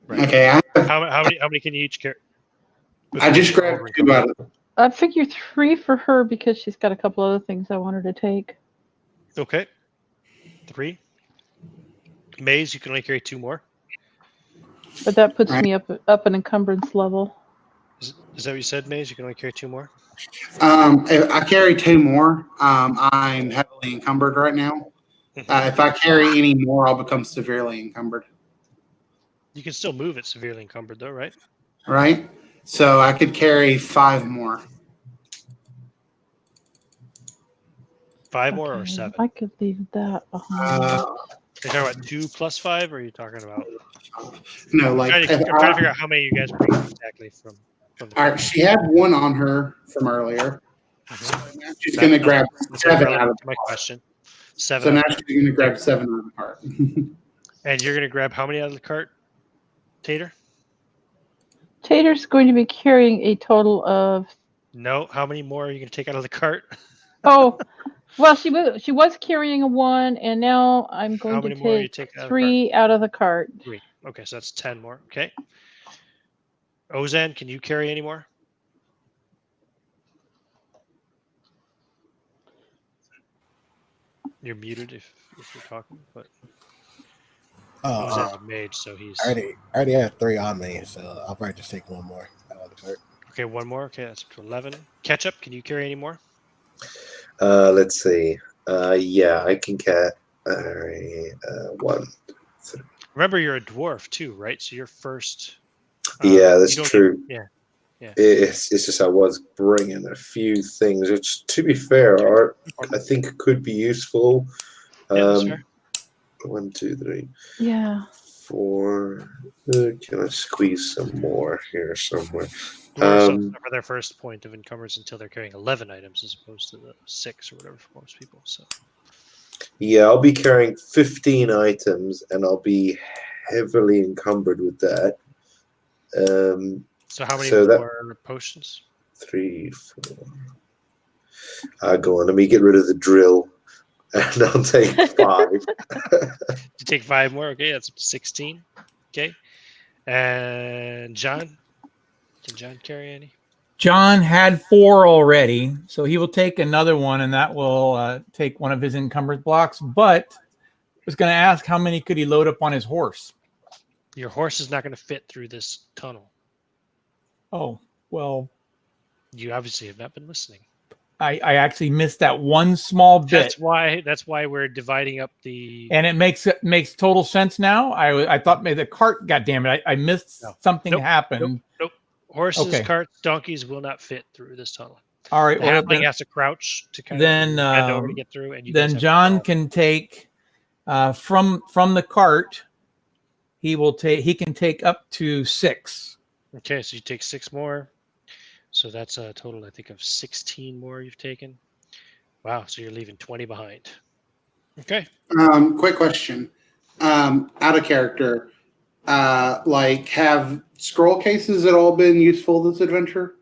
Right. Okay. How many can you each carry? I just grabbed 2 out of them. I figure 3 for her because she's got a couple other things I want her to take. Okay. 3. Maze, you can only carry 2 more. But that puts me up an encumbrance level. Is that what you said, Maze? You can only carry 2 more? If I carry 2 more, I'm heavily encumbered right now. If I carry any more, I'll become severely encumbered. You can still move it severely encumbered, though, right? Right. So I could carry 5 more. 5 more or 7? I could leave that behind. Are you talking about 2 plus 5, or are you talking about? No, I'm trying to figure out how many you guys bring exactly from the. All right, she had 1 on her from earlier. So now she's going to grab 7 out of my question. 7. So now she's going to grab 7 out of the cart. And you're going to grab how many out of the cart, Tater? Tater's going to be carrying a total of. No, how many more are you going to take out of the cart? Oh, well, she was carrying a 1, and now I'm going to take 3 out of the cart. 3. Okay, so that's 10 more. Okay. Ozan, can you carry any more? You're muted if you're talking, but Ozan's a mage, so he's. I already have 3 on me, so I'll probably just take 1 more out of the cart. Okay, 1 more. Okay, that's up to 11. Ketchup, can you carry any more? Let's see. Yeah, I can carry 1. 3. Remember, you're a dwarf too, right? So you're first. Yeah, that's true. Yeah. It's just I was bringing a few things, which, to be fair, I think could be useful. That's fair. 1, 2, 3. Yeah. 4. Can I squeeze some more here somewhere? Dwarves don't suffer their first point of encumbrance until they're carrying 11 items, as opposed to the 6 or whatever for most people. So. Yeah, I'll be carrying 15 items, and I'll be heavily encumbered with that. So how many more potions? 3, 4. Go on. Let me get rid of the drill, and I'll take 5. You take 5 more. Okay, that's up to 16. Okay, and John. Can John carry any? John had 4 already, so he will take another one, and that will take one of his encumbered blocks. But I was going to ask how many could he load up on his horse? Your horse is not going to fit through this tunnel. Oh, well, You obviously have not been listening. I actually missed that one small bit. That's why we're dividing up the. And it makes total sense now. I thought maybe the cart. God damn it! I missed something happened. Nope. Horses, Okay. carts, donkeys will not fit through this tunnel. All right. The halfling has to crouch to kind of bend over to get through, and you then John can take from the cart. He can take up to 6. Okay, so you take 6 more. So that's a total, I think, of 16 more you've taken. Wow, so you're leaving 20 behind. Okay. Quick question. Out of character, have scroll cases at all been useful this adventure?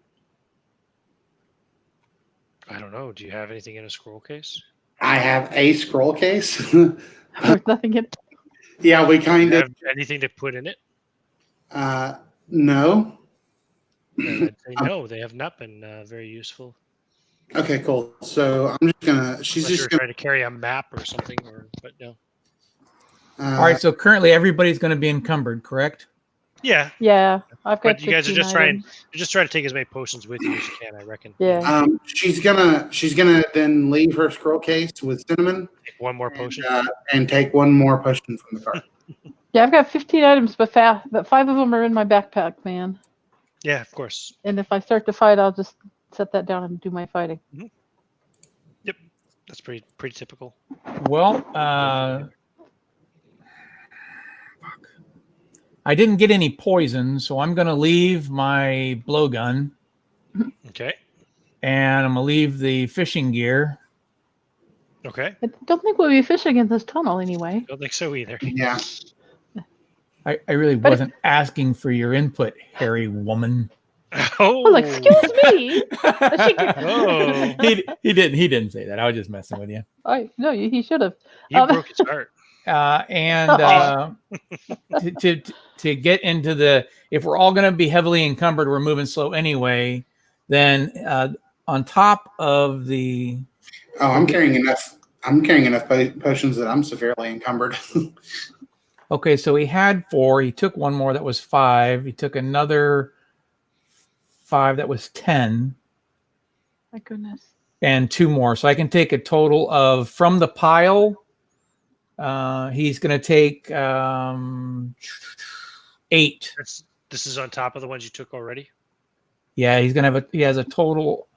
I don't know. Do you have anything in a scroll case? I have a scroll case. There's nothing in. Yeah, we Do kind you of. have anything to put in it? No. Then I'd say no, they have not been very useful. Okay, cool. So I'm just gonna. She's Unless just you're trying to carry a map or something, but no. All right. So currently everybody's going to be encumbered, correct? Yeah. Yeah, I've got. But you guys are 15 just items. trying to take as many potions with you as you can, I reckon. Yeah. She's gonna then leave her scroll case with cinnamon. Take one more potion. And take one more potion from the cart. Yeah, I've got 15 items, but 5 of them are in my backpack, man. Yeah, of course. And if I start to fight, I'll just set that down and do my fighting. Yep, that's pretty typical. Well, I didn't get any poison, so I'm going to leave my blowgun. Okay. And I'm going to leave the fishing gear. Okay. I don't think we'll be fishing in this tunnel anyway. Don't think so either. Yeah. I really wasn't asking for your input, hairy woman. Oh, well, excuse me. Oh. He didn't say that. I was just messing with you. No, he should have. You broke his heart. To get into the, if we're all going to be heavily encumbered, we're moving slow anyway. Then on top of the. Oh, I'm carrying enough. I'm carrying enough potions that I'm severely encumbered. Okay, so he had 4. He took one more that was 5. He took another 5 that was 10. My goodness. And 2 more. So I can take a total of, from the pile, he's going to take 8. This is on top of the ones you took already? Yeah, he has a total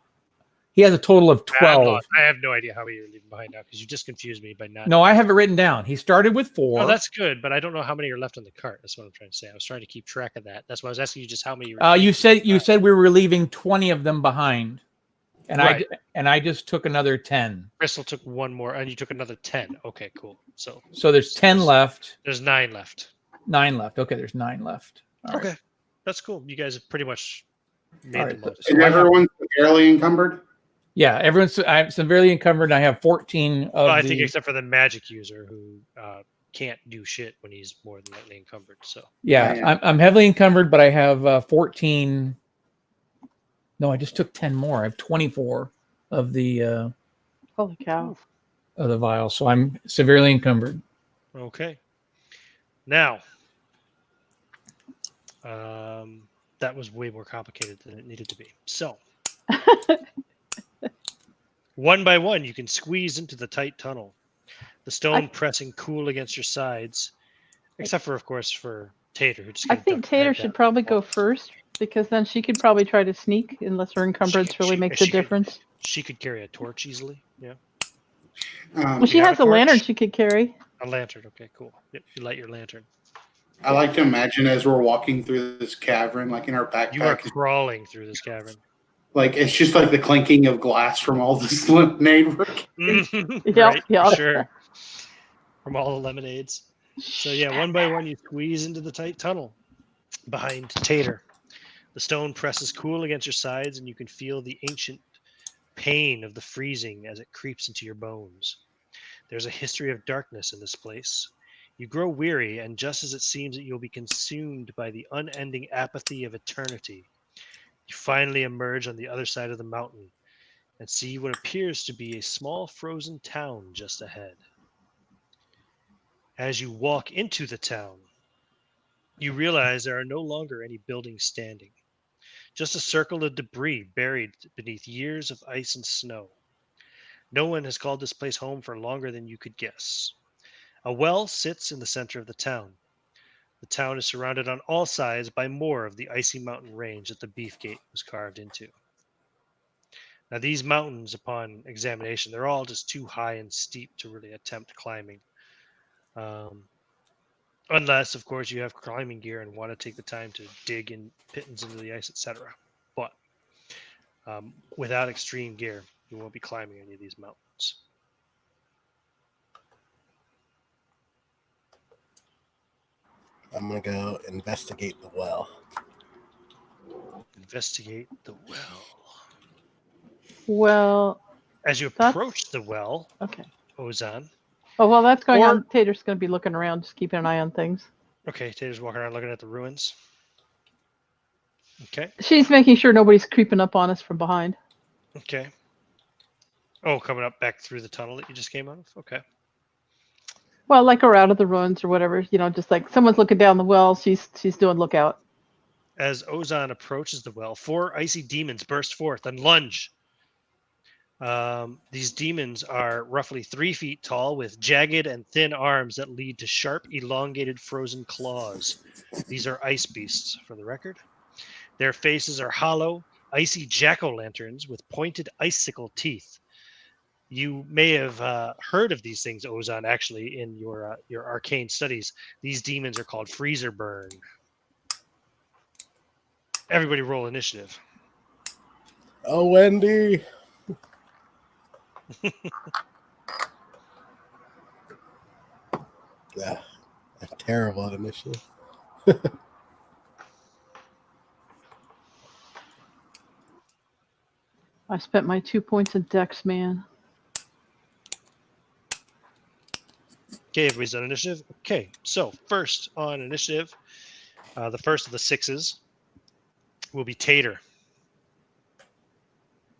of 12. I have no idea how many you're leaving behind now because you just confused me by not. No, I have it written down. He started with 4. Oh, that's good, but I don't know how many are left on the cart. That's what I'm trying to say. I was trying to keep track of that. That's why I was asking you just how many. You said we were leaving 20 of them behind, and right. I just took another 10. Crystal took one more, and you took another 10. Okay, cool. So there's 10 left. There's 9 left. 9 left. Okay, there's 9 left. All okay, right. That's cool. You guys have pretty much made the most. Is everyone severely encumbered? Yeah, I'm severely encumbered. I have 14 of I think except for the magic user who can't do shit when he's more than lightly encumbered. So yeah. I'm heavily encumbered, but I have 14. No, I just took 10 more. I have 24 of the. Holy cow! Of the vial, so I'm severely encumbered. Okay. Now, that was way more complicated than it needed to be. So. One by one, you can squeeze into the tight tunnel, the stone pressing cool against your sides, except for, of course, for Tater. Who just I think Tater should probably go first because then she could probably try to sneak unless her encumbrance really makes a difference. She could carry a torch easily. Yeah. Well, she has a lantern she could carry. A lantern. Okay, cool. Yep, you light your lantern. I like to imagine as we're walking through this cavern, like in our backpack. You are crawling through this cavern. Like it's just like the clinking of glass from all this lemonade work. Right, for sure. From all the lemonades. So yeah, one by one you squeeze into the tight tunnel behind Tater. The stone presses cool against your sides and you can feel the ancient pain of the freezing as it creeps into your bones. There's a history of darkness in this place. You grow weary, and just as it seems that you'll be consumed by the unending apathy of eternity, You finally emerge on the other side of the mountain and see what appears to be a small frozen town just ahead. As you walk into the town, you realize there are no longer any buildings standing, just a circle of debris buried beneath years of ice and snow. No one has called this place home for longer than you could guess. A well sits in the center of the town. The town is surrounded on all sides by more of the icy mountain range that the Beef Gate was carved into. Now, these mountains, upon examination, they're all just too high and steep to really attempt climbing. Unless, of course, you have climbing gear and want to take the time to dig in pittance into the ice, etc. But without extreme gear, you won't be climbing any of these mountains. I'm going to go investigate the well. Investigate the well. Well, As you That's- approach the well, okay. Ozan. Oh, well, that's going Or- on. Tater's going to be looking around, just keeping an eye on things. Okay, Tater's walking around looking at the ruins. Okay, She's making sure nobody's creeping up on us from behind. okay. Oh, coming up back through the tunnel that you just came out of? Okay. Well, like or out of the ruins or whatever, just like someone's looking down the well, she's doing lookout. As Ozan approaches the well, 4 icy demons burst forth and lunge. These demons are roughly 3 feet tall with jagged and thin arms that lead to sharp, elongated, frozen claws. These are ice beasts, for the record. Their faces are hollow, icy jack-o'-lanterns with pointed icicle teeth. You may have heard of these things, Ozan, actually, in your arcane studies. These demons are called freezer burn. Everybody roll initiative. Oh, Wendy. Yeah, I'm terrible at initiative. I spent my 2 points of dex, man. Okay, everybody's on initiative. Okay, so first on initiative, the first of the 6s will be Tater.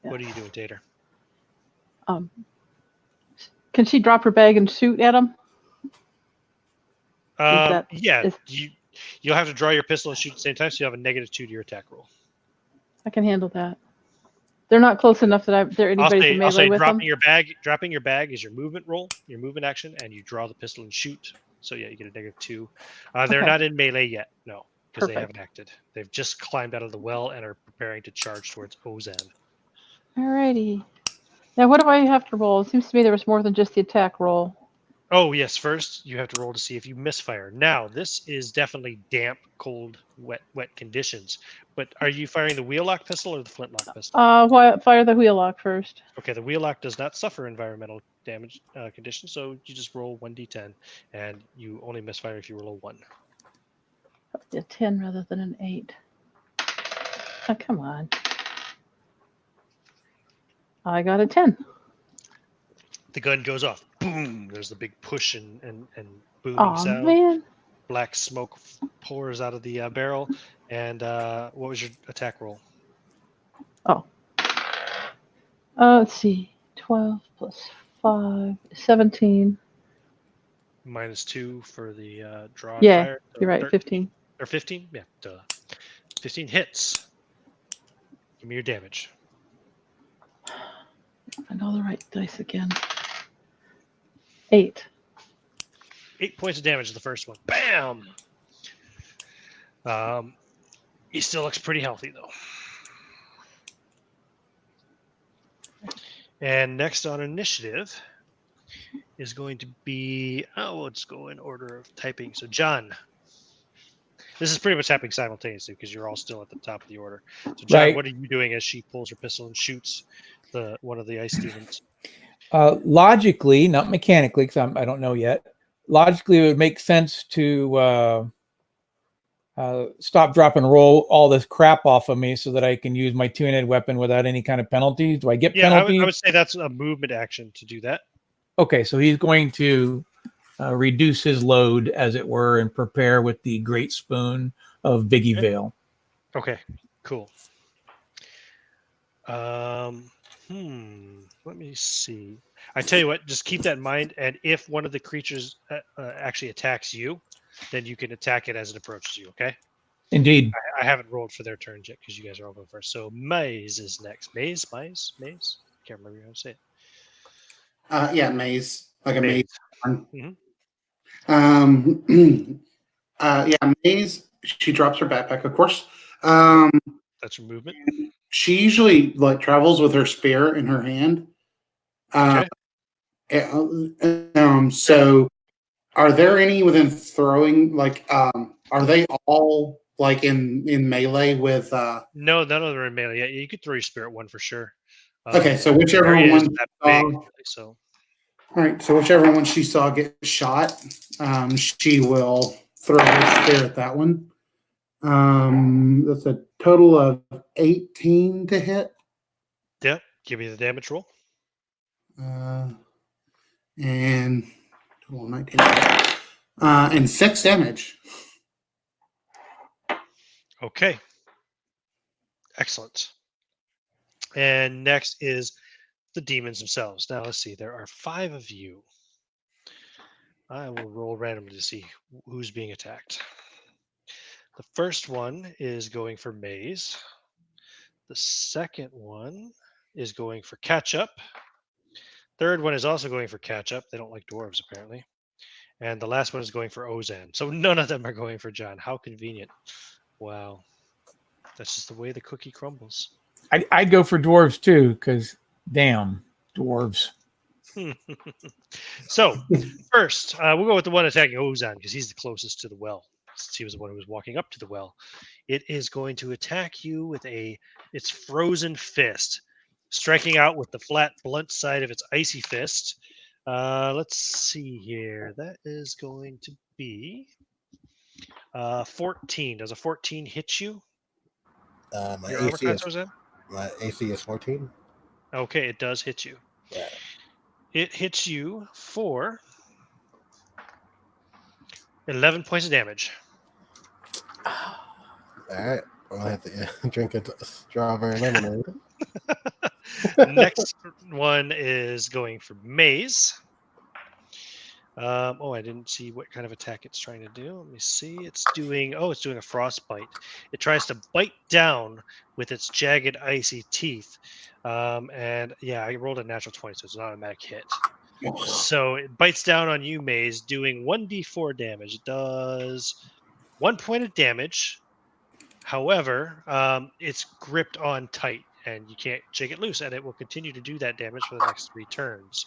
Yeah. What are you doing, Tater? Can she drop her bag and shoot at him? Yeah, is- you'll have to draw your pistol and shoot at the same time, so you have a -2 to your attack roll. I can handle that. They're not close enough that they're anybody's in I'll say melee with them. dropping your bag is your movement roll, your movement action, and you draw the pistol and shoot. So yeah, you get a -2. They're Okay. not in melee yet, no, because they Perfect. haven't acted. They've just climbed out of the well and are preparing to charge towards Ozan. Alrighty. Now, what do I have to roll? It seems to me there was more than just the attack roll. Oh yes, first you have to roll to see if you misfire. Now this is definitely damp, cold, wet conditions. But are you firing the wheel-lock pistol or the flintlock pistol? Fire the wheel lock first. Okay, the wheel-lock does not suffer environmental damage conditions, so you just roll 1d10, and you only misfire if you roll a 1. A 10 rather than an 8. Oh, come on. I got a 10. The gun goes off. Boom! There's the big push and booming Oh, sound. man. Black smoke pours out of the barrel. And what was your attack roll? Let's see. 12 plus 5, 17. -2 for the draw. Yeah, fire. So you're right, 13 15. Or 15? Yeah, duh. 15 hits. Give me your damage. Find all the right dice again. 8. 8 points of damage to the first one. Bam! He still looks pretty healthy, though. And next on initiative is going to be... Oh, let's go in order of typing. So, John. This is pretty much happening simultaneously because you're all still at the top of the order. So, John, Right. what are you doing as she pulls her pistol and shoots one of the ice demons? Logically, not mechanically, because I don't know yet. Logically, it would make sense to stop, drop, and roll all this crap off of me so that I can use my two-handed weapon without any kind of penalties. Do I get Yeah, penalties? I would say that's a movement action to do that. Okay, so he's going to reduce his load, as it were, and prepare with the great spoon of Biggie Vale. Okay, cool. Let me see. I tell you what, just keep that in mind. And if one of the creatures actually attacks you, then you can attack it as it approaches you. Okay. Indeed. I haven't rolled for their turns yet because you guys are all going first. So Maze is next. Maze. Can't remember how to say it. Yeah, maze, like a maze. Mhm. Yeah, maze. She drops her backpack, of course. That's your movement. She usually like travels with her spear in her hand. Okay. So are there any within throwing? Like, are they all like in melee with? No, none of them are in melee. Yeah, you could throw your spirit one for sure. Okay, so The whichever area one isn't that saw, big, so all right, so whichever one she saw get shot, she will throw her spear at that one. That's a total of 18 to hit, yeah. Give me the damage roll. and total 19, and 6 damage. Okay. Excellent. And next is the demons themselves. Now let's see. There are 5 of you. I will roll randomly to see who's being attacked. The first one is going for Maze. The second one is going for Catch Up. Third one is also going for Catch Up. They don't like dwarves apparently. And the last one is going for Ozan. So none of them are going for John. How convenient. Wow. That's just the way the cookie crumbles. I'd go for dwarves too, because damn dwarves. So first, we'll go with the one attacking Ozan because he's the closest to the well. Since he was the one who was walking up to the well. It is going to attack you with its frozen fist, striking out with the flat, blunt side of its icy fist. Let's see here. That is going to be 14. Does a 14 hit you? My Your armor AC class, is Ozan? my AC is 14. Okay, it does hit you. Yeah. It hits you for 11 points of damage. All right. I'm gonna have to drink a strawberry lemonade. Next one is going for Maze. I didn't see what kind of attack it's trying to do. Let me see. It's doing a frostbite. It tries to bite down with its jagged, icy teeth. And yeah, I rolled a natural 20, so it's an automatic hit. So it bites down on you, Maze, doing 1d4 damage. It does 1 point of damage. However, it's gripped on tight, and you can't shake it loose, and it will continue to do that damage for the next 3 turns.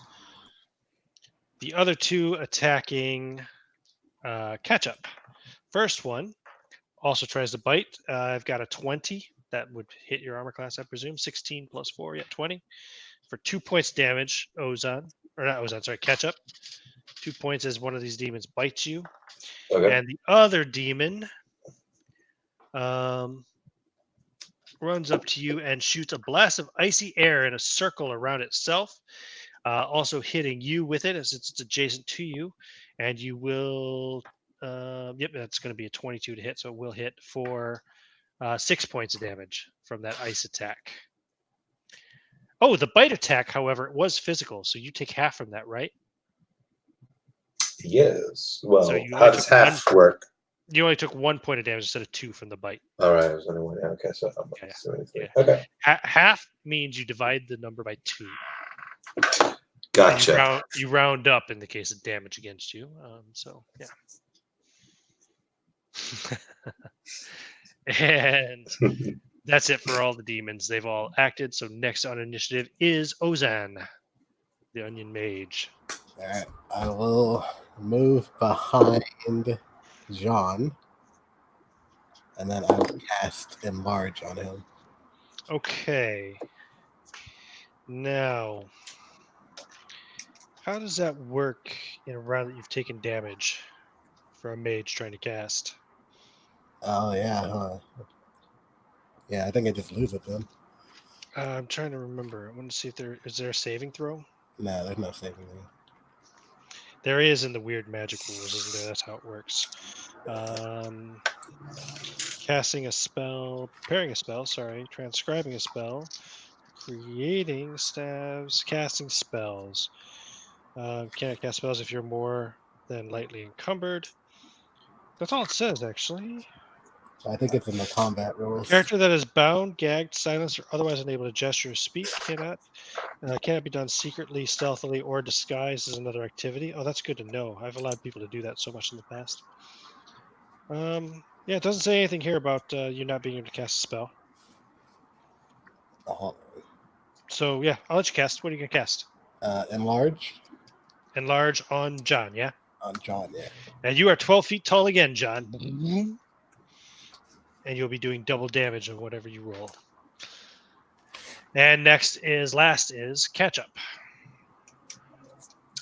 The other two attacking Catch Up. First one also tries to bite. I've got a 20. That would hit your armor class, I presume. 16 plus 4, yeah, 20. For 2 points damage, Ozan. Or not Ozan, sorry, Catch Up. 2 points as one of these demons bites you. Okay. And the other demon runs up to you and shoots a blast of icy air in a circle around itself, also hitting you with it as it's adjacent to you. And you will, that's going to be a 22 to hit, so it will hit for 6 points of damage from that ice attack. Oh, the bite attack, however, it was physical, so you take half from that, right? Yes. Well, So you how only does took half work? You only took 1 point of damage instead of 2 from the bite. All right, it was only one. Okay, so I'm Yeah, 73. yeah. Okay, Half means you divide the number by 2. And gotcha. you round up in the case of damage against you. So yeah. And that's it for all the demons. They've all acted. So next on initiative is Ozan, the Onion Mage. All right. I will move behind John, and then I will cast Enlarge on him. Okay. Now, how does that work in a round that you've taken damage for a mage trying to cast? Oh yeah. Yeah, I think I just lose it then. I'm trying to remember. I want to see if is there a saving throw? No, there's no saving me. There is in the weird magic rules, isn't there? That's how it works. Casting a spell, preparing a spell, transcribing a spell, Creating stabs, casting spells. Can't cast spells if you're more than lightly encumbered. That's all it says, actually. I think it's in the combat rules. Character that is bound, gagged, silenced, or otherwise unable to gesture or speak cannot be done secretly, stealthily, or disguised as another activity. Oh, that's good to know. I've allowed people to do that so much in the past. Yeah, it doesn't say anything here about you not being able to cast a spell. So yeah, I'll let you cast. What are you gonna cast? Enlarge Enlarge on John, yeah? on John, yeah. And you are 12 feet tall again, John. And you'll be doing double damage of whatever you roll. And last is catch up.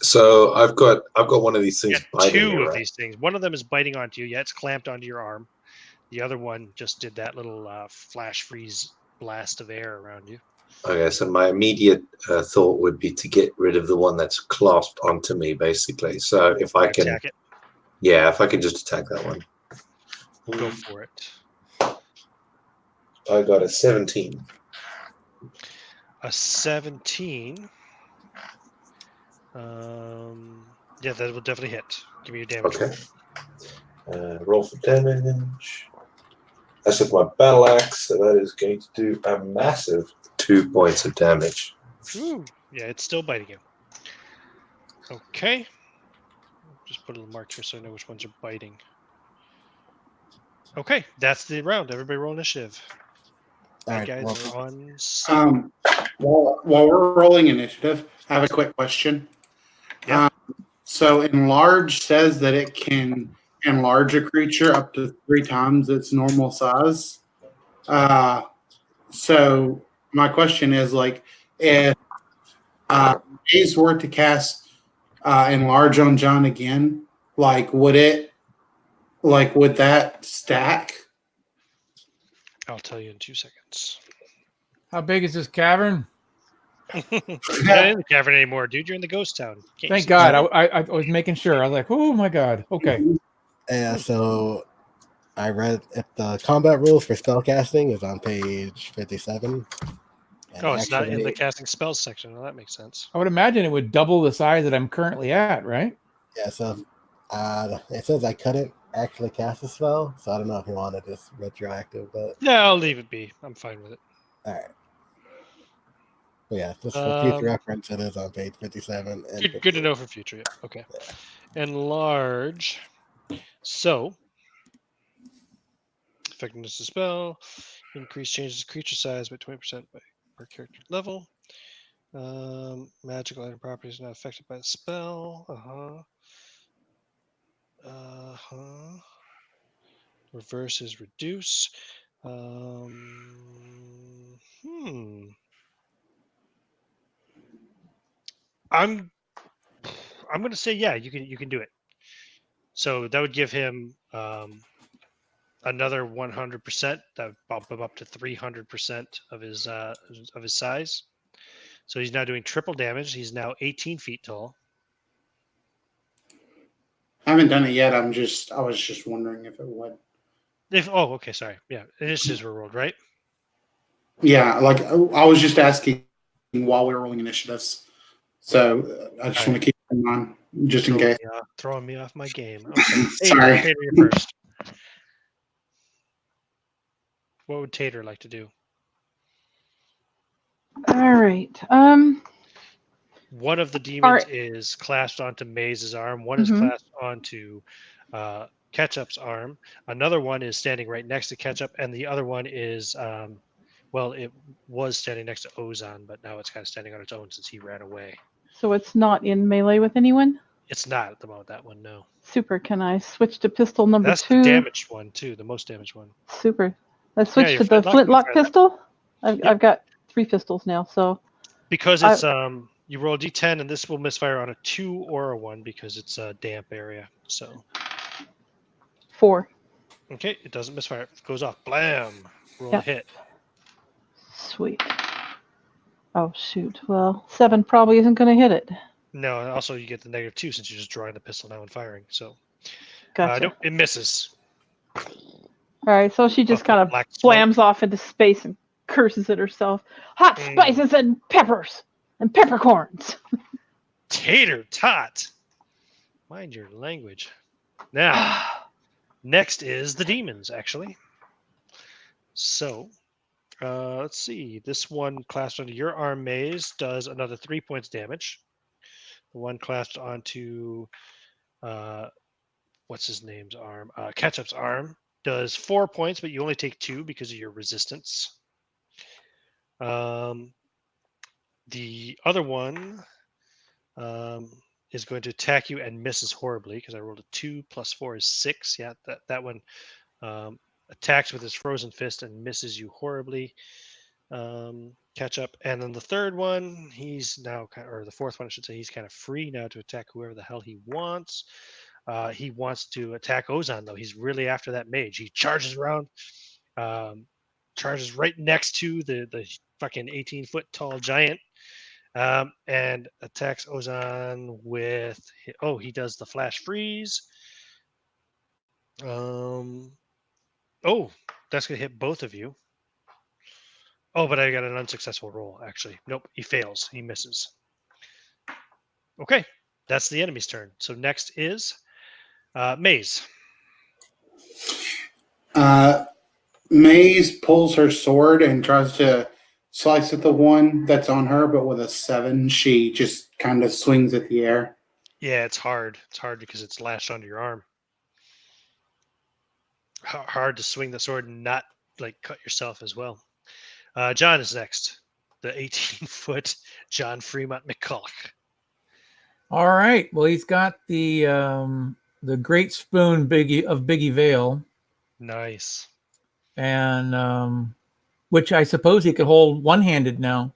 So I've got one of these things Yeah, biting me, two of right? these things. One of them is biting onto you. Yeah, it's clamped onto your arm. The other one just did that little flash freeze blast of air around you. Okay, so my immediate thought would be to get rid of the one that's clasped onto me, basically. So if I can, attack it, yeah, if I can just attack that one. go for it. I got a 17. A 17. Yeah, that will definitely hit. Give me your damage. Okay. Roll for damage. That's with my battle axe, so that is going to do a massive 2 points of damage. Ooh, yeah, it's still biting you. Okay. Just put a little mark here so I know which ones are biting. Okay, that's the round. Everybody roll initiative. All right, guys well, are on. While we're rolling initiative, I have a quick question. Yeah. So enlarge says that it can enlarge a creature up to 3 times its normal size. So my question is, like, if Ace were to cast enlarge on John again, would that stack? I'll tell you in 2 seconds. How big is this cavern? You're not in the cavern anymore, dude. You're in the ghost town. Can't Thank God. I was making sure. I was like, oh my God. Okay. yeah, so I read if the combat rules for spellcasting is on page 57. And Oh, it's not in the actually, casting spells section. Well, that makes sense. I would imagine it would double the size that I'm currently at, right? yeah, so it says I couldn't actually cast a spell, so I don't know if you wanted this retroactive, but Yeah, I'll leave it be. I'm fine with it. all right. But yeah, just for future reference, it is on page 57. And Good to know for future. Yeah. Okay. Yeah. Enlarge. So, effectiveness of spell. Increase changes creature size by 20% per character level. Magical item properties not affected by the spell. Reverse is reduce. I'm going to say yeah. You can do it. So that would give him another 100%. That would bump him up to 300% of his size. So he's now doing triple damage. He's now 18 feet tall. I haven't done it yet. I was just wondering if it would. Okay, sorry. Yeah, initiatives were rolled, right? Yeah, I was just asking while we were rolling initiatives. So I just want to keep it in mind, just in case. Throwing me off my game. Okay. Sorry. Tater, you're first. What would Tater like to do? All right. One of the demons is clasped onto Maze's arm. One is clasped onto Ketchup's arm. Another one is standing right next to Ketchup, and the other one is, it was standing next to Ozan, but now it's kind of standing on its own since he ran away. So it's not in melee with anyone? It's not at the moment, that one, no. Super. Can I switch to pistol number 2? That's the damaged one, too, the most damaged one. Super. Let's switch to the flintlock pistol. I've got 3 pistols now, so. Because it's, you roll a d10, and this will misfire on a 2 or a 1 because it's a damp area, so. 4. Okay, it doesn't misfire. It goes off. Blam! Roll a hit. Sweet. Oh, shoot. Well, 7 probably isn't going to hit it. No, and also you get the -2 since you're just drawing the pistol now and firing. So, gotcha. Nope, it misses. All right, so she just kind of slams off into space and curses at herself. Hot spices and peppers and peppercorns. Tater tot. Mind your language. Now, next is the demons, actually. So, let's see. This one clasped onto your arm, Maze, does another 3 points damage. The one clasped onto what's his name's arm? Ketchup's arm does 4 points, but you only take 2 because of your resistance. The other one is going to attack you and misses horribly because I rolled a 2 plus 4 is 6. Yeah, that one attacks with his frozen fist and misses you horribly. Ketchup. And then the third one, he's now or the fourth one, I should say, he's kind of free now to attack whoever the hell he wants. He wants to attack Ozan, though. He's really after that mage. He charges around, charges right next to the fucking 18-foot tall giant, and attacks Ozan with, he does the flash freeze. That's going to hit both of you. Oh, but I got an unsuccessful roll, actually. Nope, he fails. He misses. Okay, that's the enemy's turn. So next is Maze. Maze pulls her sword and tries to slice at the one that's on her, but with a 7, she just kind of swings at the air. Yeah, it's hard. It's hard because it's lashed onto your arm. Hard to swing the sword and not cut yourself as well. John is next. The 18-foot John Fremont McCulloch. All right. Well, he's got the great spoon Biggie Vale. Nice. And which I suppose he could hold one-handed now.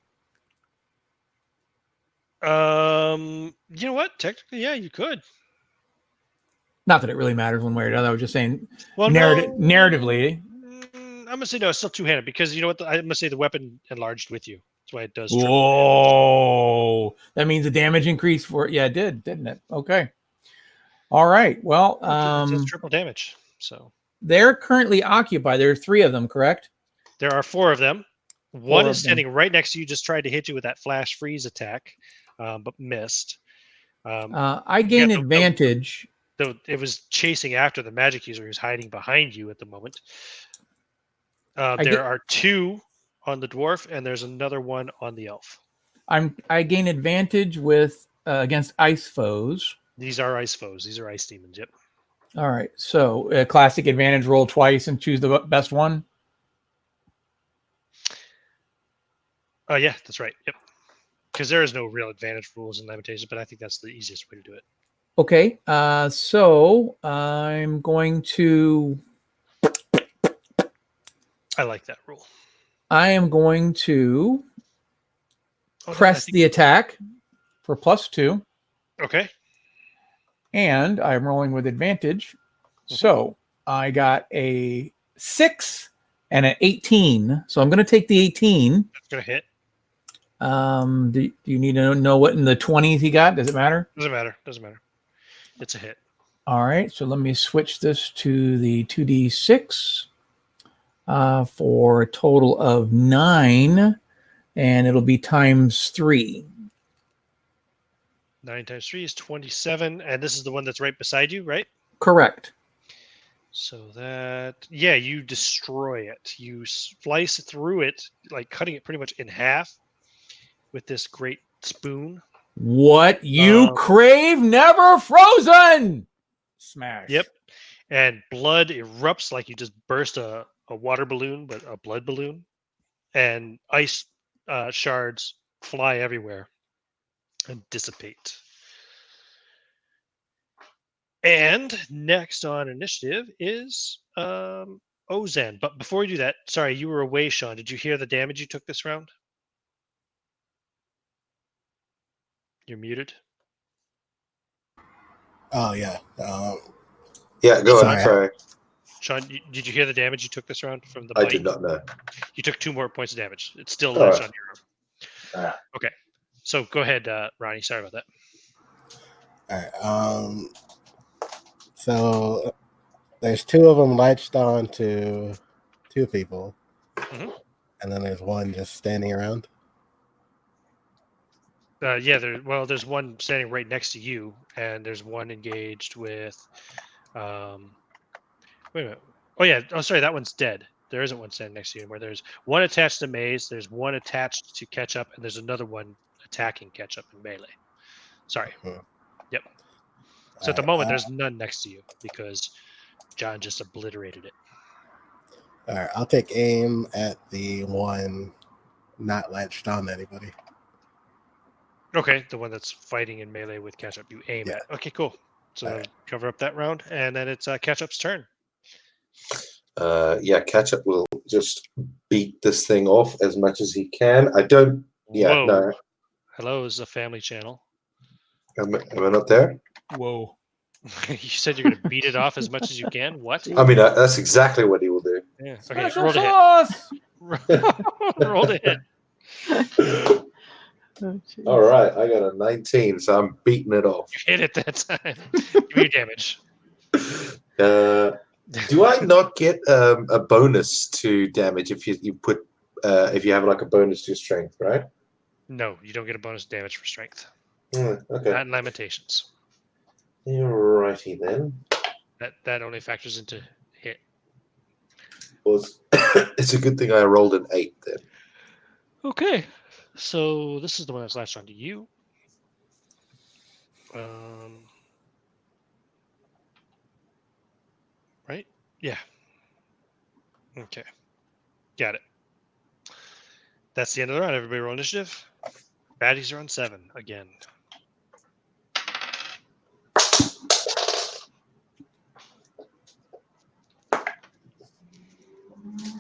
You know what? Technically, yeah, you could. Not that it really matters one way or another. I was just saying, well, narratively. I'm gonna say no. It's still two-handed because you know what? I'm gonna say the weapon enlarged with you. That's why it does. Whoa! That means the damage increased for it. Yeah, it did, didn't it? Okay. All right. Well, it's triple damage. So they're currently occupied. There are 3 of them, correct? There are 4 of them. One is standing right next to you, just tried to hit you with that flash freeze attack, but missed. I gain advantage. Though it was chasing after the magic user who's hiding behind you at the moment. There are 2 on the dwarf, and there's another one on the elf. I gain advantage with against ice foes. These are ice foes. These are ice demons. Yep. All right. So classic advantage, roll twice and choose the best one. Yeah, that's right. Yep. Because there is no real advantage rules in Lamentations, but I think that's the easiest way to do it. Okay. So I'm going to. I like that rule. I am going to press the attack for +2. Okay. And I'm rolling with advantage. Mm-hmm. So I got a 6 and an 18. So I'm going to take the 18. That's going to hit. Do you need to know what in the 20s he got? Does it matter? Doesn't matter. It's a hit. All right. So let me switch this to the 2d6 for a total of 9. And it'll be times 3. 9 times 3 is 27. And this is the one that's right beside you, right? Correct. So that, yeah, you destroy it. You slice through it, cutting it pretty much in half with this great spoon. What you crave, never frozen! Smash. Yep. And blood erupts like you just burst a water balloon, but a blood balloon. And ice shards fly everywhere and dissipate. And next on initiative is Ozan. But before you do that, sorry, you were away, Sean. Did you hear the damage you took this round? You're muted. Oh, yeah. Yeah, go on. Sorry. Sean, did you hear the damage you took this round from the bite? I did not know. You took 2 more points of damage. It's still left on your arm. Okay. So go ahead, Ronnie. Sorry about that. All right. So there's 2 of them latched on to 2 people. Mm-hmm. And then there's one just standing around. Yeah, there's one standing right next to you, and there's one engaged with. Wait a minute. Oh yeah. Oh, sorry, that one's dead. There isn't one standing next to you anymore. There's one attached to Maze. There's one attached to Ketchup, and there's another one attacking Ketchup in melee. Sorry. Hmm. Yep. So at the Alright, moment, there's none next to you because John just obliterated it. all right, I'll take aim at the one not latched on to anybody. Okay, the one that's fighting in melee with Ketchup, you aim Yeah. at. Okay, cool. So Alright. cover up that round, and then it's Ketchup's turn. Yeah, Ketchup will just beat this thing off as much as he can. I don't. Yeah, Whoa. no. Hello is a family channel. Am I not there? Whoa. You said you're going to beat it off as much as you can? What? I mean, that's exactly what he will do. Yeah. Okay, Special roll to hit. sauce. Roll to hit. Oh, jeez. All right, I got a 19, so I'm beating it off. You hit it that time. Give me your damage. Do I not get a bonus to damage if you put if you have like a bonus to your strength, right? No, you don't get a bonus damage for strength. Okay. Not in Lamentations. Alrighty then. That only factors into hit. Well, it's a good thing I rolled an 8 then. Okay. So this is the one that's latched onto you. Right? Yeah. Okay. Got it. That's the end of the round. Everybody roll initiative. Baddies are on 7 again.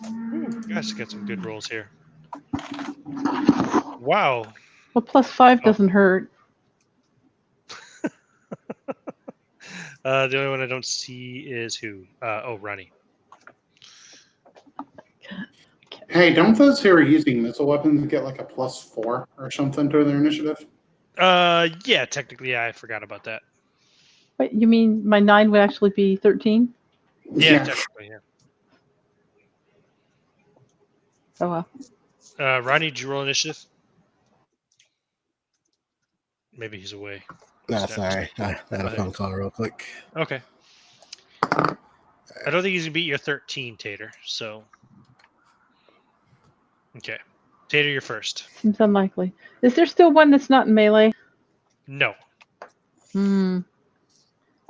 Ooh, guys, get some good rolls here. Wow. Well, +5 doesn't hurt. The only one I don't see is who? Ronnie. Hey, don't those who are using missile weapons get like a +4 or something to their initiative? Yeah, technically, yeah, I forgot about that. Wait, you mean my 9 would actually be 13? Yeah, technically, yeah. Oh, well. Ronnie, did you roll initiative? Maybe he's away. No, sorry. I had a phone call real quick. Okay. I don't think he's gonna beat your 13, Tater. So, okay, Tater, you're first. Seems unlikely. Is there still one that's not in melee? No.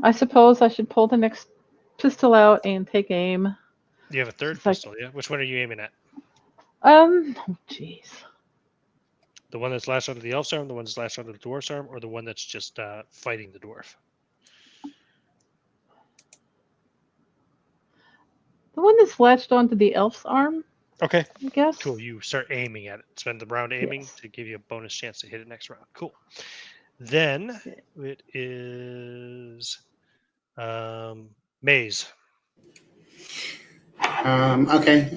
I suppose I should pull the next pistol out and take aim. You have a third It's like- pistol, yeah? Which one are you aiming at? Oh, jeez. The one that's lashed onto the elf's arm, the one that's lashed onto the dwarf's arm, or the one that's just fighting the dwarf? The one that's latched onto the elf's arm, Okay. I guess. Cool. You start aiming at it. Spend the round aiming Yes. to give you a bonus chance to hit it next round. Cool. Then it is Maze. Okay.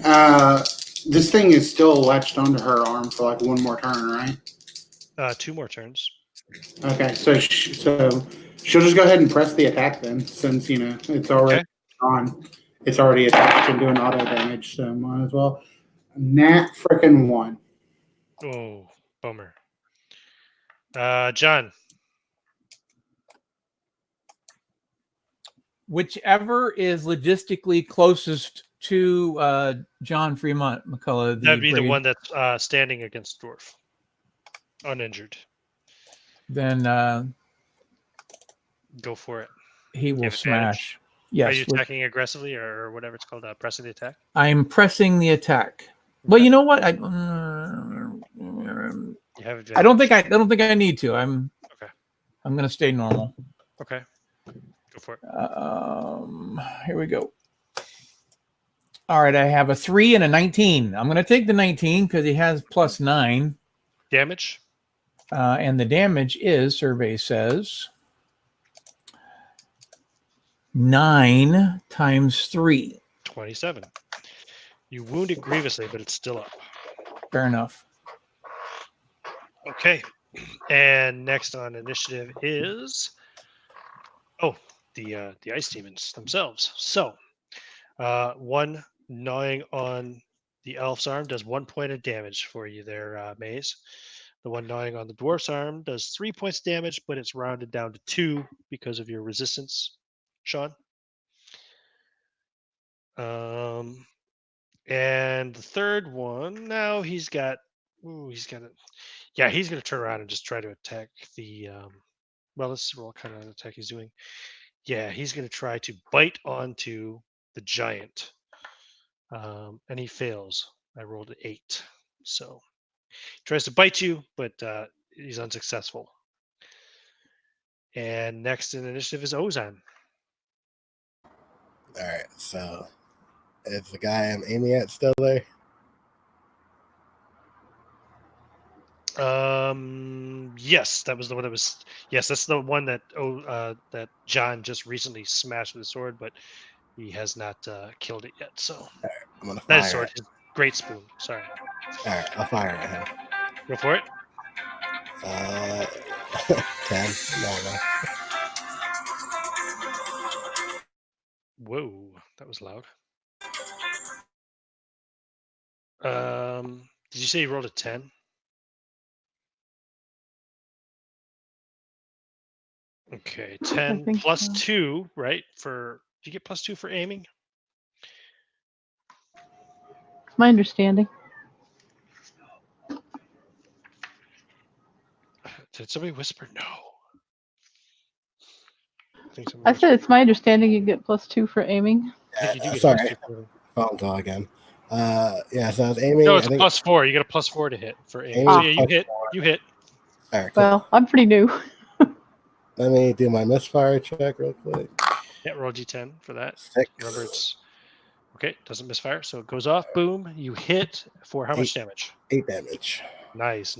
This thing is still latched onto her arm for like one more turn, right? 2 more turns. Okay, so she'll just go ahead and press the attack then, since it's already on. It's already attached and doing auto damage, so might as well. Nat frickin' 1. Oh, bummer. John. Whichever is logistically closest to John Fremont McCullough. That'd be the one that's standing against dwarf, uninjured. Then Go for it. he will have smash. Are Yes. you attacking aggressively or whatever it's called? Pressing the attack? I'm pressing the attack. Well, you know what? I You have I don't think I need to. I'm going to stay normal. Okay. Go for it. Here we go. All right, I have a 3 and a 19. I'm going to take the 19 because he has +9. Damage? And the damage is, survey says, 9 times 3. 27. You wound it grievously, but it's still up. Fair enough. Okay. And next on initiative is the ice demons themselves. So one gnawing on The elf's arm does 1 point of damage for you there, Maze. The one gnawing on the dwarf's arm does 3 points of damage, but it's rounded down to 2 because of your resistance, Sean. And the third one, now he's got he's gonna turn around and just try to attack the well, let's roll what kind of attack he's doing. Yeah, he's gonna try to bite onto the giant. And he fails. I rolled an 8. So he tries to bite you, but he's unsuccessful. And next in initiative is Ozan. All right, so is the guy I'm aiming at still there? Yes, that was the one that was. Yes, that's the one that that John just recently smashed with his sword, but he has not killed it yet. So I'm gonna that fire. sword, his great spoon. Sorry. All right, I'll fire at him. Go for it. 10. No. Whoa, that was loud. Did you say you rolled a 10? Okay, 10 plus so. 2, right? Do you get plus 2 for aiming? It's my understanding. Did somebody whisper no? I said it's my understanding you get +2 for aiming. I think you do get Sorry, plus 2 for aiming. phone call again. Yeah, so I was aiming. No, it's I think plus 4. You get a plus 4 to hit for aiming. Aiming So yeah, you plus hit. 4. You hit. All right, cool. Well, I'm pretty new. Let me do my misfire check real quick. Yeah, roll G10 for that. 6. Remember, it's okay. Doesn't misfire, so it goes off. Boom. You hit for how much damage? 8 damage. Nice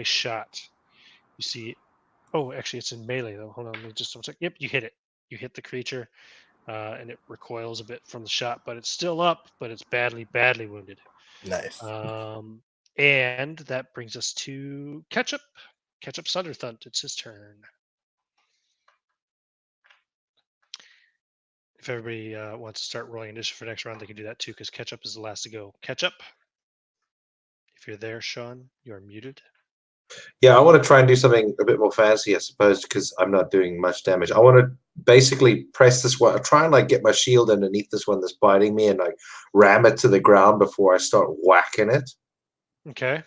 shot. You see. Oh, actually, it's in melee though. Hold on, let me just double check. Yep, you hit it. You hit the creature, and it recoils a bit from the shot, but it's still up. But it's badly wounded. Nice. And that brings us to Ketchup. Ketchup Thunderthunt. It's his turn. If everybody wants to start rolling initiative for next round, they can do that too, because Ketchup is the last to go. Ketchup, if you're there, Sean, you're muted. Yeah, I want to try and do something a bit more fancy, I suppose, because I'm not doing much damage. I want to basically press this one. I try and like get my shield underneath this one that's biting me and like ram it to the ground before I start whacking it. Okay.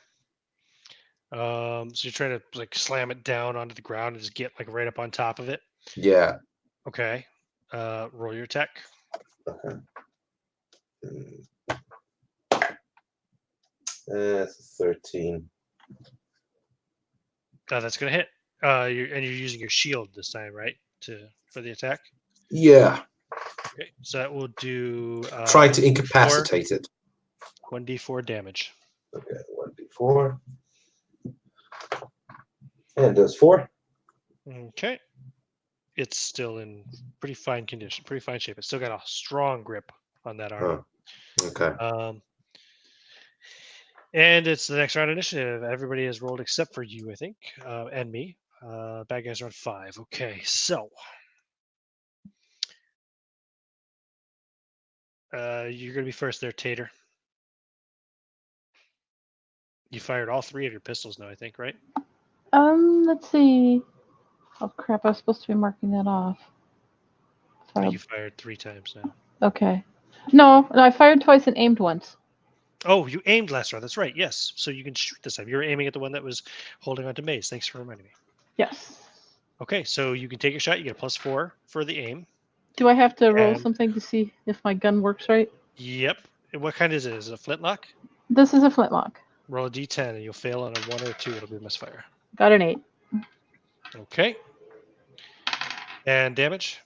So you're trying to like slam it down onto the ground and just get like right up on top of it. Yeah. Okay. Roll your attack. Okay. 13. That's gonna hit. You're using your shield this time, right? For the attack. Yeah. Okay. So that will do. Trying to incapacitate it. 1d4 damage. Okay, 1d4. And it does 4. Okay. It's still in pretty fine condition, pretty fine shape. It's still got a strong grip on that arm. Oh, okay. And it's the next round initiative. Everybody has rolled except for you, I think, and me. Bad guys are on 5. Okay, so you're gonna be first there, Tater. You fired all 3 of your pistols now, I think, right? Let's see. Oh crap! I was supposed to be marking that off. You fired 3 times now. Okay. No, I fired twice and aimed once. Oh, you aimed last round. That's right. Yes. So you can shoot this time. You were aiming at the one that was holding onto Maze. Thanks for reminding me. Yes. Okay, so you can take your shot. You get a +4 for the aim. Do I have to roll something to see if my gun works right? Yep. And what kind is it? Is it a flintlock? This is a flintlock. Roll a d10 and you'll fail on a 1 or a 2. It'll be a misfire. Got an 8. Okay. And damage?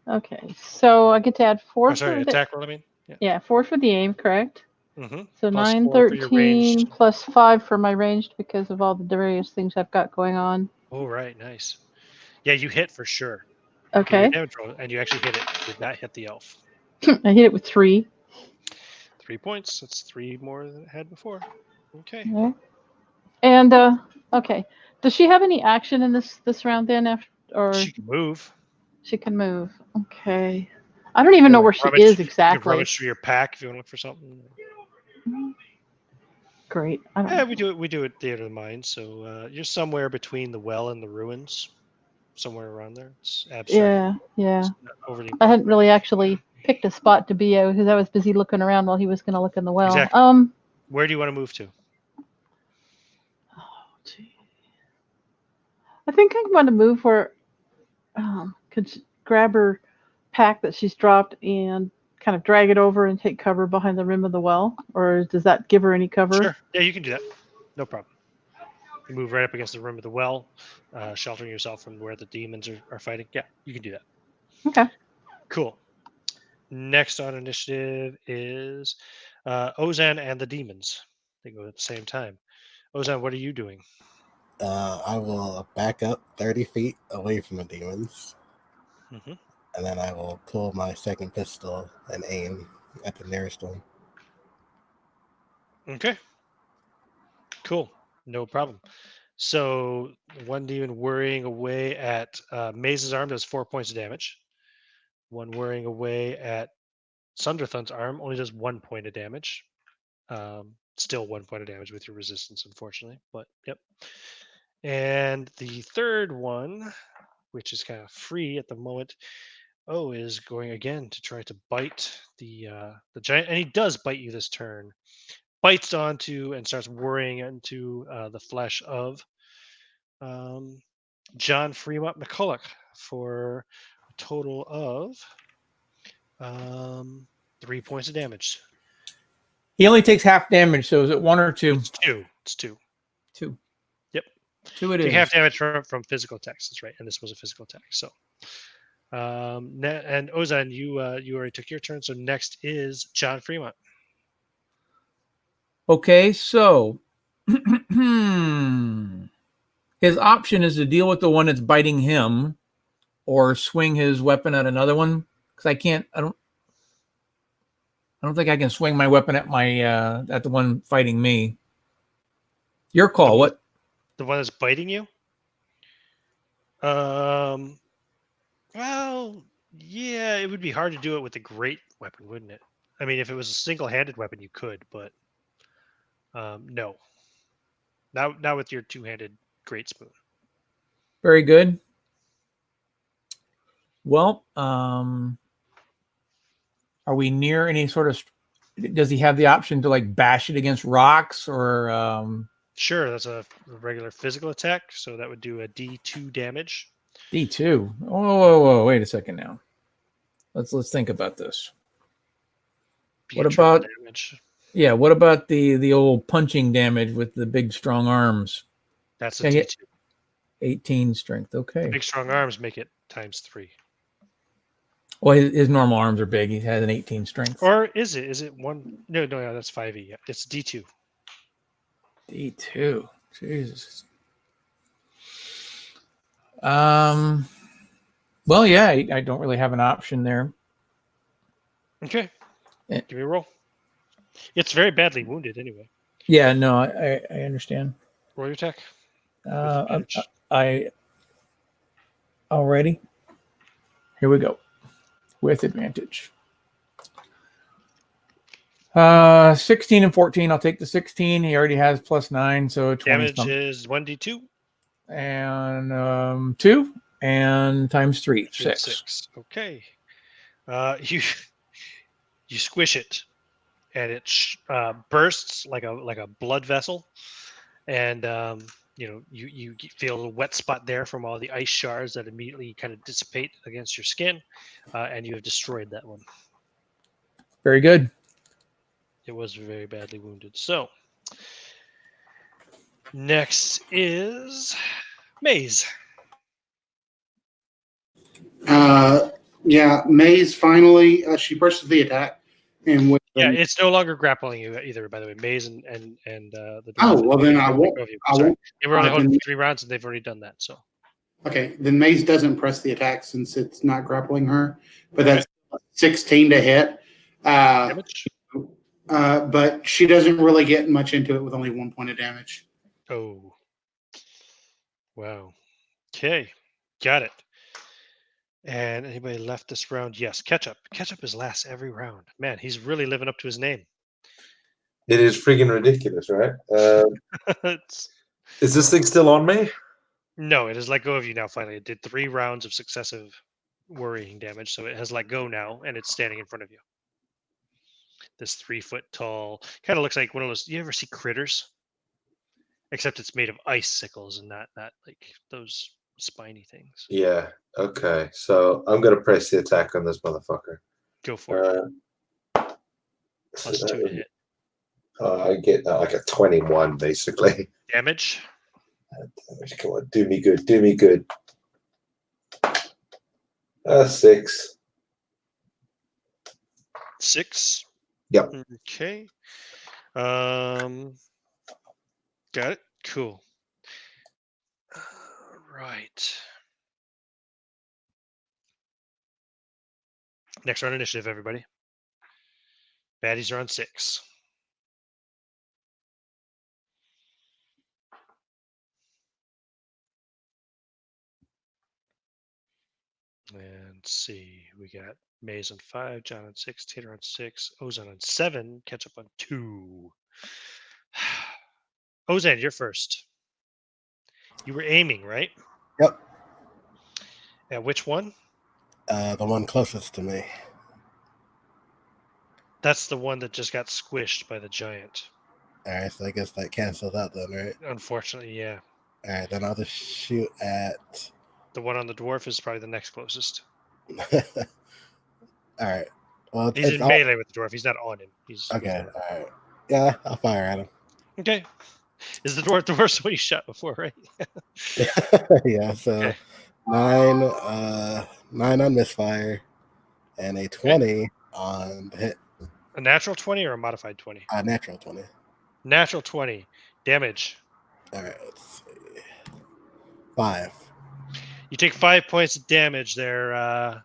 Okay, so I get to add 4 sorry, attack roll, I mean. Yeah, 4 for the aim, correct? Mm-hmm. So Plus 9, 4 for your 13, ranged. plus 5 for my ranged because of all the various things I've got going on. Oh, right. Nice. Yeah, you hit for sure. Okay. Your damage roll, and you actually hit it. You did not hit the elf. I hit it with 3. 3 points. That's 3 more than it had before. Okay. Yeah. And, okay. Does she have any action in this round then? She can move. She can move. Okay. I don't even know where she is exactly. You can rummage through your pack if you want to look for something. Great. I don't Yeah, know. we do it theater of the mind. So you're somewhere between the well and the ruins, somewhere around there. It's abstract. Yeah. It's not overly I important. hadn't really actually picked a spot to be at because I was busy looking around while he was going to look in the well. Exactly. Where do you want to move to? Gee. I think I want to move where could grab her pack that she's dropped and kind of drag it over and take cover behind the rim of the well, or does that give her any cover? Sure. Yeah, you can do that. No problem. You move right up against the rim of the well, sheltering yourself from where the demons are fighting. Yeah, you can do that. Okay. Cool. Next on initiative is Ozan and the demons. They go at the same time. Ozan, what are you doing? I will back up 30 feet away from the demons, Mm-hmm. and then I will pull my second pistol and aim at the nearest one. Okay. Cool. No problem. So one demon worrying away at Maze's arm does 4 points of damage. One worrying away at Sunderthun's arm only does 1 point of damage. Still 1 point of damage with your resistance, unfortunately. But yep. And the third one, which is kind of free at the moment, is going again to try to bite the giant, and he does bite you this turn. Bites onto and starts worrying into the flesh of John Fremont McCulloch for a total of 3 points of damage. He only takes half damage, so is it 1 or 2? It's 2. It's 2. 2. Yep. 2 it Take is. half damage from physical attacks. That's right, and this was a physical attack. So, and Ozan, you already took your turn. So next is John Fremont. Okay, so his option is to deal with the one that's biting him, or swing his weapon at another one. Because I don't think I can swing my weapon at at the one fighting me. Your call. What? The one that's biting you? Well, yeah, it would be hard to do it with a great weapon, wouldn't it? I mean, if it was a single-handed weapon, you could, but no. Not with your two-handed great spoon. Very good. Well, are we near any sort of? Does he have the option to like bash it against rocks or? Sure, that's a regular physical attack, so that would do a D2 damage. D2. Whoa! Wait a second now. Let's think about this. Be What a triple about damage? Yeah, what about the old punching damage with the big strong arms? That's a Can I get D2. 18 strength. The Okay. big strong arms make it ×3. Well, his normal arms are big. He has an 18 strength. Or is it? Is it one? No, that's 5e. Yeah, it's D2. D2. Jesus. Well, yeah, I don't really have an option there. Okay. Yeah. Give me a roll. It's very badly wounded anyway. Yeah, no, I understand. Roll your attack. I already. Here we go. With advantage. 16 and 14. I'll take the 16. He already has +9, so 20. Damage is 1d2. And 2 and ×3, 6. Okay. You squish it, and it bursts like a blood vessel, and you feel a wet spot there from all the ice shards that immediately kind of dissipate against your skin, and you have destroyed that one. Very good. It was very badly wounded. So next is Maze. Yeah, Maze finally she presses the attack, and with It's no longer grappling you either. By the way, Maze and the oh well, then I won't. They were only holding for 3 rounds, and they've already done that. So okay, then Maze doesn't press the attack since it's not grappling her, but that's 16 to hit. Damage. But she doesn't really get much into it with only 1 point of damage. Oh, wow. Okay, got it. And anybody left this round? Yes, Ketchup. Ketchup is last every round. Man, he's really living up to his name. It is friggin' ridiculous, right? Is this thing still on me? No, it has let go of you now. Finally, it did 3 rounds of successive worrying damage, so it has let go now, and it's standing in front of you. This 3-foot tall, kind of looks like one of those. You ever see Critters? Except it's made of icicles and not like those spiny things. Yeah. Okay. So I'm gonna press the attack on this motherfucker. Go for it. So +2 to hit. I get like a 21, basically. Damage. Come on, do me good. Do me good. 6. 6. Yep. Okay. Got it. Cool. Right. Next round initiative, everybody. Baddies are on 6. And let's see, we got Maze on 5, John on 6, Tater on 6, Ozan on 7, Ketchup on 2. Ozan, you're first. You were aiming, right? Yep. At which one? The one closest to me. That's the one that just got squished by the giant. All right, so I guess that cancels out then, right? Unfortunately, yeah. All right, then I'll just shoot at. The one on the dwarf is probably the next closest. All right. Well, He's in melee with the dwarf. He's not on him. He's okay. All right. Yeah, I'll fire at him. Okay. Is the dwarf the worst one you shot before, right? Yeah. So Okay. 9 on misfire, and a 20 on the hit. A natural 20 or a modified 20? Natural 20. Natural 20. Damage. All right. Let's see. 5. You take 5 points of damage there,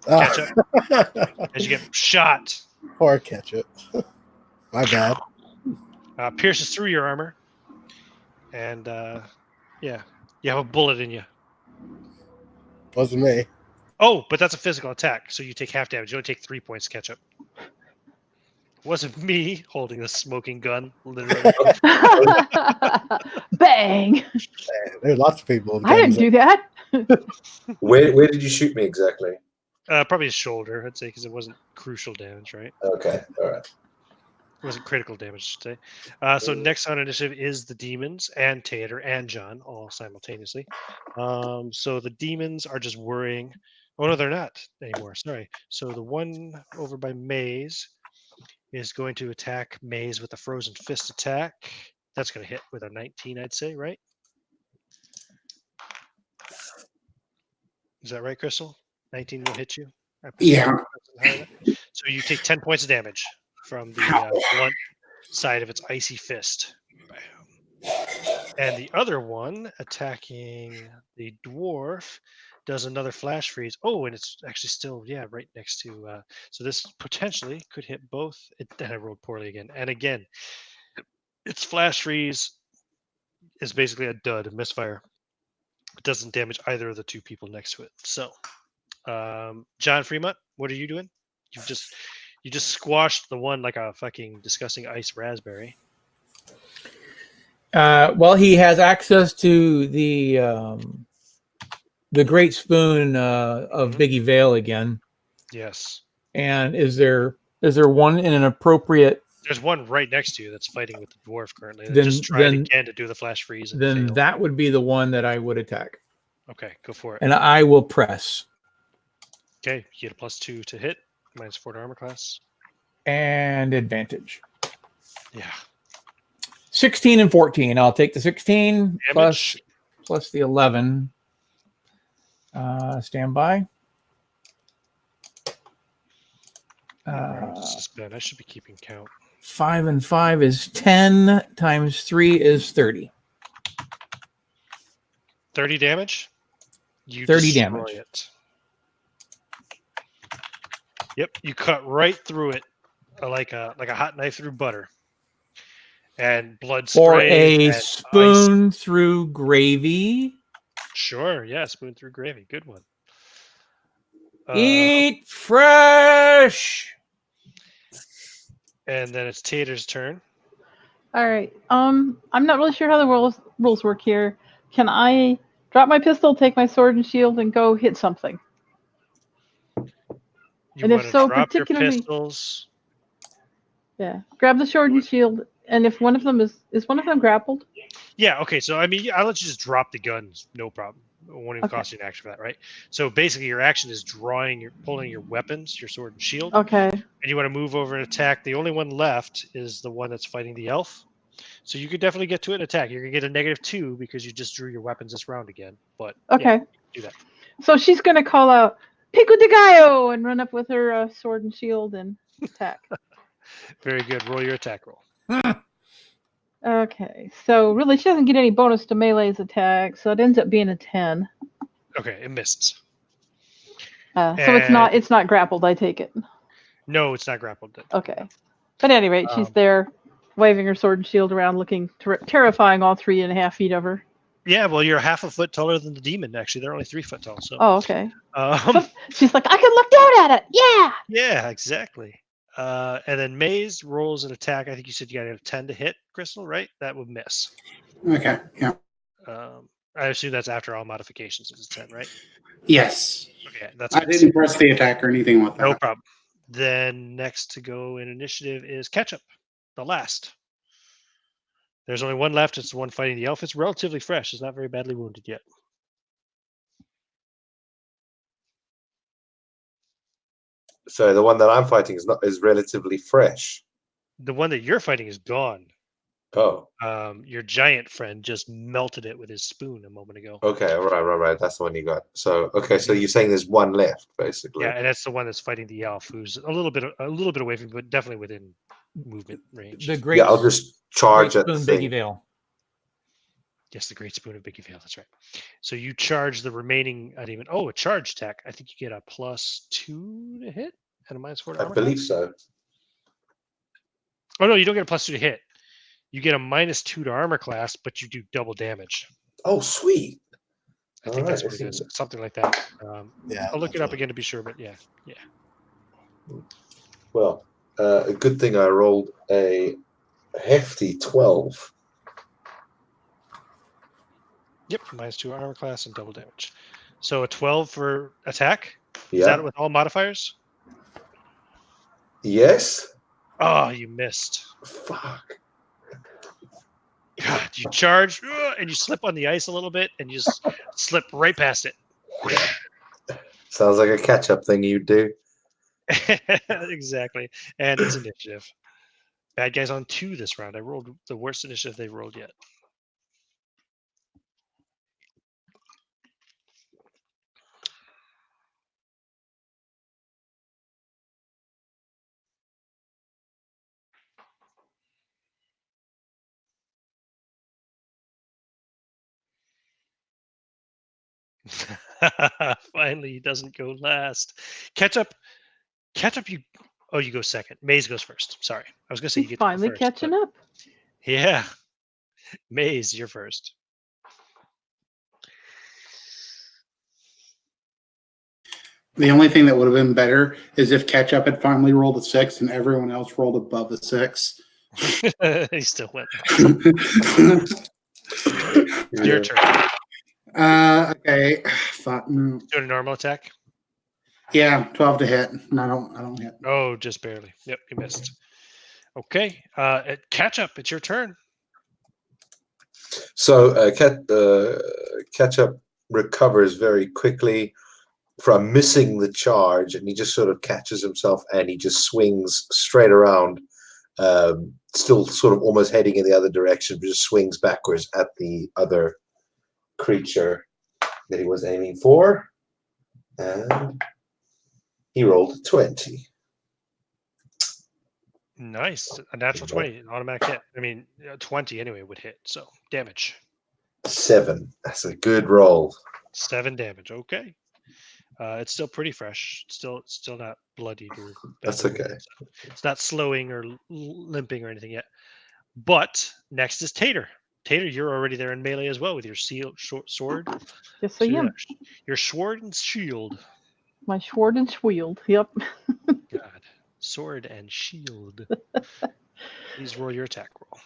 Ketchup, as you get shot. Poor Ketchup. My bad. Pierces through your armor. And, yeah, you have a bullet in you. Wasn't me. Oh, but that's a physical attack, so you take half damage. You only take 3 points, Ketchup. Wasn't me holding a smoking gun, literally. Bang! Man, there's lots of people. I didn't do that. Where did you shoot me exactly? Probably a shoulder, I'd say, because it wasn't crucial damage, right? Okay, all right. It wasn't critical damage, I should say. So next on initiative is the demons and Tater and John, all simultaneously. So the demons are just worrying. Oh, no, they're not anymore. Sorry. So the one over by Maze is going to attack Maze with a frozen fist attack. That's going to hit with a 19, I'd say, right? Is that right, Crystal? 19 will hit you? Yeah. So you take 10 points of damage from the blunt side of its icy fist. Bam. And the other one attacking the dwarf does another flash freeze. Oh, and it's actually still, right next to. So this potentially could hit both. And I rolled poorly again. And again, its flash freeze is basically a dud, a misfire. It doesn't damage either of the 2 people next to it. So, John Fremont, what are you doing? You just squashed the one like a fucking disgusting ice raspberry. Well, he has access to the great spoon of Biggie Vale again. Yes. And is there one in an appropriate? There's one right next to you that's fighting with the dwarf currently. They just tried again to do the flash freeze. And then failed. That would be the one that I would attack. Okay, go for it. And I will press. Okay, you get a +2 to hit, -4 to armor class. And advantage. Yeah. 16 and 14. I'll take the 16 plus the 11. Stand by. I should be keeping count. 5 and 5 is 10 times 3 is 30. 30 damage? You 30 destroy damage. It. Yep, you cut right through it like a hot knife through butter. And blood spray. Or a and spoon ice. Through gravy. Sure, yeah, spoon through gravy. Good one. Eat fresh. And then it's Tater's turn. All right. I'm not really sure how the rules work here. Can I drop my pistol, take my sword and shield, and go hit something? You And if want to so, drop your particularly, pistols. yeah, grab the sword and shield. And if one of them is one of them grappled? Yeah, okay. So, I mean, I'll let you just drop the guns. No problem. It won't even Okay. cost you an action for that, right? So, basically, your action is pulling your weapons, your sword and shield. Okay. And you want to move over and attack. The only one left is the one that's fighting the elf. So, you could definitely get to it and attack. You're going to get a -2 because you just drew your weapons this round again. But, Okay. yeah, do that. So she's going to call out, Pico de Gallo, and run up with her sword and shield and attack. Very good. Roll your attack roll. Okay. So really, she doesn't get any bonus to melee's attack, so it ends up being a 10. Okay, it misses. So it's not grappled, I take it. No, it's not grappled. Okay. But at any rate, she's there, waving her sword and shield around, looking terrifying, all 3.5 feet of her. Yeah, well, you're half a foot taller than the demon. Actually, they're only 3 foot tall. So. Oh, okay. So she's like, I can look down at it. Yeah. Yeah, exactly. And then Maze rolls an attack. I think you said you got a 10 to hit, Crystal, right? That would miss. Okay. Yeah. I assume that's after all modifications. It's 10, right? Yes. Okay, that's. I didn't press the attack or anything with that. No problem. Then next to go in initiative is Ketchup, the last. There's only one left. It's the one fighting the elf. It's relatively fresh. It's not very badly wounded yet. So the one that I'm fighting is relatively fresh. The one that you're fighting is gone. Oh. Your giant friend just melted it with his spoon a moment ago. Okay, right. That's the one you got. So okay, so you're saying there's one left, basically. Yeah, and that's the one that's fighting the elf, who's a little bit away from, but definitely within movement range. The great. Yeah, I'll just charge at the thing. Creepingvale. Yes, the Great Spoon of Creepingvale. That's right. So you charge the remaining. A charge attack. I think you get a +2 to hit and a -4 to armor. I believe so. Oh no, you don't get a +2 to hit. You get a -2 to armor class, but you do double damage. Oh, sweet. I think that's what it is. Something like that. Yeah, I'll look it up again to be sure, but yeah. Well, a good thing I rolled a hefty 12. Yep, -2 armor class and double damage. So a 12 for attack. Yeah. Is that with all modifiers? Yes. Oh, you missed. Fuck. God, you charge and you slip on the ice a little bit and you just slip right past it. Sounds like a catch-up thing you do. Exactly. And it's initiative. Bad guys on 2 this round. I rolled the worst initiative they've rolled yet. Finally, he doesn't go last. Ketchup, you go second. Maze goes first. Sorry. I was going to say you get finally first, catching up. Yeah. Maze, you're first. The only thing that would have been better is if Ketchup had finally rolled a 6 and everyone else rolled above a 6. He still went. Your turn. Okay. Fuck. No. Doing a normal attack? Yeah, 12 to hit. And I don't hit. Oh, just barely. Yep, you missed. Okay. Ketchup, it's your turn. So Ketchup recovers very quickly from missing the charge, and he just sort of catches himself and he just swings straight around, still sort of almost heading in the other direction, but just swings backwards at the other creature that he was aiming for. And he rolled a 20. Nice. A natural 20, an automatic hit. I mean, 20 anyway would hit. So damage. 7. That's a good roll. 7 damage. Okay. It's still pretty fresh. Still not bloodied or. That's okay. It's not slowing or limping or anything yet. But next is Tater. Tater, you're already there in melee as well with your sword. Yes, I am. Your sword and shield. My sword and shield. Yep. God. sword and shield. Please roll your attack roll.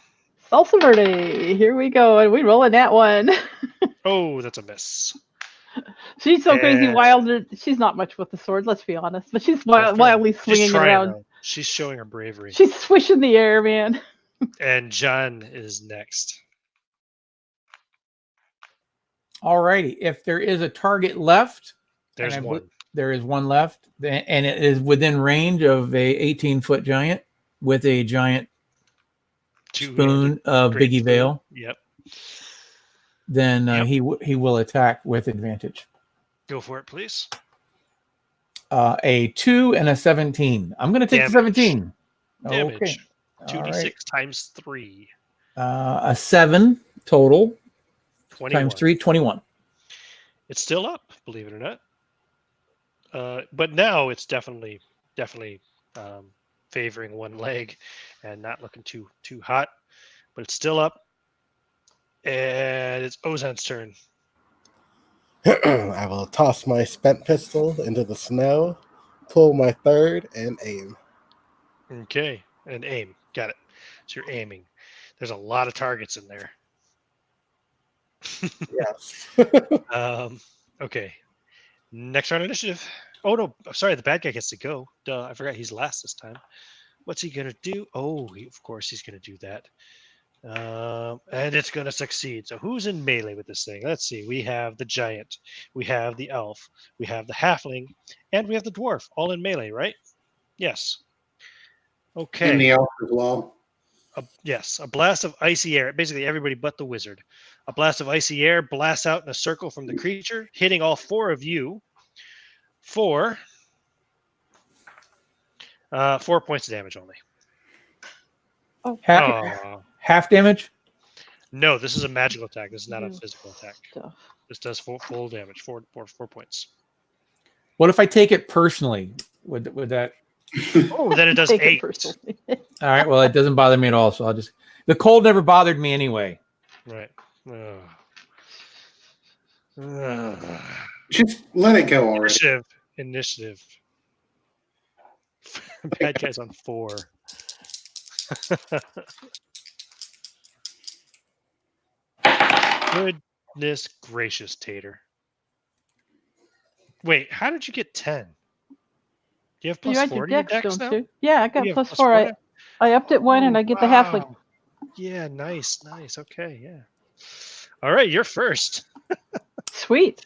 Salsa Verde. Here we go. And we rolling that one. Oh, that's a miss. She's so crazy And- wilder. She's not much with the sword, let's be honest. But she's That's fair. wildly She's swinging trying, around. though. She's showing her bravery. She's swishing the air, man. And John is next. Alrighty. If there is a target left, There's and one. there is one left, and it is within range of a 18-foot giant with a giant spoon of great Biggie spoon. Vale, Yep. then Yep. he will attack with advantage. Go for it, please. A 2 and a 17. I'm going to take the Damage. 17. Damage. Okay. 2d6 times 3. A 7 total 21. times 3, 21. It's still up, believe it or not. But now it's definitely favoring one leg and not looking too hot. But it's still up. And it's Ozan's turn. I will toss my spent pistol into the snow, pull my third, and aim. Okay. And aim. Got it. So you're aiming. There's a lot of targets in there. Yes. Okay. Next round initiative. Oh no, sorry, the bad guy gets to go. Duh, I forgot he's last this time. What's he gonna do? Oh, of course he's gonna do that. And it's gonna succeed. So who's in melee with this thing? Let's see. We have the giant, we have the elf, we have the halfling, and we have the dwarf, all in melee, right? Yes. Okay. And the elf as well. Yes, a blast of icy air. Basically, everybody but the wizard. A blast of icy air blasts out in a circle from the creature, hitting all 4 of you for 4 points of damage only. Half damage? No, this is a magical attack. This is not a physical attack. Stuff. This does full damage. 4 points. What if I take it personally? Would that? Oh, then it does Take it 8. personally. All right. Well, it doesn't bother me at all. So I'll just. The cold never bothered me anyway. Right. Just let it go already. Initiative. Bad guy's on 4. Goodness gracious, Tater. Wait, how did you get 10? Do you have plus You add 4 your to your dex, dex don't now? you? Yeah, I got You have plus plus 4. 4 now? I upped it one, and I get the halfling. Wow. Yeah, nice. Okay, yeah. All right, you're first. Sweet.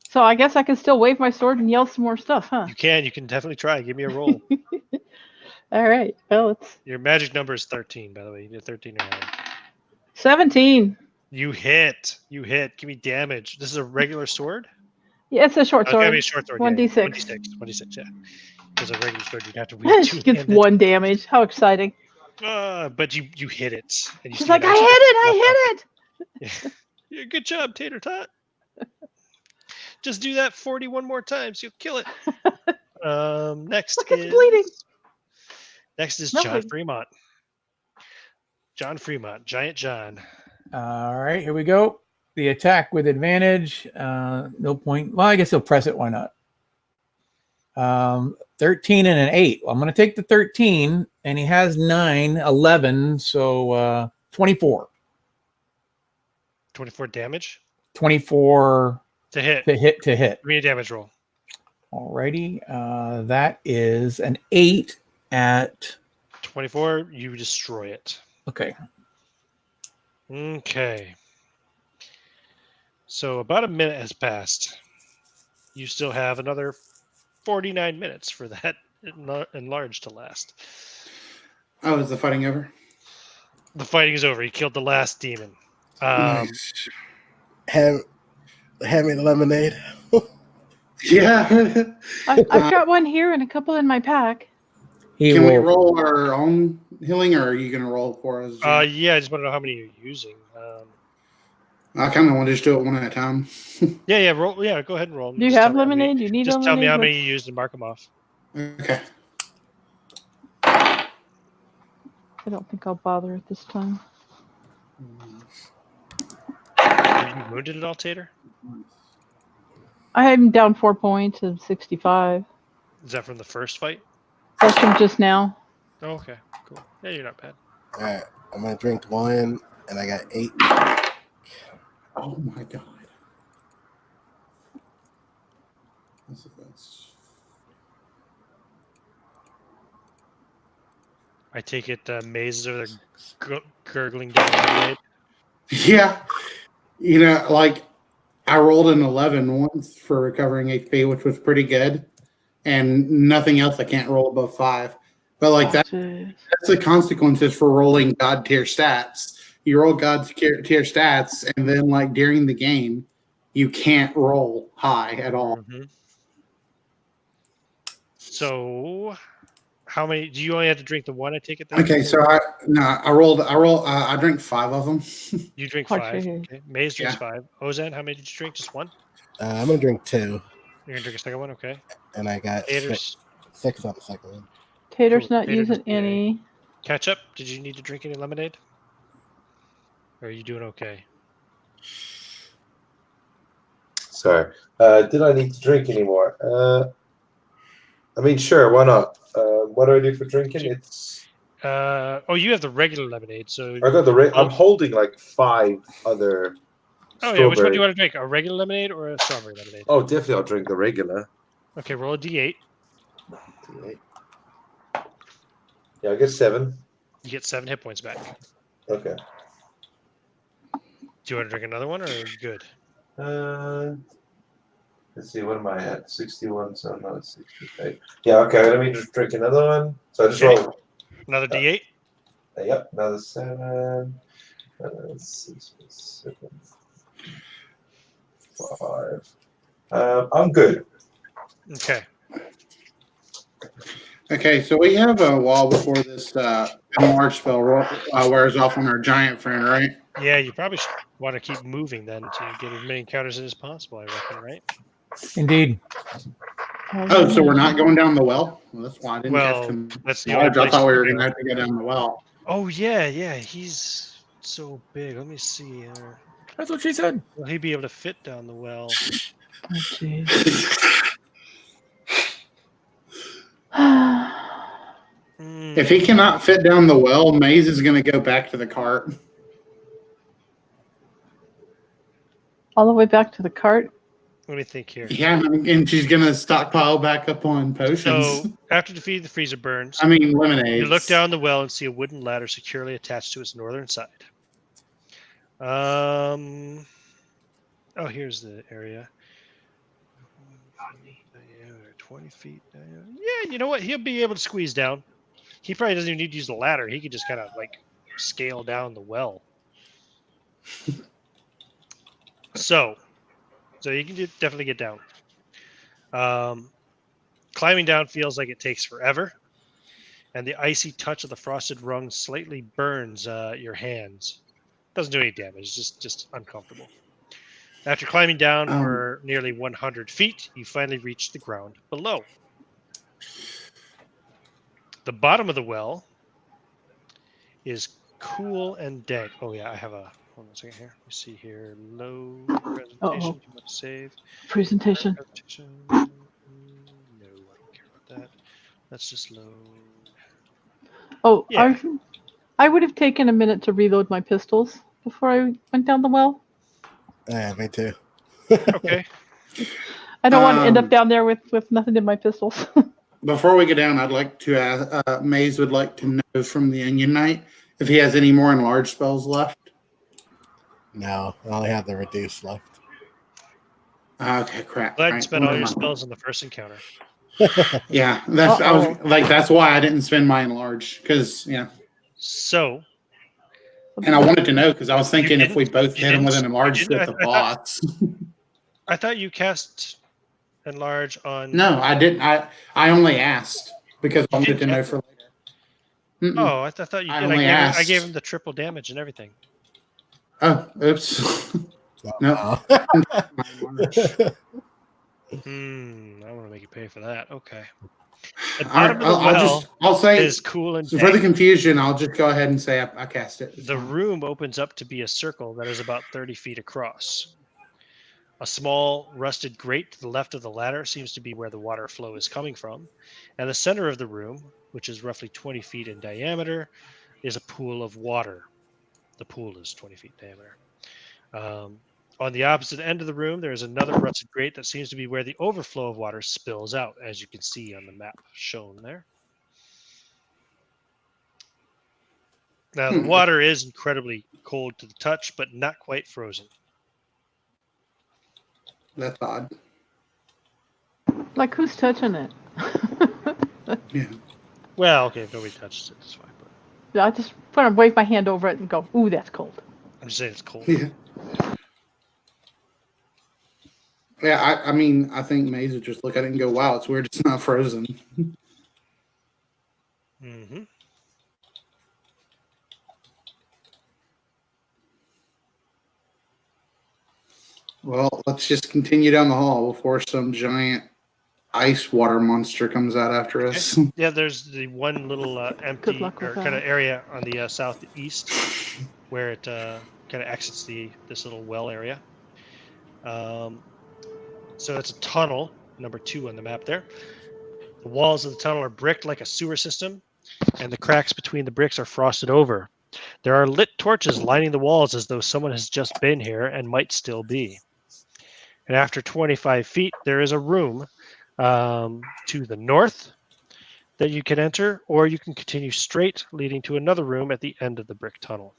So I guess I can still wave my sword and yell some more stuff, huh? You can definitely try. Give me a roll. All right. Well, it's Your magic number is 13, by the way. You did 13 or higher. 17. You hit. Give me damage. This is a regular sword? Yeah, it's a short sword. Okay, a short sword. 1d6. Yeah. 1d6, yeah. Because a regular sword, you'd have to wield 2 She gets handed. 1 damage. How exciting. But you hit it. And you She's see like, it I hit it! Yeah, good job, Tater Tot. Just do that 41 more times. You'll kill it. Next Look, it's bleeding. Next is Nothing. John Fremont. John Fremont, Giant John. All right. Here we go. The attack with advantage. No point. Well, I guess he'll press it. Why not? 13 and an 8. Well, I'm going to take the 13, and he has 9, 11, so 24. 24 damage 24 to hit. to hit. Give me a damage roll. Alrighty. That is an 8 at 24. You destroy it. okay. Okay. So about a minute has passed. You still have another 49 minutes for that enlarged to last. Oh, is the fighting over? The fighting is over. He killed the last demon. Nice. Hand me the lemonade. Yeah. I've got one here and a couple in my pack. Can we roll our own healing, or are you going to roll for us? Yeah, I just want to know how many you're using. I kind of want to just do it one at a time. Yeah, roll. Yeah, go ahead and roll. Do you have lemonade? Do you need just lemonade? tell me how many you used and mark them off. Okay. I don't think I'll bother at this time. Are you wounded at all, Tater? I'm down 4 points of 65. Is that from the first fight? That's from just now. Oh, okay, cool. Yeah, you're not bad. All right, I'm gonna drink one, and I got 8. Oh my god. That's- I take it mazes over there gurgling down lemonade. Yeah. You know, like I rolled an 11 once for recovering HP, which was pretty good. And nothing else I can't roll above 5. But like that's the consequences for rolling god tier stats. You roll god tier stats, and then like during the game, you can't roll high at all. Mm-hmm. So, how many? Do you only have to drink the one? I take it. Then? Okay, so I drank 5 of them. You drink Hard 5. sugar. Okay. Maze drinks Yeah. 5. Ozan, how many did you drink? Just one? I'm gonna drink 2, You're gonna drink a second one, okay? and I got Taters. 6 on the second one. Tater's Cool. not Tater using just did. any. Ketchup. Did you need to drink any lemonade? Or are you doing okay? Sorry. Did I need to drink anymore? I mean, sure. Why not? What do I do for drinking? It's. Oh, you have the regular lemonade, so. I got the. I'm holding like 5 other. Oh yeah, which one do strawberry- you want to drink? A regular lemonade or a strawberry lemonade? Oh, definitely. I'll drink the regular. Okay, roll a d8. Yeah, I get 7. You get 7 hit points back. Okay. Do you want to drink another one, or are you good? Let's see. What am I at? 61. So I'm not at 68. Yeah. Okay. Let me just drink another one. So I just Okay. roll. Another d8. Yep. Another 7. 6, 7, 5. I'm good. Okay. Okay, so we have a while before this enlarge spell wears off on our giant friend, right? Yeah, you probably should want to keep moving then to get as many encounters as possible, I reckon, right? Indeed. Oh, so we're not going down the well? Well, that's why I didn't Well, cast him. that's the only I place thought we to were go. going to have to go down the well. Oh, yeah, he's so big. Let me see. That's what she said. Will he be able to fit down the well? Oh, jeez. If he cannot fit down the well, Maze is going to go back to the cart. All the way back to the cart. Let me think here. Yeah, and she's going to stockpile back up on potions. So, after defeating the freezer burns, I mean, lemonades. you look down the well and see a wooden ladder securely attached to its northern side. Oh, here's the area. 20 feet. Yeah, you know what? He'll be able to squeeze down. He probably doesn't even need to use the ladder. He could just kind of like scale down the well. So you can definitely get down. Climbing down feels like it takes forever, and the icy touch of the frosted rung slightly burns your hands. Doesn't do any damage, just uncomfortable. After climbing down for nearly 100 feet, you finally reach the ground below. The bottom of the well is cool and dank. Oh yeah, I have a. Hold on a second here. We see here low presentation. Uh-oh. You want to save Presentation. presentation? No, I don't care about that. Let's just load. Oh, Yeah. I would have taken a minute to reload my pistols before I went down the well. Yeah, me too. Okay. I don't want to end up down there with nothing in my pistols. Before we go down, I'd like to ask, Maze would like to know from the Onion Knight if he has any more enlarged spells left. No, I only have the reduce left. Okay, crap. Glad you Right, spent all never your mind. spells on the first encounter. Yeah, that's why I didn't spend my enlarge because So and I wanted to know because I was thinking if we both you hit him with didn't- an enlarge you with didn't- the boss. I thought you cast enlarge on. No, I didn't. I only asked because I You wanted didn't to know cast for later. Mm-mm. Oh, I thought you I did. only I asked. gave him the triple damage and everything. Oh, oops. No. Wow. I want to make you pay for that. Okay. The All right, bottom of the well I'll say is cool and for the dank. confusion. I'll just go ahead and say I cast it. It's The fine. room opens up to be a circle that is about 30 feet across. A small rusted grate to the left of the ladder seems to be where the water flow is coming from. And the center of the room, which is roughly 20 feet in diameter, is a pool of water. The pool is 20 feet in diameter. On the opposite end of the room, there is another rusted grate that seems to be where the overflow of water spills out, as you can see on the map shown there. Now, the water is incredibly cold to the touch, but not quite frozen. That's odd. Like, who's touching it? Yeah. Well, okay, if nobody touches it, it's fine. But I just want to wave my hand over it and go, ooh, that's cold. I'm just saying it's cold. Yeah. Yeah, I mean, I think Maze would just look at it and go, wow, it's weird it's not frozen. Mm-hmm. Well, let's just continue down the hall before some giant ice water monster comes out after us. Yeah, there's the one little empty luck with or kind of that. area on the southeast where it kind of exits this little well area. So it's a tunnel, number 2 on the map there. The walls of the tunnel are bricked like a sewer system, and the cracks between the bricks are frosted over. There are lit torches lining the walls as though someone has just been here and might still be. And after 25 feet, there is a room to the north that you can enter, or you can continue straight, leading to another room at the end of the brick tunnel.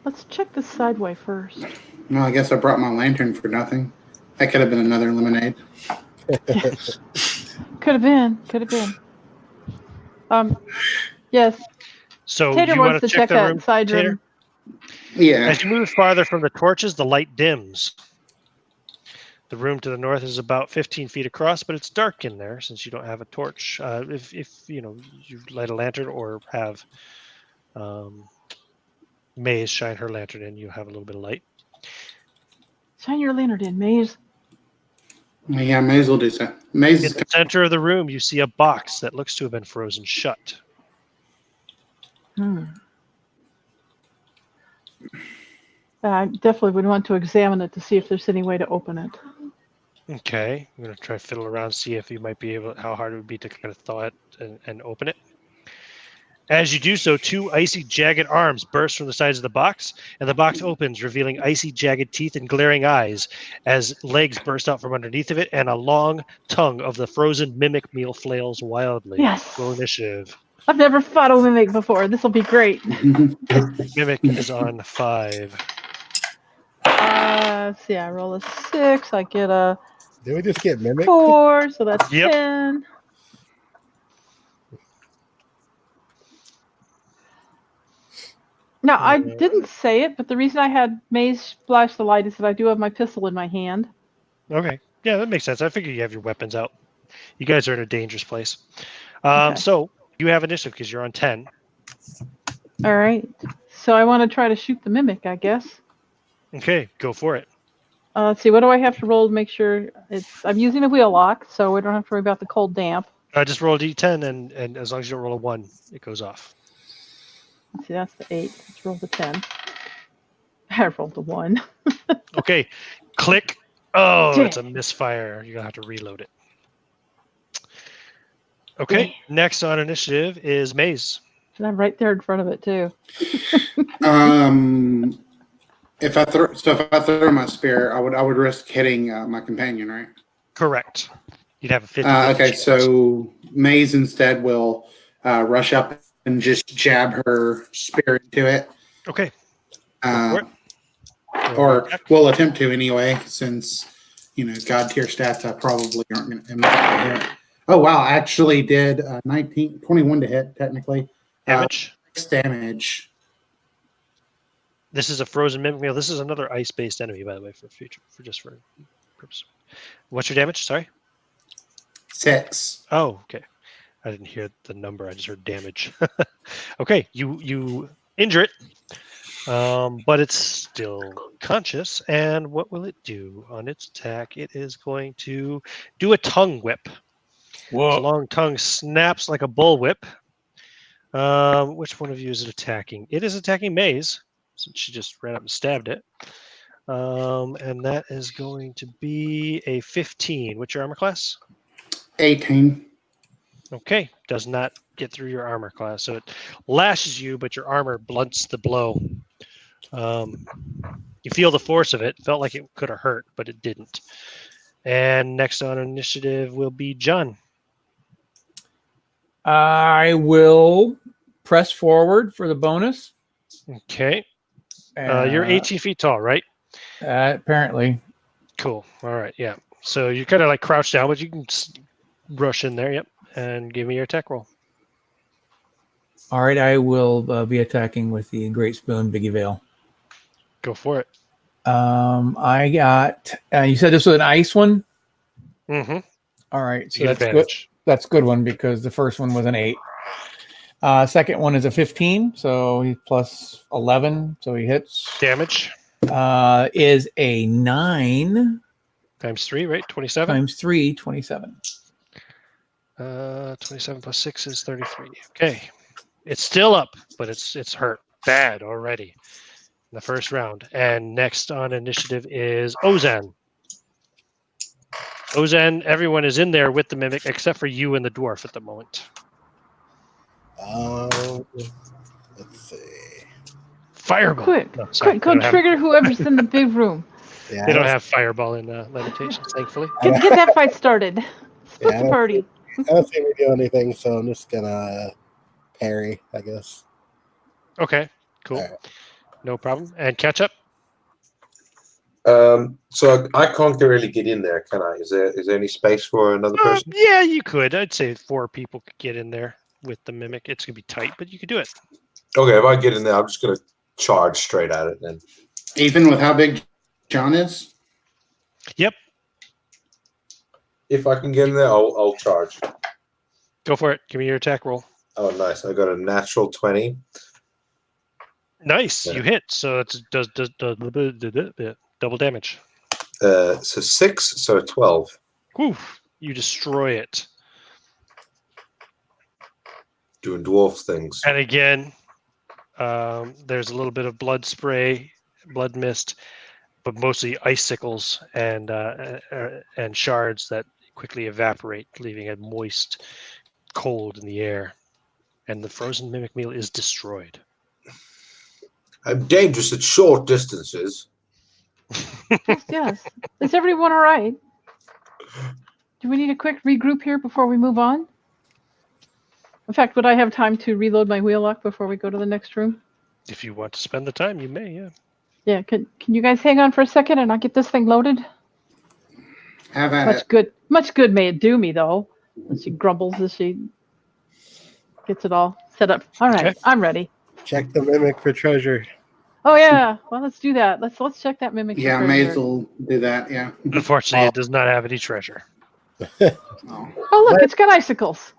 Let's check the sideway first. No, I guess I brought my lantern for nothing. That could have been another lemonade. Could have been. Yes. So Tater you wants want to to check check the that room, side Tater? room. Yeah. As you move farther from the torches, the light dims. The room to the north is about 15 feet across, but it's dark in there since you don't have a torch. If you light a lantern or have Maze shine her lantern in, you have a little bit of light. Shine your lantern in, Maze. Yeah, Maze will do so. Maze In is the center of the room, you see a box that looks to have been frozen shut. I definitely would want to examine it to see if there's any way to open it. Okay, I'm going to try to fiddle around, see if you might be able, how hard it would be to kind of thaw it and open it. As you do so, 2 icy, jagged arms burst from the sides of the box, and the box opens, revealing icy, jagged teeth and glaring eyes as legs burst out from underneath of it, and a long tongue of the frozen mimic meal flails wildly. Yes. Roll initiative. I've never fought a mimic before. This will be great. Mimic is on 5. Let's see, I roll a 6. I get a Did we just get mimic? 4, so that's Yep. 10. Now, I didn't say it, but the reason I had Maze flash the light is that I do have my pistol in my hand. Okay. Yeah, that makes sense. I figure you have your weapons out. You guys are in a dangerous place. Okay. So you have initiative because you're on 10. All right. So I want to try to shoot the mimic, I guess. Okay, go for it. Let's see, what do I have to roll to make sure it's... I'm using a wheel lock, so we don't have to worry about the cold damp. Just roll a d10, and as long as you don't roll a 1, it goes off. Let's see, that's the 8. Let's roll the 10. I rolled the 1. Okay, click. Oh, Dang. it's a misfire. You're going to have to reload it. Okay, next on initiative is Maze. And I'm right there in front of it, too. If I throw my spear, I would risk hitting my companion, right? Correct. You'd have a 50. Okay, so Maze instead will rush up and just jab her spear into it. Okay. Or will attempt to anyway, since God tier stats I probably aren't going to hit. Oh wow, I actually did 21 to hit technically. Damage. 6 damage. This is a frozen mimic meal. This is another ice-based enemy, by the way, for purpose. What's your damage? Sorry. 6. Oh, okay. I didn't hear the number. I just heard damage. Okay, you injure it, but it's still conscious. And what will it do on its attack? It is going to do a tongue whip. Whoa. Its long tongue snaps like a bullwhip. Which one of you is it attacking? It is attacking Maze, since she just ran up and stabbed it. And that is going to be a 15. What's your armor class? 18. Okay, does not get through your armor class. So it lashes you, but your armor blunts the blow. You feel the force of it. Felt like it could have hurt, but it didn't. And next on initiative will be John. I will press forward for the bonus. Okay. You're 18 feet tall, right? Apparently. Cool. All right. Yeah. So you kind of like crouch down, but you can rush in there. Yep. And give me your attack roll. All right. I will be attacking with the Great Spoon Biggie Vale. Go for it. I got. You said this was an ice one. Mm-hmm. All right. So You get that's good. advantage. That's a good one because the first one was an 8. Second one is a 15, so he's plus 11, so he hits. Damage. Is a 9 Times 3, right? 27. times 3, 27. 27 plus 6 is 33. Okay. It's still up, but it's hurt bad already in the first round. And next on initiative is Ozan. Ozan, everyone is in there with the mimic except for you and the dwarf at the moment. Let's see. Fireball. Quick, No, sorry, quick, go trigger whoever's in the big room. Yeah, They don't have fireball in Lamentations, thankfully. Get that fight started. Split Yeah, the party. I don't see me do anything, so I'm just gonna parry, I guess. Okay, cool. All right. No problem. And catch up. So I can't really get in there, can I? Is there any space for another person? Yeah, you could. I'd say 4 people could get in there with the mimic. It's going to be tight, but you could do it. Okay, if I get in there, I'm just going to charge straight at it then. Even with how big John is? Yep. If I can get in there, I'll charge. Go for it. Give me your attack roll. Oh, nice. I got a natural 20. Nice. Yeah. You hit. So it does double damage. So 6, so 12. Whew. You destroy it. Doing dwarf things. And again, there's a little bit of blood spray, blood mist, but mostly icicles and shards that quickly evaporate, leaving it moist, cold in the air. And the frozen mimic meal is destroyed. I'm dangerous at short distances. Yes. Is everyone all right? Do we need a quick regroup here before we move on? In fact, would I have time to reload my wheel lock before we go to the next room? If you want to spend the time, you may, yeah. Yeah, can you guys hang on for a second and I'll get this thing loaded? Have at it. Much good may it do me, though. And she grumbles as she gets it all set up. All right, Okay. I'm ready. Check the mimic for treasure. Oh yeah, well let's do that. Let's check that mimic. Yeah, for may treasure. as well do that, yeah. Unfortunately, it does not have any treasure. Oh. Oh look, it's got icicles.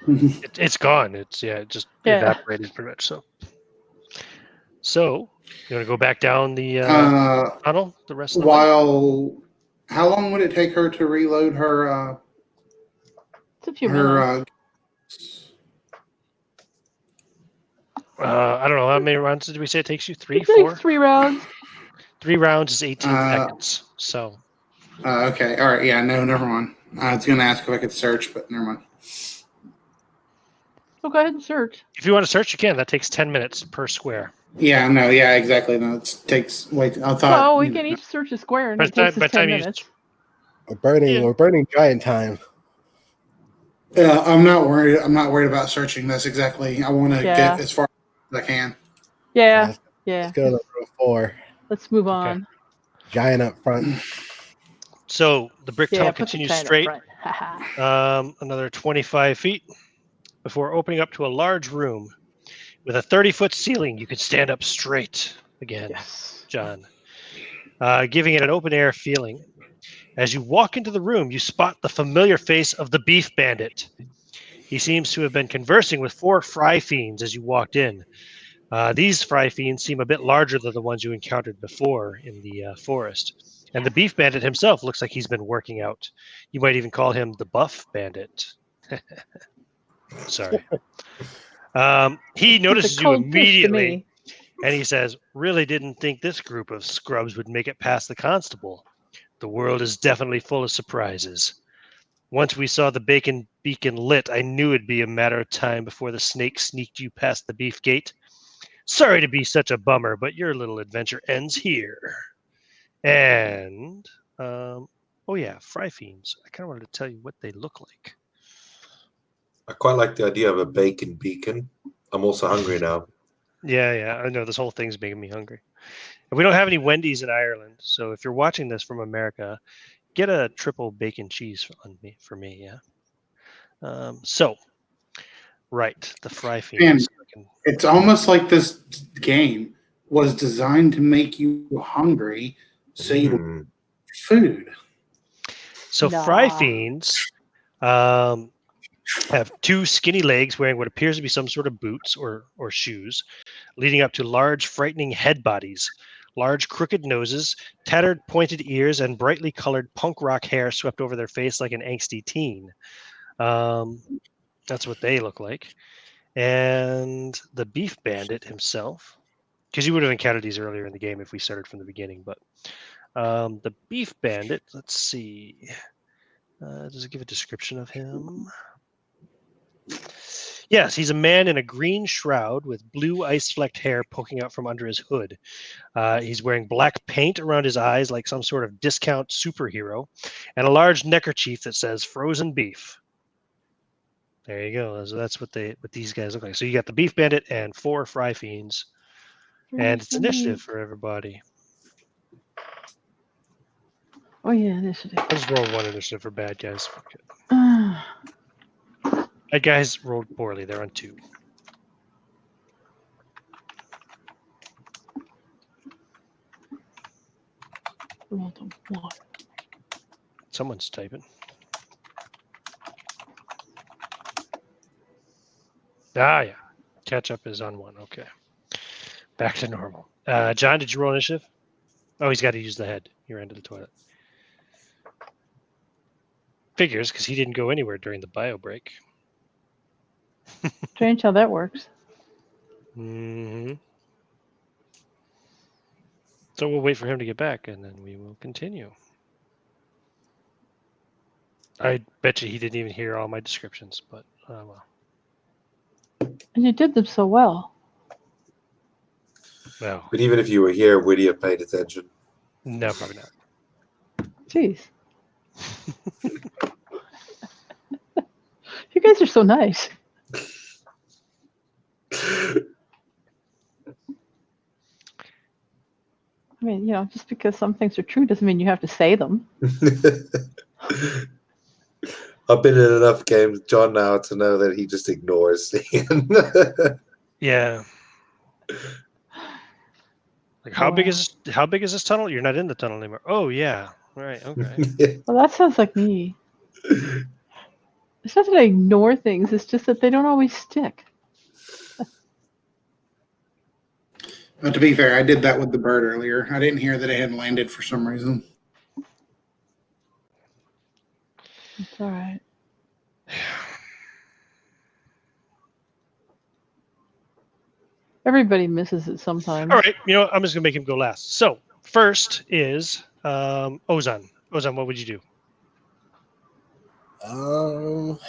It's gone. It just evaporated pretty much. So you want to go back down the tunnel? The rest of the way? How long would it take her to reload her? It's a few minutes. I don't know. How many rounds did we say it takes you? 3, It takes 4? 3 rounds. 3 rounds is 18 seconds. So. Okay. All right. Yeah. No. Never mind. I was going to ask if I could search, but never mind. So go ahead and search. If you want to search, you can. That takes 10 minutes per square. Yeah. No. Yeah. Exactly. No. It takes. Wait. I thought. Oh, we can each search a square, and it takes us 10 minutes. We're burning giant time. I'm not worried. I'm not worried about searching this exactly. I want to get as far as I can. Yeah. Let's go to row 4. Let's move on. Giant up front. So the brick tunnel put the continues giant up straight. front. Another 25 feet before opening up to a large room with a 30-foot ceiling. You could stand up straight again, Yes. John, giving it an open-air feeling. As you walk into the room, you spot the familiar face of the Beef Bandit. He seems to have been conversing with 4 fry fiends as you walked in. These fry fiends seem a bit larger than the ones you encountered before in the forest. And the Beef Bandit himself looks like he's been working out. You might even call him the Buff Bandit. Sorry. He notices you immediately. And he says, really didn't think this group of scrubs would make it past the constable. The world is definitely full of surprises. Once we saw the bacon beacon lit, I knew it'd be a matter of time before the snake sneaked you past the beef gate. Sorry to be such a bummer, but your little adventure ends here. And, oh yeah, fry fiends. I kind of wanted to tell you what they look like. I quite like the idea of a bacon beacon. I'm also hungry now. Yeah, I know this whole thing's making me hungry. And we don't have any Wendy's in Ireland, so if you're watching this from America, get a triple bacon cheese for me, yeah. Right, the fry Man, fiends. it's almost like this game was designed to make you hungry so you Mm. food. So fry fiends have two skinny legs wearing what appears to be some sort of boots or shoes, leading up to large, frightening head bodies, large, crooked noses, tattered, pointed ears, and brightly colored punk rock hair swept over their face like an angsty teen. That's what they look like. And the beef bandit himself, because you would have encountered these earlier in the game if we started from the beginning, but the beef bandit, let's see. Does it give a description of him? Yes, he's a man in a green shroud with blue ice-flecked hair poking out from under his hood. He's wearing black paint around his eyes like some sort of discount superhero, and a large neckerchief that says frozen beef. There you go. So that's what these guys look like. So you got the beef bandit and 4 fry fiends, and it's initiative for everybody. Oh yeah, initiative. I'll just roll 1 initiative for bad guys. Bad guys rolled poorly. They're on 2. Rolled a 1. Someone's typing. Yeah. Catch up is on 1. Okay. Back to normal. John, did you roll initiative? Oh, he's got to use the head. He ran to the toilet. Figures, because he didn't go anywhere during the bio break. Strange how that works. Mm-hmm. So we'll wait for him to get back, and then we will continue. I bet you he didn't even hear all my descriptions, but well. And you did them so well. No. But even if you were here, would you have paid attention? No, probably not. Jeez. You guys are so nice. I mean, just because some things are true doesn't mean you have to say them. I've been in enough games, John, now to know that he just ignores Ian. Yeah. Like how big is this tunnel? You're not in the tunnel anymore. Oh yeah. Right. Okay. Well, that sounds like me. It's not that I ignore things. It's just that they don't always stick. But to be fair, I did that with the bird earlier. I didn't hear that it hadn't landed for some reason. It's all right. Everybody misses it sometimes. All right. I'm just gonna make him go last. So first is Ozan. Ozan, what would you do? I'll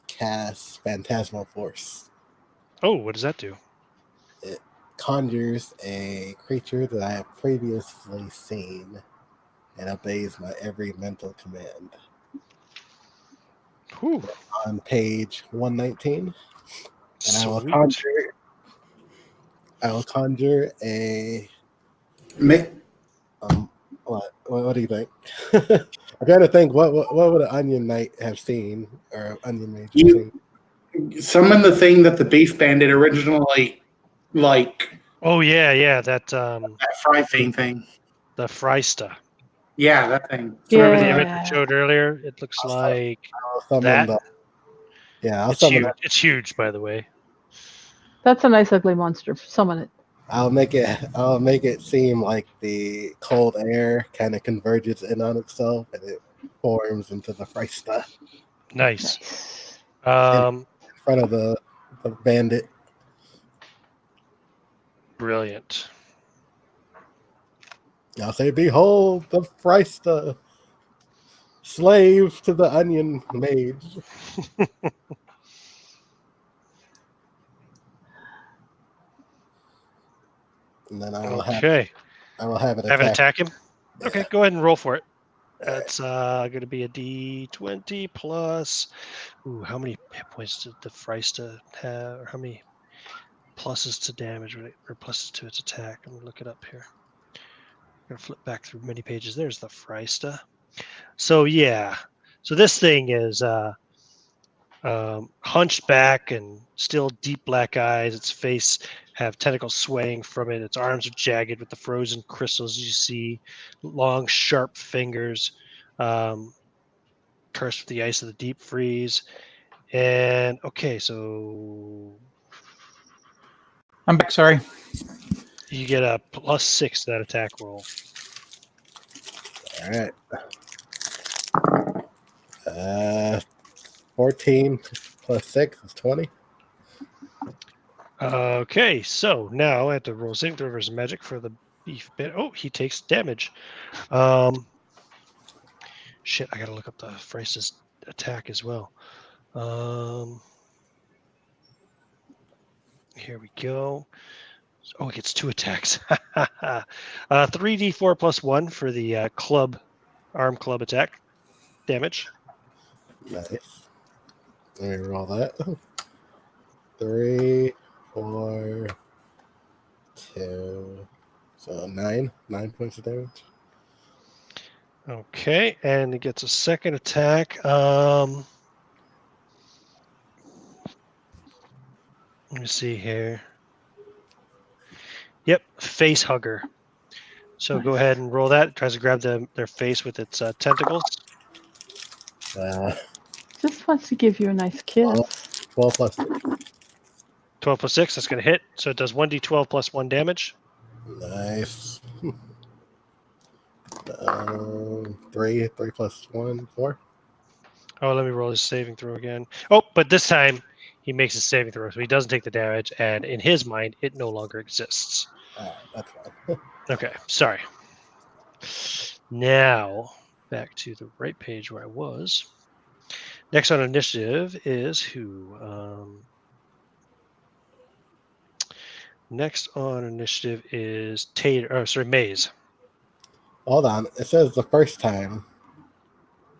cast Phantasmal Force. Oh, what does that do? It conjures a creature that I have previously seen and obeys my every mental command. Whew. On page 119. And I will conjure a what do you think? I'm trying to think what would an Onion Knight have seen or Onion Mage have seen? Summon the thing that the Beef Bandit originally Oh yeah, that fry thing. The Frysta. Yeah, that thing. So remember the image we showed earlier? It looks like that. I'll it's summon huge. It's huge, by the way. That's a nice ugly monster. Summon it. I'll make it seem like the cold air kind of converges in on itself and it forms into the Frysta. Nice. In front of the bandit. Brilliant. I'll say, behold the Freshta, slave to the onion mage. And then I will have it Have it attack. attack him? Yeah. Okay, go ahead and roll for it. That's going to be a D20 plus. Ooh, how many hit points did the Freshta have? Or how many pluses to damage or pluses to its attack? Let me look it up here. I'm going to flip back through many pages. There's the Freshta. So, yeah. So this thing is hunched back and still deep black eyes. Its face have tentacles swaying from it. Its arms are jagged with the frozen crystals you see. Long, sharp fingers, cursed with the ice of the deep freeze. And okay, so I'm back. Sorry. you get a +6 to that attack roll. All right. 14 plus 6 is 20. Okay, so now I have to roll saving throw versus magic for the beef bit. Oh, he takes damage. Shit, I gotta look up the Freshta's attack as well. Here we go. Oh, it gets 2 attacks. 3d4 plus 1 for the arm club attack damage. Nice. Let me roll that. 3, 4, 2. So 9 points of damage. Okay, and it gets a second attack. Let me see here. Yep, face hugger. So go ahead and roll that. It tries to grab their face with its tentacles. Just wants to give you a nice kiss. 12 plus 6. 12 plus 6, that's going to hit. So it does 1d12 plus 1 damage. Nice. 3 plus 1, 4. Oh, let me roll his saving throw again. Oh, but this time he makes his saving throw, so he doesn't take the damage, and in his mind, it no longer exists. That's fine. Okay, sorry. Now, back to the right page where I was. Next on initiative is who? Next on initiative is Maze. Hold on. It says the first time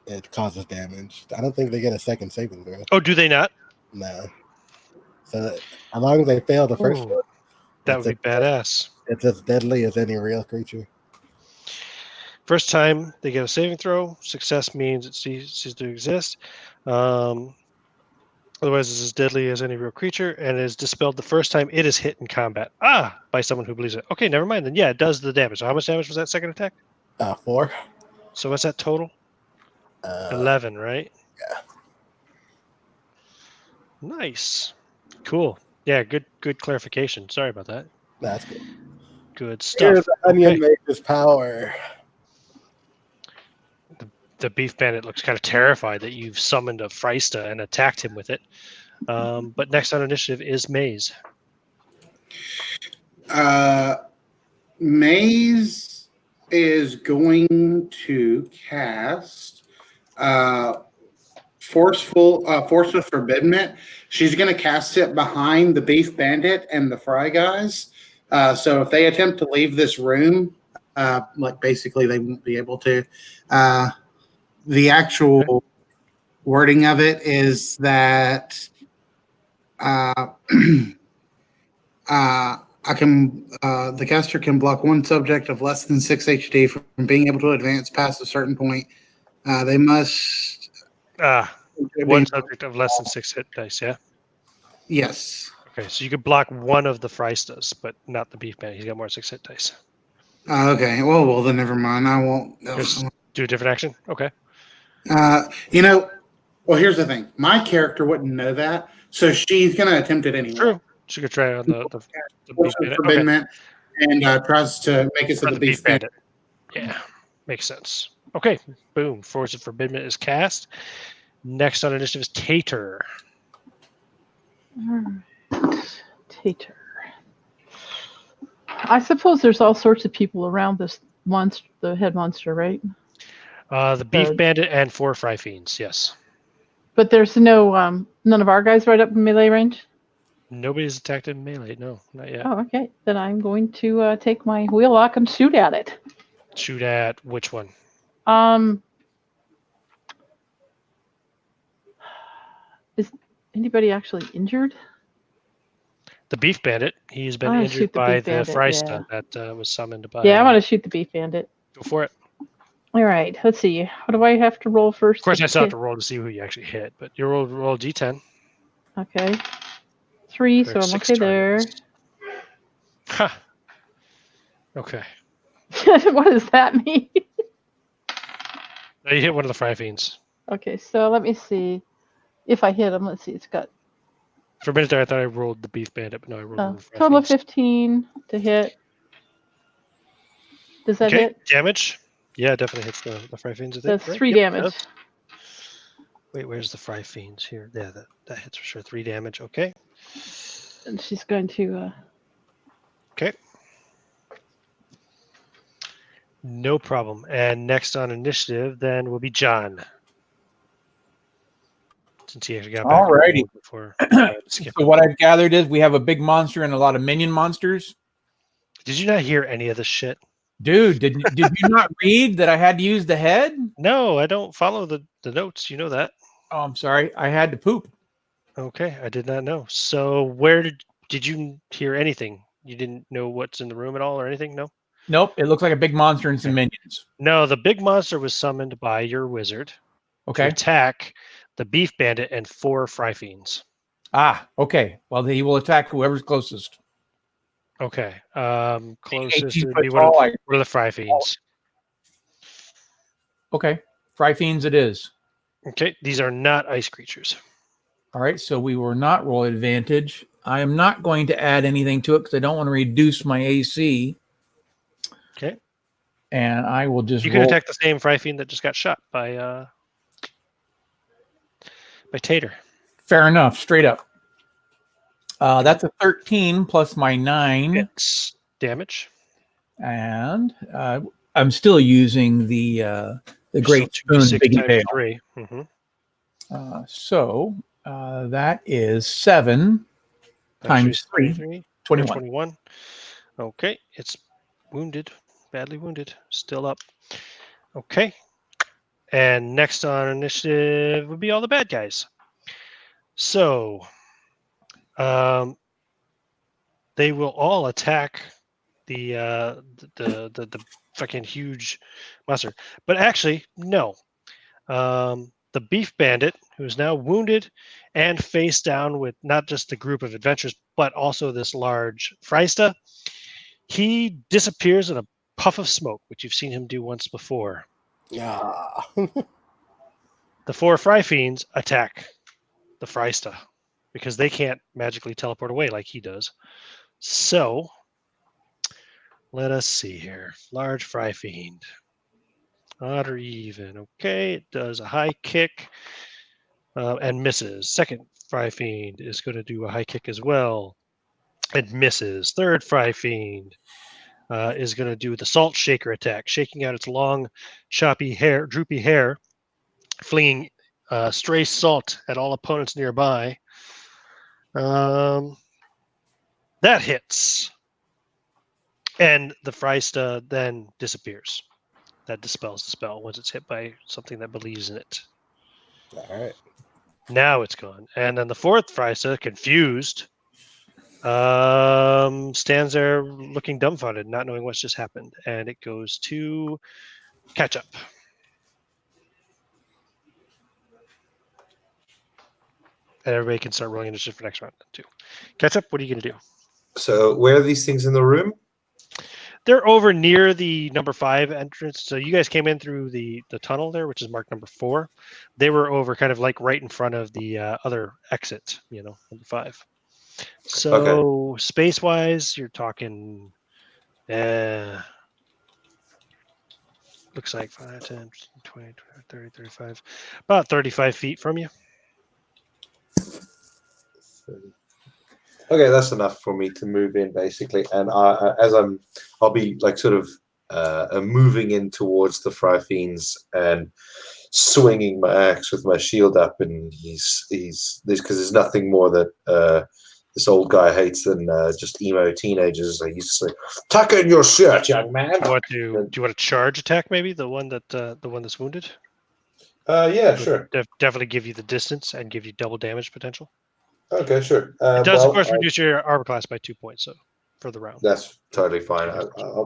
it causes damage. I don't think they get a second saving throw. Oh, do they not? No. So as long as they fail the first Ooh, one, that would be badass. It's as deadly as any real creature. First time they get a saving throw. Success means it ceases to exist. Otherwise, it's as deadly as any real creature and is dispelled the first time it is hit in combat. By someone who believes it. Okay, never mind. Then yeah, it does the damage. So how much damage was that second attack? 4. So what's that total? 11, right? Yeah. Nice. Cool. Yeah, good clarification. Sorry about that. That's good. Good Here's stuff. the onion maker's power. The beef bandit looks kind of terrified that you've summoned a Freshta and attacked him with it. But next on initiative is Maze. Maze is going to cast Force of Forbidden. She's going to cast it behind the beef bandit and the fry guys. So if they attempt to leave this room, basically they won't be able to. The actual wording of it is that the caster can block one subject of less than 6 HD from being able to advance past a certain point. They must one subject of less than 6 hit dice. Yeah. Yes. Okay, so you could block one of the Freshtas, but not the beef bandit. He's got more 6 hit dice. Okay. Well, then never mind. I won't. Just do a different action. Okay. Well, here's the thing. My character wouldn't know that, so she's going to attempt it anyway. True. She could try on the beef bandit. Okay. And tries to make it so the beef bandit. Yeah, makes sense. Okay, boom. Force of Forbidden is cast. Next on initiative is Tater. Tater. I suppose there's all sorts of people around this monster, the head monster, right? The beef bandit and 4 fry fiends. Yes. But there's no none of our guys right up in melee range. Nobody's attacked in melee. No, not yet. Oh, okay. Then I'm going to take my wheellock and shoot at it. Shoot at which one? Is anybody actually injured? The beef bandit. He's been I'll injured shoot the by beef the bandit, Freysta that was summoned by. Yeah, I want to shoot the beef bandit. Go for it. All right. Let's see. What do I have to roll first? Of course, I still have to roll to see who you actually hit, but you roll D10. Okay. 3, There so are I'm 6 okay there. targets. Ha. Okay. What does that mean? Now you hit one of the fry fiends. Okay, so let me see if I hit him. Let's see. It's got For a minute there, I thought I rolled the beef bandit, but no, I rolled one of the fry total of fiends. 15 to hit. Does that hit? Damage? Yeah, it definitely hits the fry fiends. I think, That's right? 3 Yep, it damage. does. Wait, where's the fry fiends here? Yeah, that hits for sure. 3 damage. Okay. And she's going to. Okay. No problem. And next on initiative then will be John. Since he actually got back on the Alrighty. board before. So what I've gathered is we have a big monster and a lot of minion monsters. Did you not hear any of this shit? Dude, did you not read that I had to use the head? No, I don't follow the notes. You know that. Oh, I'm sorry. I had to poop. Okay, I did not know. So where did you hear anything? You didn't know what's in the room at all or anything? No? Nope. It looks like a big monster and some minions. No, the big monster was summoned by your wizard to Okay. attack the beef bandit and 4 fry fiends. Ah, okay. Well, he will attack whoever's closest. Okay. Closest 18 would foot be tall, one of the fry fiends. Okay. Fry fiends it is. Okay, these are not ice creatures. All right, so we will not roll advantage. I am not going to add anything to it because I don't want to reduce my AC. Okay. And I will just You roll. can attack the same fry fiend that just got shot by Tater. Fair enough, straight up. That's a 13 plus my 9. It's damage. And I'm still using the great spoon biggie tail. 3. Mm-hmm. So that is 7 times 3, 21. 21. Okay, it's wounded, badly wounded, still up. Okay, and next on initiative would be all the bad guys. So, they will all attack the fucking huge monster. But actually, no. The beef bandit, who is now wounded and face down with not just the group of adventurers, but also this large Freysta, he disappears in a puff of smoke, which you've seen him do once before. Yeah. The 4 fry fiends attack the Freysta because they can't magically teleport away like he does. So, let us see here. Large fry fiend. Odd or even. Okay, it does a high kick and misses. Second fry fiend is going to do a high kick as well and misses. Third fry fiend is going to do the salt shaker attack, shaking out its long, choppy hair, droopy hair, flinging stray salt at all opponents nearby. That hits. And the Freysta then disappears. That dispels the spell once it's hit by something that believes in it. All right. Now it's gone. And then the 4th Freysta, confused, stands there looking dumbfounded, not knowing what's just happened. And it goes to catch up. And everybody can start rolling initiative for next round too. Catch up, what are you going to do? So where are these things in the room? They're over near the number 5 entrance. So you guys came in through the tunnel there, which is marked number 4. They were over kind of like right in front of the other exit, number 5. So Okay. space-wise, you're talking, looks like 5, 10, 20, 30, 35, about 35 feet from you. Okay, that's enough for me to move in basically, and I'll be like sort of moving in towards the Fry Fiends and swinging my axe with my shield up, and he's this because there's nothing more that this old guy hates than just emo teenagers. Like he's just like, tuck in your shirt, young man. Do you want to charge attack? Maybe the one that's wounded. Yeah, sure. Definitely give you the distance and give you double damage potential. Okay, sure. It does, of course, reduce your armor class by 2 points, so for the round. That's totally fine.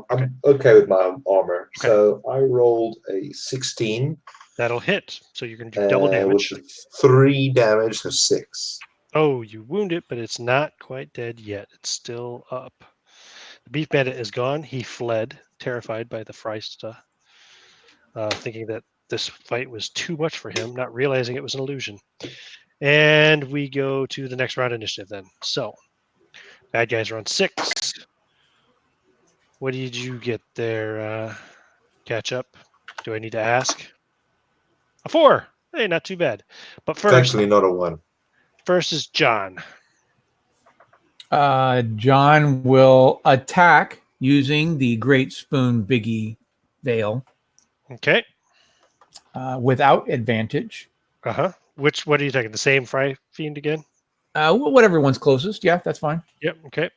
I'm okay with my armor. Okay. So I rolled a 16. That'll hit. So you're going to do double damage. With 3 damage, so 6. Oh, you wound it, but it's not quite dead yet. It's still up. The Beef Bandit is gone. He fled, terrified by the Freista, thinking that this fight was too much for him, not realizing it was an illusion. And we go to the next round initiative then. So, bad guys are on 6. What did you get there, catch up? Do I need to ask? A 4. Hey, not too bad. But first, thankfully not a 1. First is John. John will attack using the Great Spoon Biggie Veil. Okay. Without advantage. Uh-huh. What are you taking? The same Fry Fiend again? Whatever one's closest. Yeah, that's fine. Yep. Okay.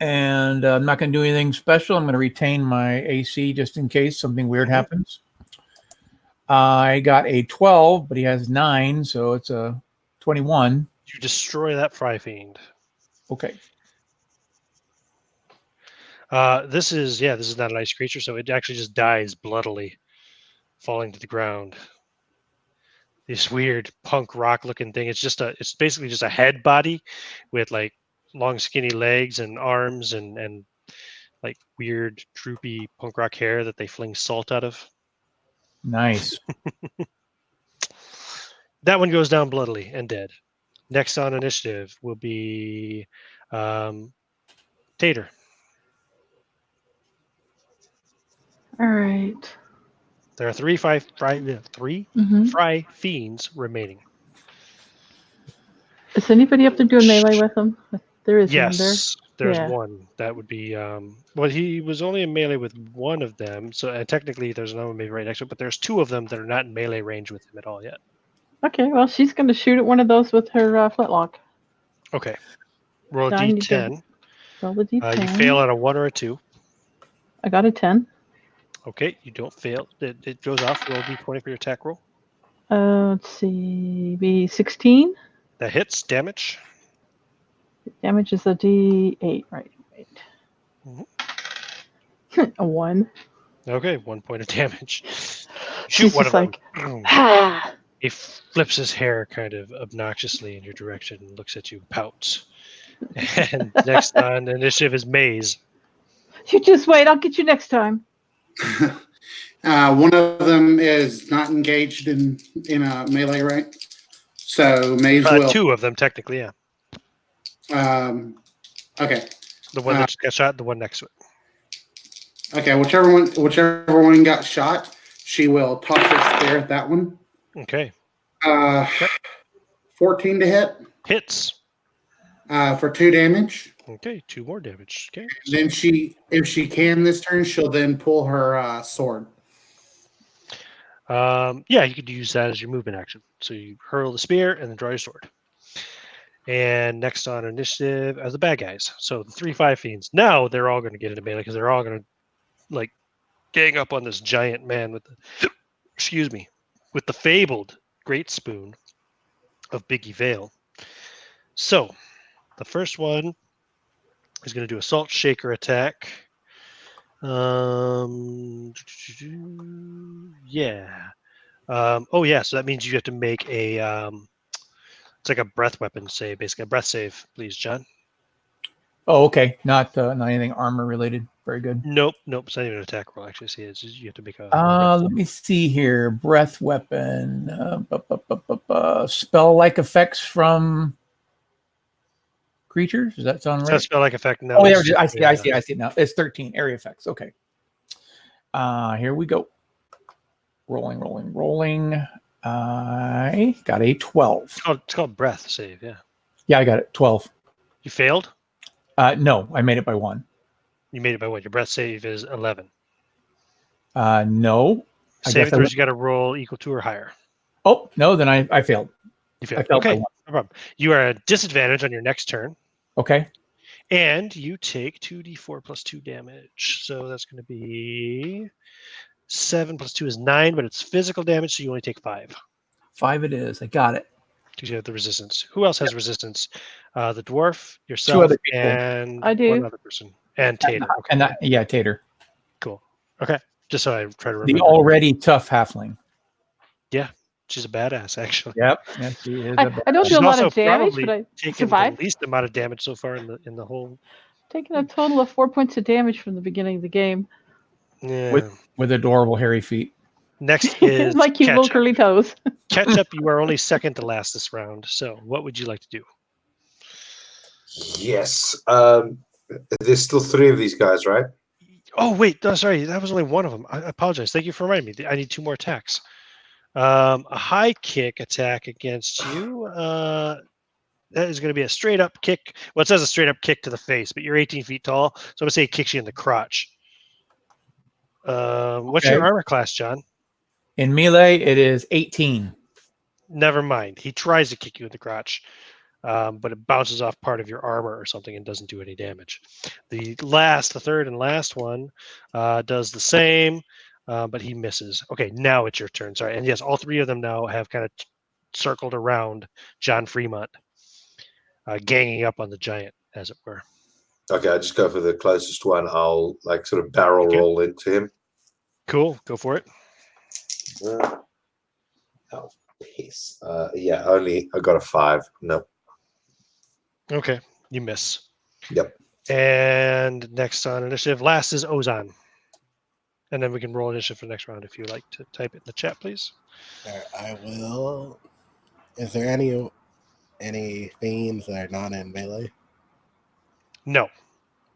And I'm not going to do anything special. I'm going to retain my AC just in case something weird happens. I got a 12, but he has 9, so it's a 21. You destroy that Fry Fiend. Okay. This is not an ice creature, so it actually just dies bloodily, falling to the ground. This weird punk rock looking thing. It's basically just a head body with like long skinny legs and arms and like weird droopy punk rock hair that they fling salt out of. Nice. That one goes down bloodily and dead. Next on initiative will be Tater. All right. There are 3 Fry Fiends remaining. Is anybody up there doing melee with them? There is one there. Yes, there's one. That would be well, he was only in melee with one of them, so technically there's another one maybe right next to it, but there's 2 of them that are not in melee range with him at all yet. Okay, well, she's going to shoot at one of those with her flintlock. Okay. Roll a d10. Roll a d10. You fail on a 1 or a 2. I got a 10. Okay, you don't fail. It goes off. Roll a d20 for your attack roll. Let's see. Be 16. That hits. Damage. Damage is a d8, right? A 1. Okay, 1 point of damage. Shoot one of them. Ah! He flips his hair kind of obnoxiously in your direction and looks at you, pouts. And next on initiative is Maze. You just wait. I'll get you next time. One of them is not engaged in a melee, right? So Maze will. 2 of them, technically, yeah. Okay. The one that just got shot, the one next to it. Okay, whichever one got shot, she will toss her spear at that one. Okay. 14 to hit. Hits. For 2 damage. Okay, 2 more damage. Okay. Then if she can this turn, she'll then pull her sword. Yeah, you could use that as your movement action. So you hurl the spear and then draw your sword. And next on initiative are the bad guys. So the 3 Fry Fiends. Now they're all going to get into melee because they're all going to like gang up on this giant man with the with the fabled Great Spoon of Biggie Vale. So the first one is going to do a Salt Shaker attack. Yeah. So that means you have to make a it's like a breath weapon save, basically a breath save, please, John. Oh, okay. Not anything armor related. Very good. Nope. It's not even an attack roll. Actually, see, it's just, you have to make a. Let me see here. Breath weapon. Spell-like effects from creatures. Does that sound right? Spell like effect. No. Oh, yeah, I see it now. It's 13 area effects. Okay. Here we go. Rolling. I got a 12. It's called breath save. Yeah. Yeah, I got it. 12. You failed? No, I made it by 1. You made it by 1. Your breath save is 11. No. I Saving guess I throws, would. you got to roll equal to or higher. Oh, no, then I failed. You I failed. failed by Okay, 1. no problem. You are at disadvantage on your next turn, Okay. and you take 2d4 plus 2 damage. So that's going to be 7 plus 2 is 9, but it's physical damage, so you only take 5 5 it is. I got it. because you have the resistance. Who else has resistance? The dwarf, 2 yourself, other people. and I do. one other person. And Tater. Okay, And that, yeah, Tater. cool. Okay, just so I try to The remember. already tough halfling. Yeah, she's a badass, actually. Yep. Yes, she is. I don't She's do a lot also of damage, probably but I taken survived. the least amount of damage so far in the whole. Taking a total of 4 points of damage from the beginning of the game. Yeah. With adorable hairy feet. Next is My cute little Ketchup. curly toes. Ketchup, you are only second to last this round. So, what would you like to do? Yes. There's still 3 of these guys, right? Oh, wait. No, sorry. That was only one of them. I apologize. Thank you for reminding me. I need 2 more attacks. A high kick attack against you. That is going to be a straight up kick. Well, it says a straight up kick to the face, but you're 18 feet tall. So, I'm going to say it kicks you in the crotch. What's your Okay. armor class, John? In melee, it is 18. Never mind. He tries to kick you in the crotch, but it bounces off part of your armor or something and doesn't do any damage. The third and last one does the same, but he misses. Okay, now it's your turn. Sorry. And yes, all 3 of them now have kind of circled around John Fremont, ganging up on the giant, as it were. Okay, I just go for the closest one. I'll like sort of barrel roll into him. Cool. Go for it. Oh, piss. Yeah, only I got a 5. No. Okay, you miss. Yep. And next on initiative, last is Ozan. And then we can roll initiative for the next round if you like to type it in the chat, please. I will. Is there any fiends that are not in melee? No.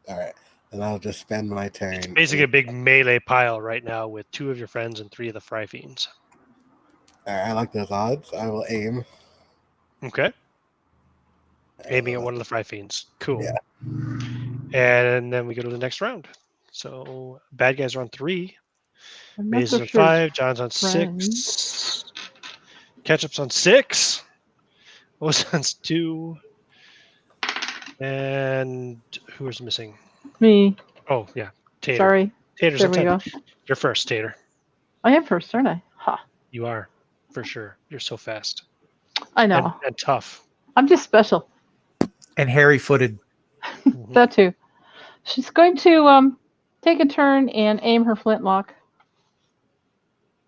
All right, then I'll just spend my turn. It's basically a big melee pile right now with 2 of your friends and 3 of the Fry Fiends. All right, I like those odds. I will aim. Okay. Aiming at one of the Fry Fiends. Cool. Yeah. And then we go to the next round. So bad guys are on 3. I'm Maze not is so on sure 5. it's John's on friends. 6. Ketchup's on 6. Ozan's 2. And who is missing? Me. Oh, yeah. Tater. Sorry. Tater's There on we 10. go. You're first, Tater. I am first, aren't I? Ha. You are, for sure. You're so fast. I know. And tough. I'm just special. And hairy footed. Mhm. That too. She's going to take a turn and aim her flintlock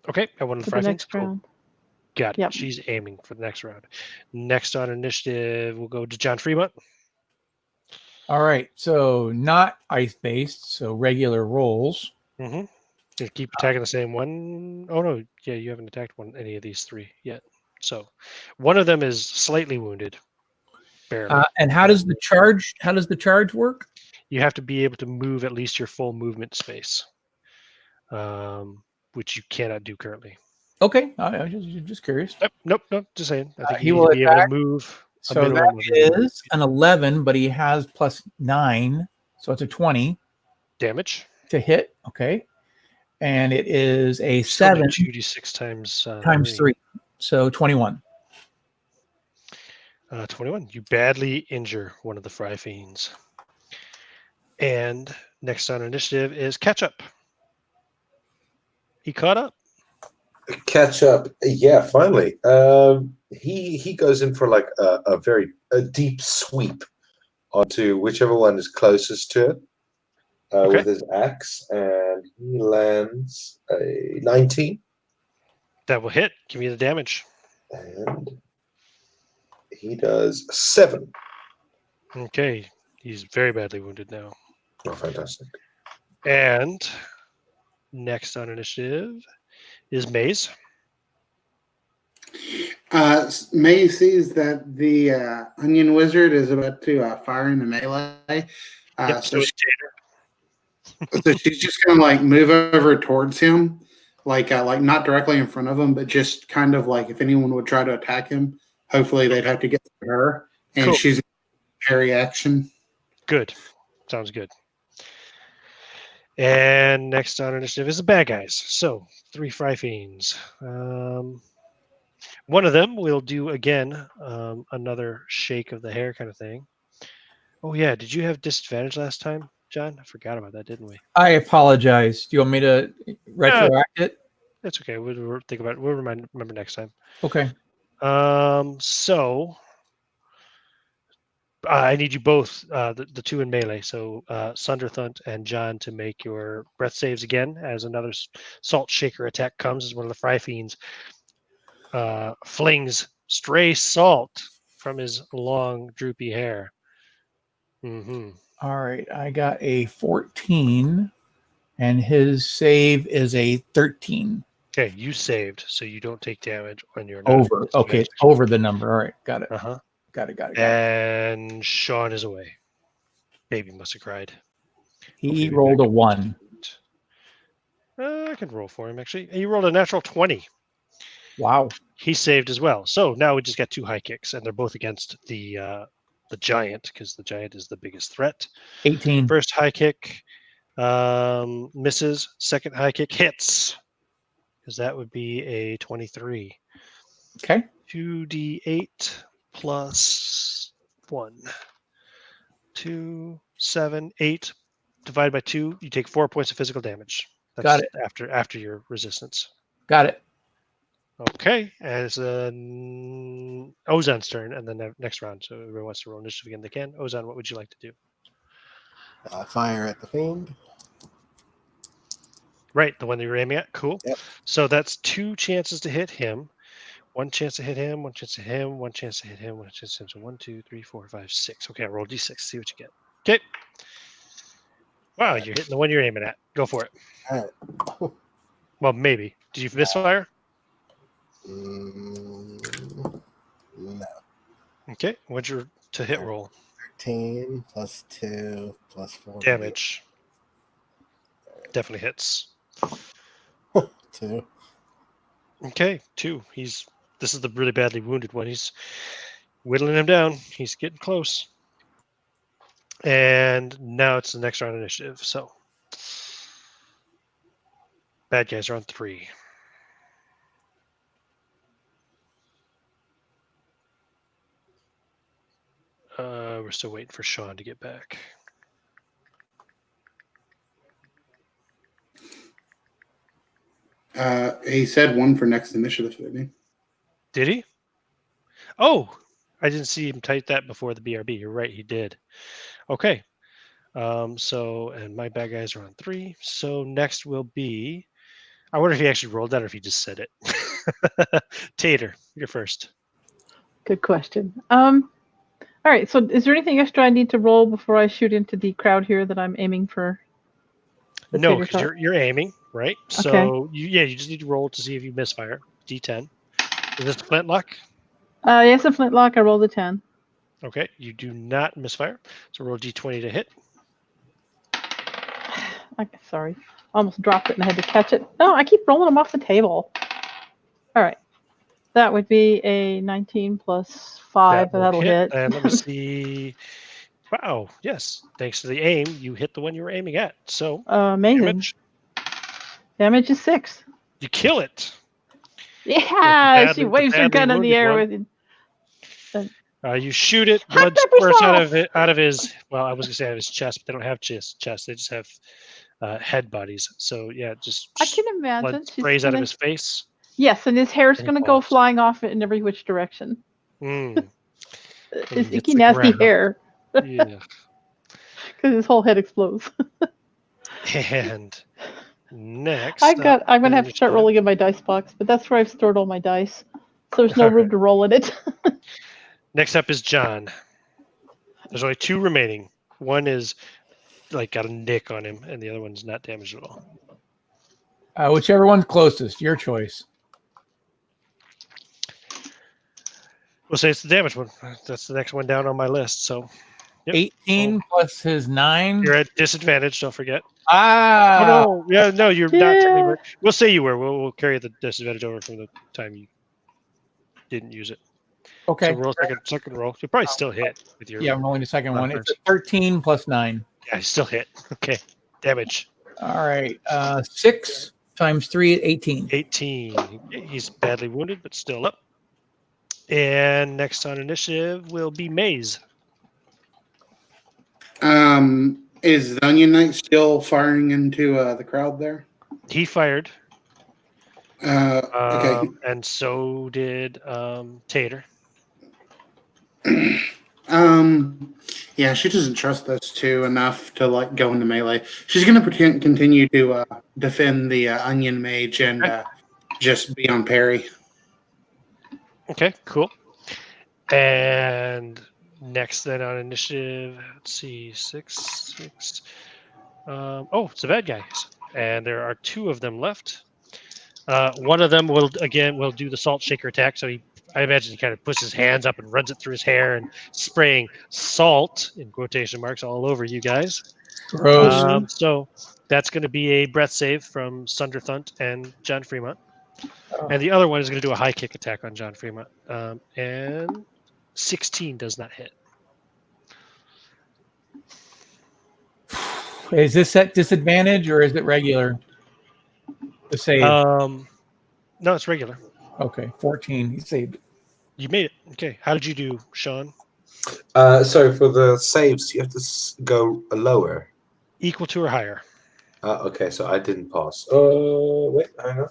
Okay, at one of the for Fry the Fiends. next Cool. round. Got it. Yep. She's aiming for the next round. Next on initiative, we'll go to John Fremont. All right. So not ice based, so regular rolls. Mm-hmm. You keep attacking the same one. Oh no, yeah, you haven't attacked any of these 3 yet. So one of them is slightly wounded. Barely. And how does the charge work? You have to be able to move at least your full movement space, which you cannot do currently. Okay. I was just curious. Nope. Just saying. I think He you need will to be able to attack. move. A So minimum of that is an 11, but he has plus 9, so it's a 20 damage. to hit. Okay, and it is a Still do 7 2d6 times 3, so 21. 21. You badly injure one of the Fry Fiends. And next on initiative is Ketchup. He caught up. Catch up. Yeah, finally. He goes in for like a deep sweep onto whichever one is closest to it with his axe, and he lands a 19. That will hit. Give me the damage. And he does 7. Okay. He's very badly wounded now. Oh, fantastic. And next on initiative is Maze. May sees that the onion wizard is about to fire in the melee. So it's Tater. So she's just gonna like move over towards him, like not directly in front of him, but just kind of like if anyone would try to attack him, hopefully they'd have to get to her, and Cool. she's military action. Good. Sounds good. And next on initiative is the bad guys. So 3 Fry Fiends. One of them will do again another shake of the hair kind of thing. Oh yeah, did you have disadvantage last time, John? I forgot about that, didn't we? I apologize. Do you want me to retroact it? That's okay. We'll think about it. We'll remember next time. Okay. So I need you both, the two in melee. So Sunderthunt and John, to make your breath saves again as another salt shaker attack comes as one of the Fry Fiends flings stray salt from his long, droopy hair. Mm-hmm. All right. I got a 14, and his save is a 13. Okay, you saved, so you don't take damage when you're not Over. Okay, over the number. All right, got it. Uh-huh. Got it. And Sean is away. Baby must have cried. He rolled a 1. I can roll for him, actually. He rolled a natural 20. Wow. He saved as well. So now we just got 2 high kicks, and they're both against the giant, because the giant is the biggest threat. 18. First high kick misses. Second high kick hits, because that would be a 23. Okay. 2d8 plus 1. 2, 7, 8. Divided by 2, you take 4 points of physical damage. That's Got it. After your resistance. Got it. Okay, as Ozan's turn, and then the next round. So everyone wants to roll initiative again. They can. Ozan, what would you like to do? Fire at the fiend. Right, the one that you're aiming at. Cool. Yep. So that's 2 chances to hit him. 1 chance to hit him. 1 chance to hit him. 1 chance to hit him. 1 chance to hit him. So 1, 2, 3, 4, 5, 6. Okay, roll d6. See what you get. Okay. Wow, you're hitting the one you're aiming at. Go for it. All right. Well, maybe. Did you misfire? No. Okay. What's your to hit roll? 13 plus 2 plus 4. Damage. Definitely hits. 2. Okay, 2. This is the really badly wounded one. He's whittling him down. He's getting close. And now it's the next round initiative. So bad guys are on 3. We're still waiting for Sean to get back. He said 1 for next initiative, didn't he? Did he? Oh, I didn't see him type that before the BRB. You're right, he did. Okay. And my bad guys are on 3. So next will be, I wonder if he actually rolled that or if he just said it. Tater, you're first. Good question. All right. So, is there anything extra I need to roll before I shoot into the crowd here that I'm aiming for? No, because you're aiming, right? Okay. So you just need to roll to see if you misfire. D10. Is this flintlock? Yes, a flintlock. I rolled a 10. Okay, you do not misfire. So roll D20 to hit. Sorry, almost dropped it and I had to catch it. No, I keep rolling them off the table. All right, that would be a 19 plus 5. That'll hit. And let me see. Wow, yes. Thanks to the aim, you hit the one you were aiming at. So amazing. Damage is 6. You kill it. Yeah, she waves her gun in the air with you. You shoot it, blood squirts out of his. Well, I was gonna say out of his chest, but they don't have chest. They just have head bodies. So yeah, just I can imagine blood sprays out of his face. Yes, and his hair's gonna go flying off in every which direction. His icky, nasty hair. Yeah. Because his whole head explodes. And next, I'm gonna have to start rolling in my dice box, but that's where I've stored all my dice, so there's no room to roll in it. Next up is John. There's only 2 remaining. One is got a nick on him, and the other one's not damaged at all. Whichever one's closest, your choice. We'll say it's the damaged one. That's the next one down on my list. So, yep. 18 plus his 9. You're at disadvantage. Don't forget. Ah. Oh, no. Yeah, no, you're not. We'll say you were. We'll carry the disadvantage over from the time you didn't use it. Okay. So roll second roll. You'll probably still hit with your. Yeah, I'm rolling the second one. It's first. a 13 plus 9. Yeah, you still hit. Okay. Damage. All right. 6 times 3 is 18. 18. He's badly wounded, but still up. And next on initiative will be Maze. Is the Onion Knight still firing into the crowd there? He fired. Okay. And so did Tater. Yeah, she doesn't trust those two enough to like go into melee. She's gonna continue to defend the Onion Mage and just be on parry. Okay, cool. And next then on initiative, let's see, 6. It's the bad guys. And there are 2 of them left. One of them will do the salt shaker attack. So I imagine he kind of puts his hands up and runs it through his hair and spraying salt in quotation marks all over you guys. Gross. So that's going to be a breath save from Sunderthunt and John Fremont. And the other one is going to do a high kick attack on John Fremont. And 16 does not hit. Is this at disadvantage or is it regular? The save. No, it's regular. Okay, 14. He saved. You made it. Okay. How did you do, Sean? So for the saves, you have to go lower. Equal to or higher. Okay, so I didn't pass. Wait, hang on.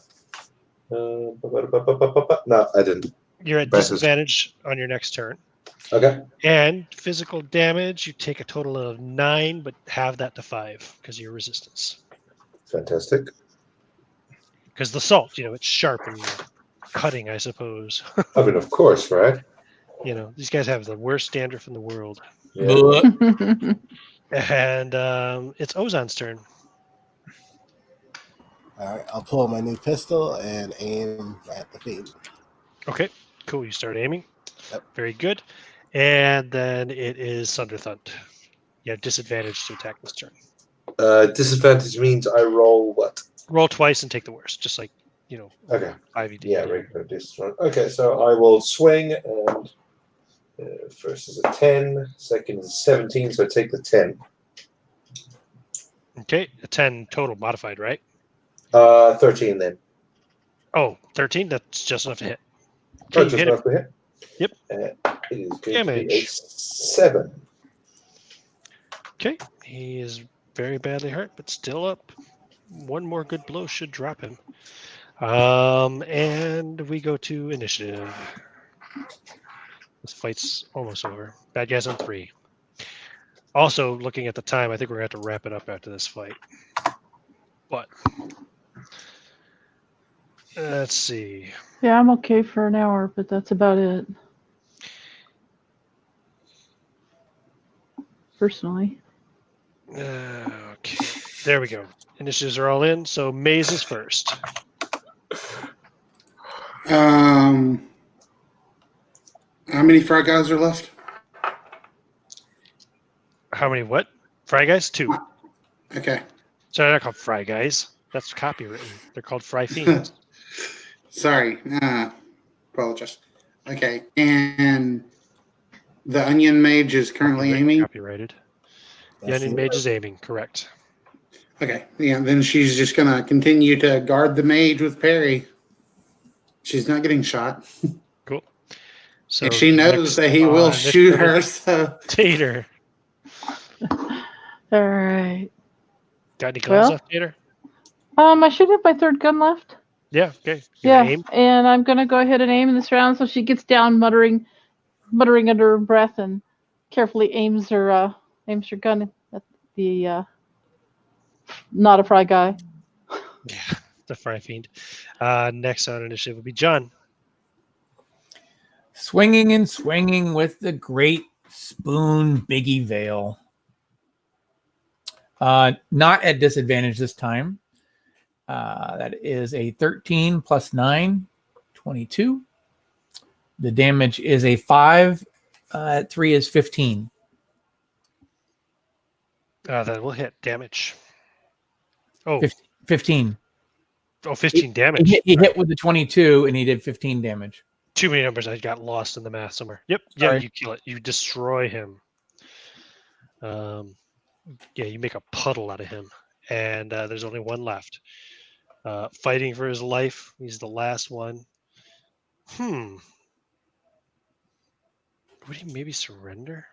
No, I didn't. You're at disadvantage on your next turn. Okay. And physical damage, you take a total of 9, but have that to 5 because of your resistance. Fantastic. Because the salt, it's sharp and cutting, I suppose. I mean, of course, right? These guys have the worst dandruff in the world. Yeah. And it's Ozan's turn. All right, I'll pull my new pistol and aim at the fiend. Okay, cool. You start aiming. Yep. Very good. And then it is Sunderthunt. You have disadvantage to attack this turn. Disadvantage means I roll what? Roll twice and take the worst, just like, Okay. 5e. Yeah, regular disadvantage. Okay, so I will swing, and first is a 10, second is a 17, so I take the 10. Okay, a 10 total modified, right? 13 then. Oh, 13? That's just enough to hit. Oh, Okay, you just hit it. enough to hit. Yep. It is going to be a Damage. 7. Okay, he is very badly hurt, but still up. One more good blow should drop him. And we go to initiative. This fight's almost over. Bad guys on 3. Also, looking at the time, I think we're going to have to wrap it up after this fight. But let's see. Yeah, I'm okay for an hour, but that's about it. Personally. Okay, there we go. Initiatives are all in, so Maze is first. How many frog guys are left? How many what? Fry Guys? 2. Okay. So they're not called Fry Guys. That's copywritten. They're called Fry Fiends. Sorry. Apologize. Okay. And the Onion Mage is currently aiming? Copyrighted. The Onion Mage is aiming, correct. Okay. Yeah, then she's just going to continue to guard the mage with parry. She's not getting shot. Cool. So And she knows that he will shoot her, so... Tater. All right. Got any guns left, Tater? I should have my third gun left. Yeah, okay. Yeah, Aim. and I'm gonna go ahead and aim in this round. So she gets down, muttering under her breath, and carefully aims her gun at the not a fry guy. Yeah, the Fry Fiend. Next on initiative will be John. Swinging and swinging with the great spoon Biggie Vale. Not at disadvantage this time. That is a 13 plus 9, 22. The damage is a 5. At 3 is 15. That will hit damage. Oh, 15. Oh, 15 damage. He hit with the 22 and he did 15 damage. Too many numbers. I got lost in the math somewhere. Yep. Yeah, Sorry. you kill it. You destroy him. Yeah, you make a puddle out of him. And there's only one left. Fighting for his life. He's the last one. Would he maybe surrender?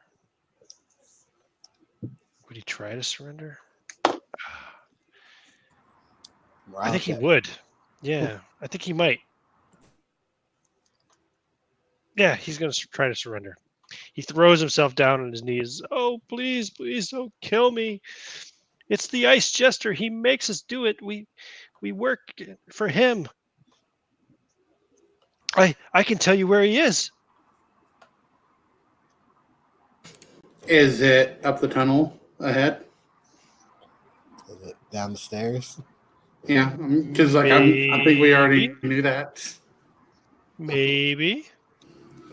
Would he try to surrender? I think he would. Yeah, I think he might. Yeah, he's going to try to surrender. He throws himself down on his knees. Oh, please, please don't kill me. It's the Ice Jester. He makes us do it. We work for him. I can tell you where he is. Is it up the tunnel ahead? Is it down the stairs? Yeah, because I think we already knew that. Maybe.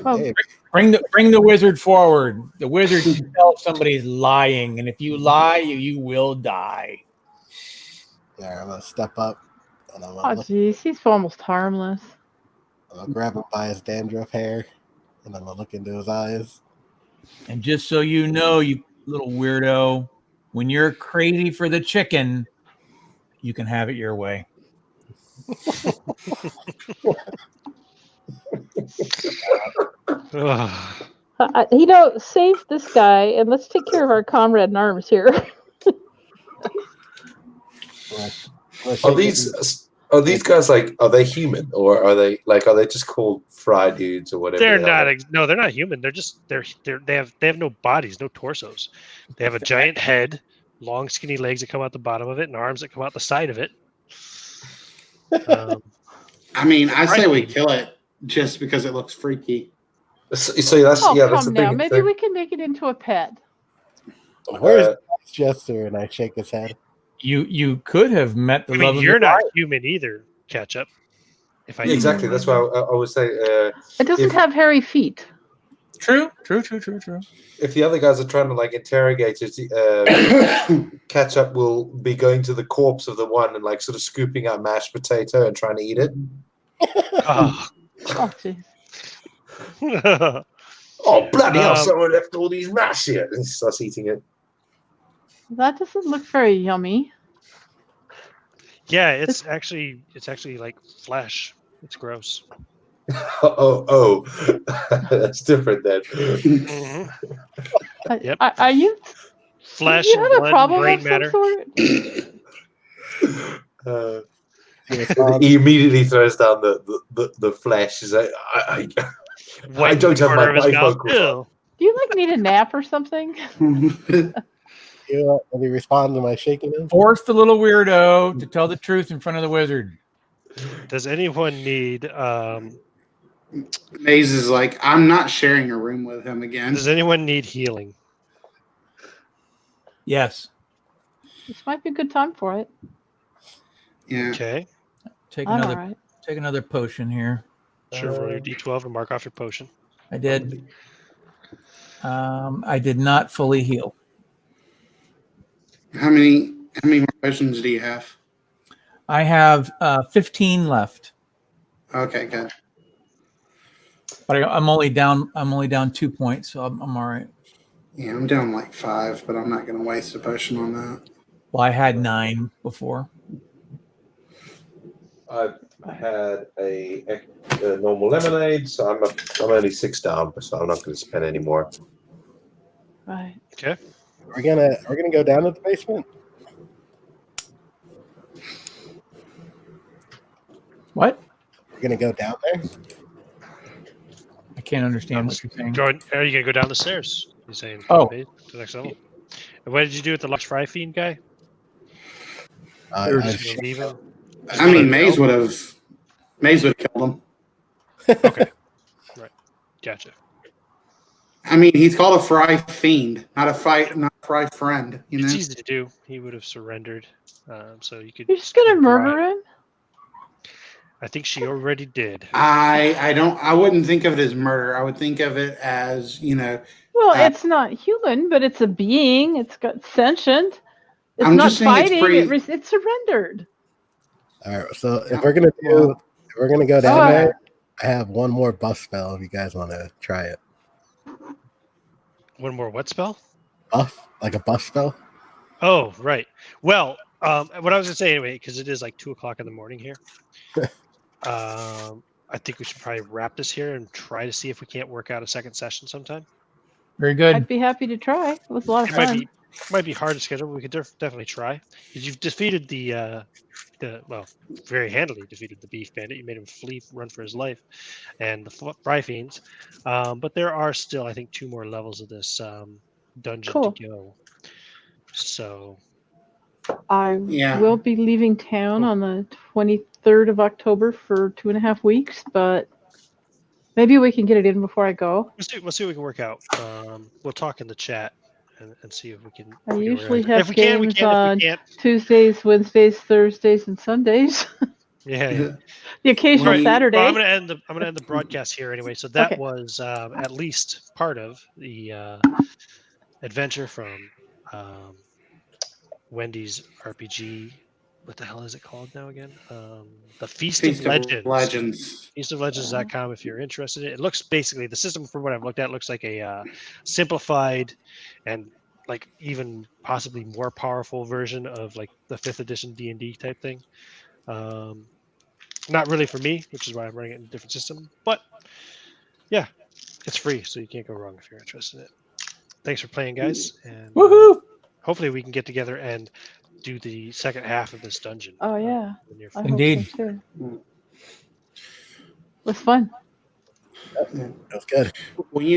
Well, Hey, Bring the wizard forward. The wizard can tell if somebody's lying, and if you lie, you will die. there, I'm gonna step up and I'm oh, gonna, jeez, he's almost harmless. I'm gonna grab him by his dandruff hair and I'm gonna look into his eyes. And just so you know, you little weirdo, when you're crazy for the chicken, you can have it your way. Save this guy and let's take care of our comrade in arms here. Are these guys like, are they human or are they just called fry dudes or whatever? They're they not. are? No, they're not human. They're just they have no bodies, no torsos. They have a giant head, long skinny legs that come out the bottom of it, and arms that come out the side of it. I mean, I say we kill it just because it looks freaky. So that's Oh, that's come the now. thing. Maybe we can make it into a pet. Where's Ice Jester? And I shake his head. You could have met the I love mean, of you're your not life. human either. Ketchup. If I Exactly. That's why I would say. It doesn't have hairy feet. True. If the other guys are trying to like interrogate it, Ketchup will be going to the corpse of the one and like sort of scooping out mashed potato and trying to eat it. Oh, Oh, jeez. Oh bloody hell! Someone left all these mash here, and he starts eating it. That doesn't look very yummy. yeah, it's actually like flesh. It's gross. Oh, that's different then. Yep. Are you? Flesh You and have a blood, problem brain of some matter. sort? He immediately throws down the flesh. He's like, I White don't have corner my of his mouth. bifocals on. Ew. Do you like need a nap or something? Will he respond to my shaking him? Force the little weirdo to tell the truth in front of the wizard. Does anyone need? Maze is like, I'm not sharing a room with him again. Does anyone need healing? Yes. This might be a good time for it. Yeah. Okay. Take I'm another all right. take another potion here. Sure. Roll your d12 and mark off your potion. I did. I did not fully heal. How many more questions do you have? I have 15 left, Okay, good. but I'm only down 2 points, so I'm all right. Yeah, I'm down like 5, but I'm not going to waste a potion on that. Well, I had 9 before. I've had a normal lemonade, so I'm only 6 down, so I'm not going to spend any more. Right. Okay. We're gonna go down to the basement. What? We're gonna go down there. I can't understand what you're saying. Are you gonna go down the stairs? You're saying? Oh. To the next level. And what did you do with the Lux Fry Fiend guy? I've Just leave him? I mean, Maze would have killed him. Okay. Right. Gotcha. I mean, he's called a fry fiend, not a fry friend. You know. It's easy to do. He would have surrendered. So you could. You're just gonna murder him? I think she already did. I wouldn't think of it as murder. I would think of it as, Well, it's not human, but it's a being. It's got sentient. It's I'm not just saying it's fighting. pretty- It surrendered. All right. So if we're gonna go down there, I have one more buff spell if you guys want to try it. One more what spell? Buff? Like a buff spell? Oh, right. Well, what I was gonna say anyway, because it is like 2:00 in the morning here. I think we should probably wrap this here and try to see if we can't work out a second session sometime. Very good. I'd be happy to try. It was a lot of It fun. might be hard to schedule, but we could definitely try. Because you've defeated the well, very handily defeated the beef bandit. You made him run for his life, and the fry fiends. But there are still, I think, 2 more levels of this dungeon Cool. to go. So I Yeah. will be leaving town on the 23rd of October for 2.5 weeks, but maybe we can get it in before I go. we'll see what we can work out. We'll talk in the chat and see if we can. I we can usually organize it. have If we can, we games can. If on we can't, Tuesdays, Wednesdays, Thursdays, and Sundays. yeah. The occasional All right. Saturday. Well, I'm gonna end the broadcast here anyway. So that Okay. was at least part of the adventure from Wendy's RPG. What the hell is it called now again? The Feast of Legends. Legends. Feastoflegends.com if you're interested in it. It looks basically, the system from what I've looked at looks like a simplified and like even possibly more powerful version of like the 5th edition D&D type thing. Not really for me, which is why I'm running it in a different system. But yeah, it's free, so you can't go wrong if you're interested in it. Thanks for playing, guys. And Woohoo! hopefully we can get together and do the second half of this dungeon. Oh, yeah. In the near I future. Indeed. hope so too. It was fun. That was good. When you